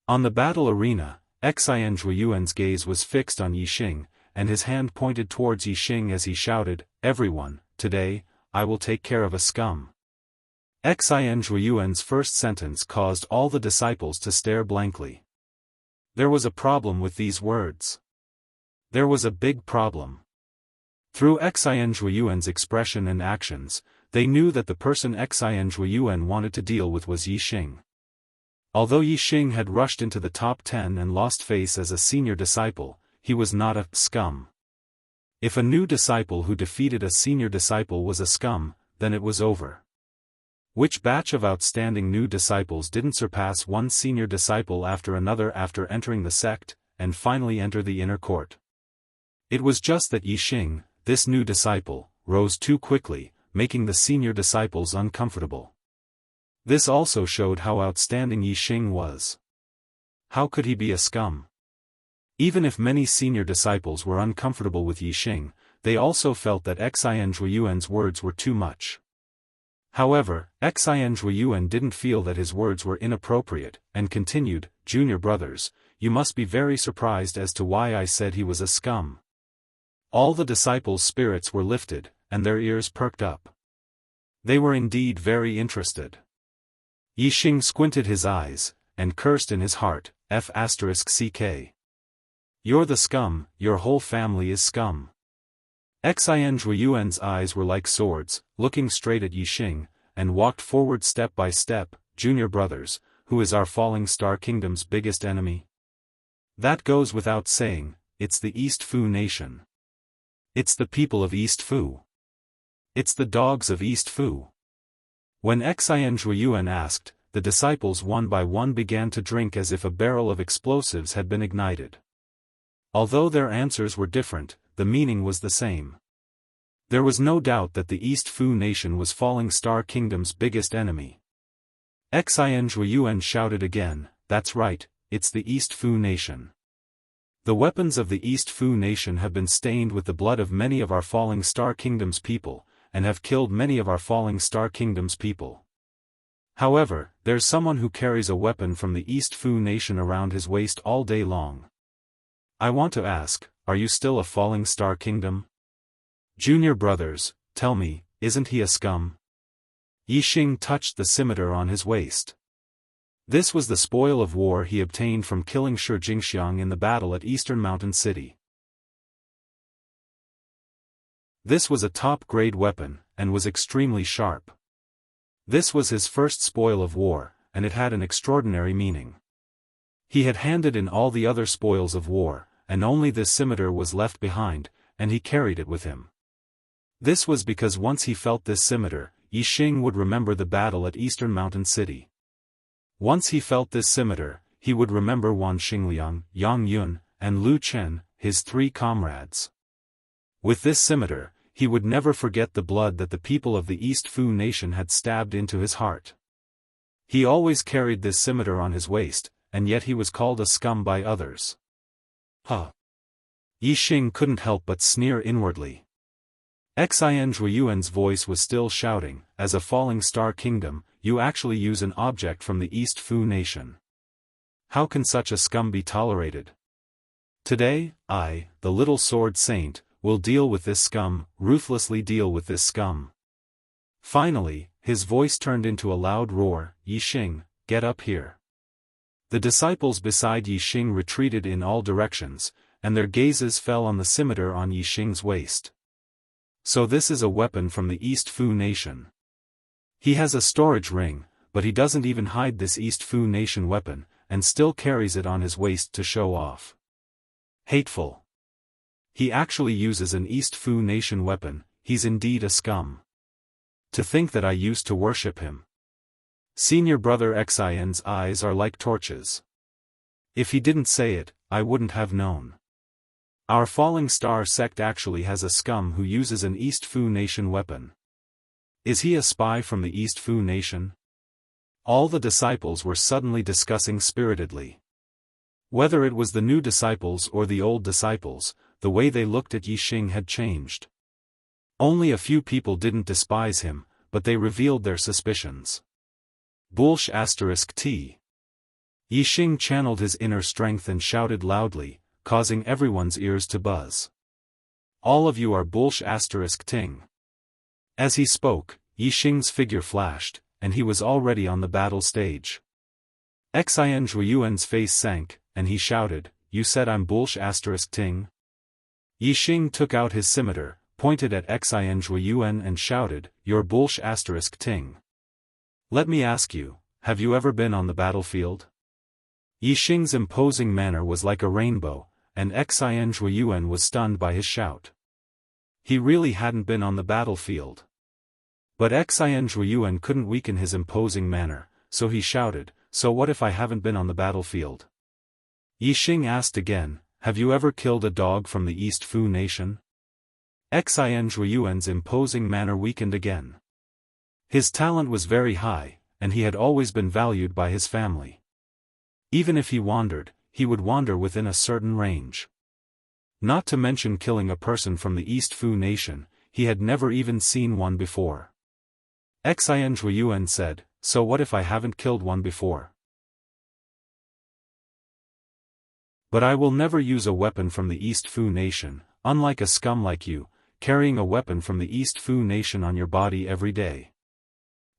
On the battle arena, Xian Zhuiyuan's gaze was fixed on Yixing, and his hand pointed towards Yixing as he shouted, "Everyone, today, I will take care of a scum." Xian Zhuiyuan's first sentence caused all the disciples to stare blankly. There was a problem with these words. There was a big problem. Through Xian Zhuiyuan's expression and actions, they knew that the person Xian Zhuiyuan wanted to deal with was Yixing. Although Yixing had rushed into the top 10 and lost face as a senior disciple, he was not a scum. If a new disciple who defeated a senior disciple was a scum, then it was over. Which batch of outstanding new disciples didn't surpass one senior disciple after another after entering the sect, and finally enter the inner court? It was just that Yixing, this new disciple, rose too quickly, making the senior disciples uncomfortable. This also showed how outstanding Yixing was. How could he be a scum? Even if many senior disciples were uncomfortable with Yixing, they also felt that Xian Zhuiyuan's words were too much. However, Xian Zhuiyuan didn't feel that his words were inappropriate, and continued, "Junior brothers, you must be very surprised as to why I said he was a scum." All the disciples' spirits were lifted, and their ears perked up. They were indeed very interested. Yixing squinted his eyes, and cursed in his heart, F***ck. "You're the scum, your whole family is scum." Xian Zhuiyuan's eyes were like swords, looking straight at Yixing, and walked forward step by step. "Junior brothers, who is our falling star kingdom's biggest enemy?" "That goes without saying, it's the East Fu nation. It's the people of East Fu. It's the dogs of East Fu." When Xian Zhuiyuan asked, the disciples one by one began to drink as if a barrel of explosives had been ignited. Although their answers were different, the meaning was the same. There was no doubt that the East Fu nation was Falling Star Kingdom's biggest enemy. Xian Zhuiyuan shouted again, "That's right, it's the East Fu nation. The weapons of the East Fu nation have been stained with the blood of many of our Falling Star Kingdom's people, and have killed many of our Falling Star Kingdom's people. However, there's someone who carries a weapon from the East Fu nation around his waist all day long. I want to ask, are you still a Falling Star Kingdom? Junior brothers, tell me, isn't he a scum?" Yixing touched the scimitar on his waist. This was the spoil of war he obtained from killing Shi Jingxiang in the battle at Eastern Mountain City. This was a top-grade weapon, and was extremely sharp. This was his first spoil of war, and it had an extraordinary meaning. He had handed in all the other spoils of war, and only this scimitar was left behind, and he carried it with him. This was because once he felt this scimitar, Yixing would remember the battle at Eastern Mountain City. Once he felt this scimitar, he would remember Wan Xingliang, Yang Yun, and Lu Chen, his 3 comrades. With this scimitar, he would never forget the blood that the people of the East Fu nation had stabbed into his heart. He always carried this scimitar on his waist, and yet he was called a scum by others. Huh. Yixing couldn't help but sneer inwardly. Xian Zhuiyuan's voice was still shouting, "As a Falling Star Kingdom, you actually use an object from the East Fu nation. How can such a scum be tolerated? Today, I, the Little Sword Saint, will deal with this scum, ruthlessly deal with this scum." Finally, his voice turned into a loud roar, "Yixing, get up here. The disciples beside Yixing retreated in all directions, and their gazes fell on the scimitar on Yixing's waist. So this is a weapon from the East Fu nation. He has a storage ring, but he doesn't even hide this East Fu nation weapon, and still carries it on his waist to show off. Hateful. He actually uses an East Fu nation weapon, he's indeed a scum. To think that I used to worship him. Senior brother Xian's eyes are like torches. If he didn't say it, I wouldn't have known. Our Falling Star sect actually has a scum who uses an East Fu nation weapon. Is he a spy from the East Fu nation? All the disciples were suddenly discussing spiritedly. Whether it was the new disciples or the old disciples, the way they looked at Yixing had changed. Only a few people didn't despise him, but they revealed their suspicions. Bullsh *T. Yixing channeled his inner strength and shouted loudly, causing everyone's ears to buzz. All of you are Bullsh *Ting. As he spoke, Yixing's figure flashed, and he was already on the battle stage. Xian Zhuiyuan's face sank, and he shouted, "You said I'm Bullsh *Ting?" Yixing took out his scimitar, pointed at Xian Zhuiyuan and shouted, "You're Bullsh *Ting. Let me ask you, have you ever been on the battlefield?" Yixing's imposing manner was like a rainbow, and Xian Zhuiyuan was stunned by his shout. He really hadn't been on the battlefield. But Xian Zhuiyuan couldn't weaken his imposing manner, so he shouted, "So what if I haven't been on the battlefield?" Yixing asked again, "Have you ever killed a dog from the East Fu nation?" Xian Zhuiyuan's imposing manner weakened again. His talent was very high, and he had always been valued by his family. Even if he wandered, he would wander within a certain range. Not to mention killing a person from the East Fu nation, he had never even seen one before. Xian Zhuiyuan said, "So what if I haven't killed one before? But I will never use a weapon from the East Fu nation, unlike a scum like you, carrying a weapon from the East Fu nation on your body every day.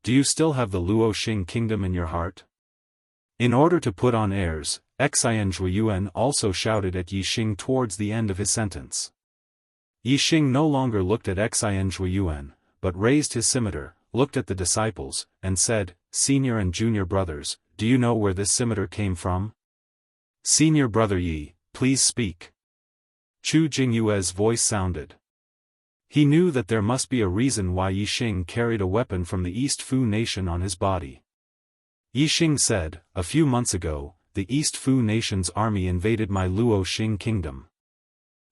Do you still have the Luo Xing kingdom in your heart?" In order to put on airs, Xian Zhuiyuan also shouted at Yixing towards the end of his sentence. Yixing no longer looked at Xian Zhuiyuan, but raised his scimitar, looked at the disciples, and said, "Senior and junior brothers, do you know where this scimitar came from? Senior brother Yi, please speak." Chu Jingyue's voice sounded. He knew that there must be a reason why Yixing carried a weapon from the East Fu nation on his body. Yixing said, "A few months ago, the East Fu nation's army invaded my Luo Xing kingdom.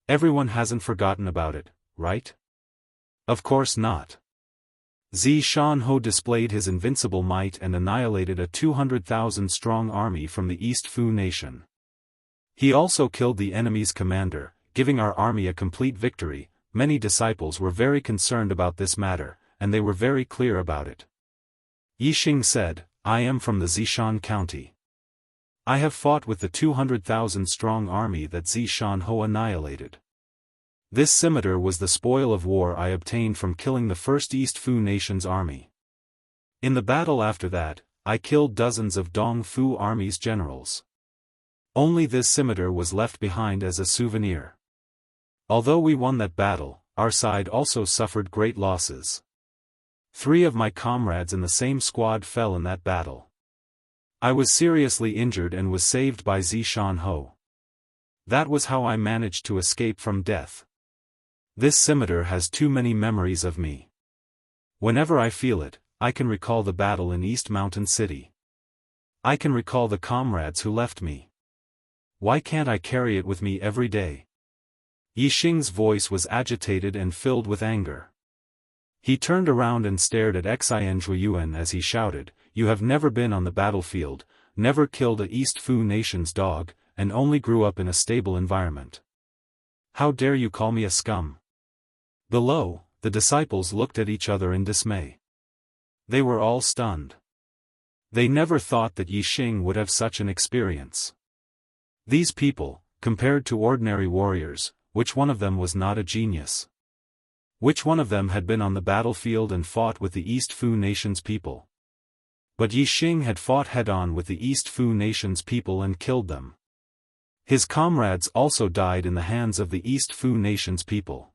Everyone hasn't forgotten about it, right?" Of course not. Zi Shanho displayed his invincible might and annihilated a 200,000-strong army from the East Fu nation. He also killed the enemy's commander, giving our army a complete victory. Many disciples were very concerned about this matter, and they were very clear about it. Yixing said, "I am from the Zishan county. I have fought with the 200,000-strong army that Zishan Ho annihilated. This scimitar was the spoil of war I obtained from killing the first East Fu nation's army. In the battle after that, I killed dozens of Dong Fu army's generals. Only this scimitar was left behind as a souvenir. Although we won that battle, our side also suffered great losses. 3 of my comrades in the same squad fell in that battle. I was seriously injured and was saved by Zishan Ho. That was how I managed to escape from death. This scimitar has too many memories of me. Whenever I feel it, I can recall the battle in East Mountain City. I can recall the comrades who left me. Why can't I carry it with me every day?" Yixing's voice was agitated and filled with anger. He turned around and stared at Xian Zhuiyuan as he shouted, "You have never been on the battlefield, never killed a East Fu nation's dog, and only grew up in a stable environment. How dare you call me a scum?" Below, the disciples looked at each other in dismay. They were all stunned. They never thought that Yixing would have such an experience. These people, compared to ordinary warriors, which one of them was not a genius? Which one of them had been on the battlefield and fought with the East Fu nation's people? But Yixing had fought head-on with the East Fu nation's people and killed them. His comrades also died in the hands of the East Fu nation's people.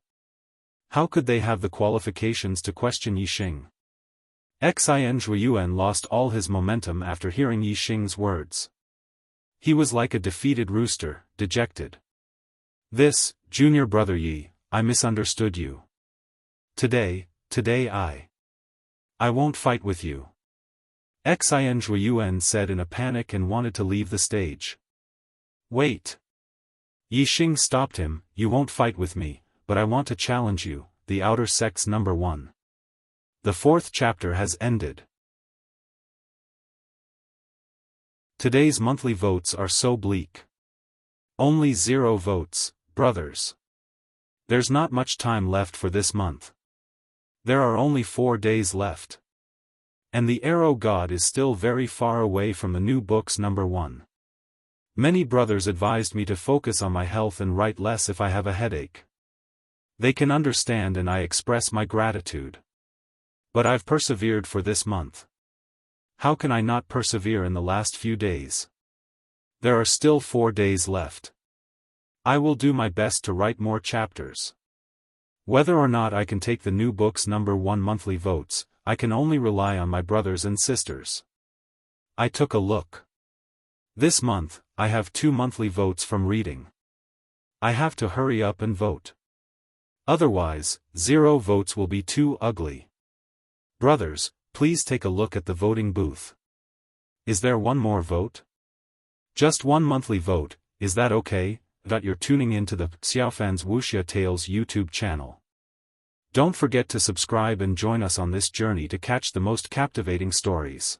How could they have the qualifications to question Yixing? Xin Zhuiyuan lost all his momentum after hearing Yixing's words. He was like a defeated rooster, dejected. This, junior brother Yi, I misunderstood you. Today I won't fight with you. Xin Zhuiyuan said in a panic and wanted to leave the stage. Wait. Yixing stopped him, you won't fight with me, but I want to challenge you, the outer sects number 1. The 4th chapter has ended. Today's monthly votes are so bleak. Only 0 votes, brothers. There's not much time left for this month. There are only 4 days left. And the arrow god is still very far away from the new books number 1. Many brothers advised me to focus on my health and write less if I have a headache. They can understand and I express my gratitude. But I've persevered for this month. How can I not persevere in the last few days? There are still 4 days left. I will do my best to write more chapters. Whether or not I can take the new books number 1 monthly votes, I can only rely on my brothers and sisters. I took a look. This month, I have 2 monthly votes from reading. I have to hurry up and vote. Otherwise, 0 votes will be too ugly. Brothers, please take a look at the voting booth. Is there one more vote? Just 1 monthly vote, is that okay? That you're tuning into the Xiaofan's Wuxia Tales YouTube channel. Don't forget to subscribe and join us on this journey to catch the most captivating stories.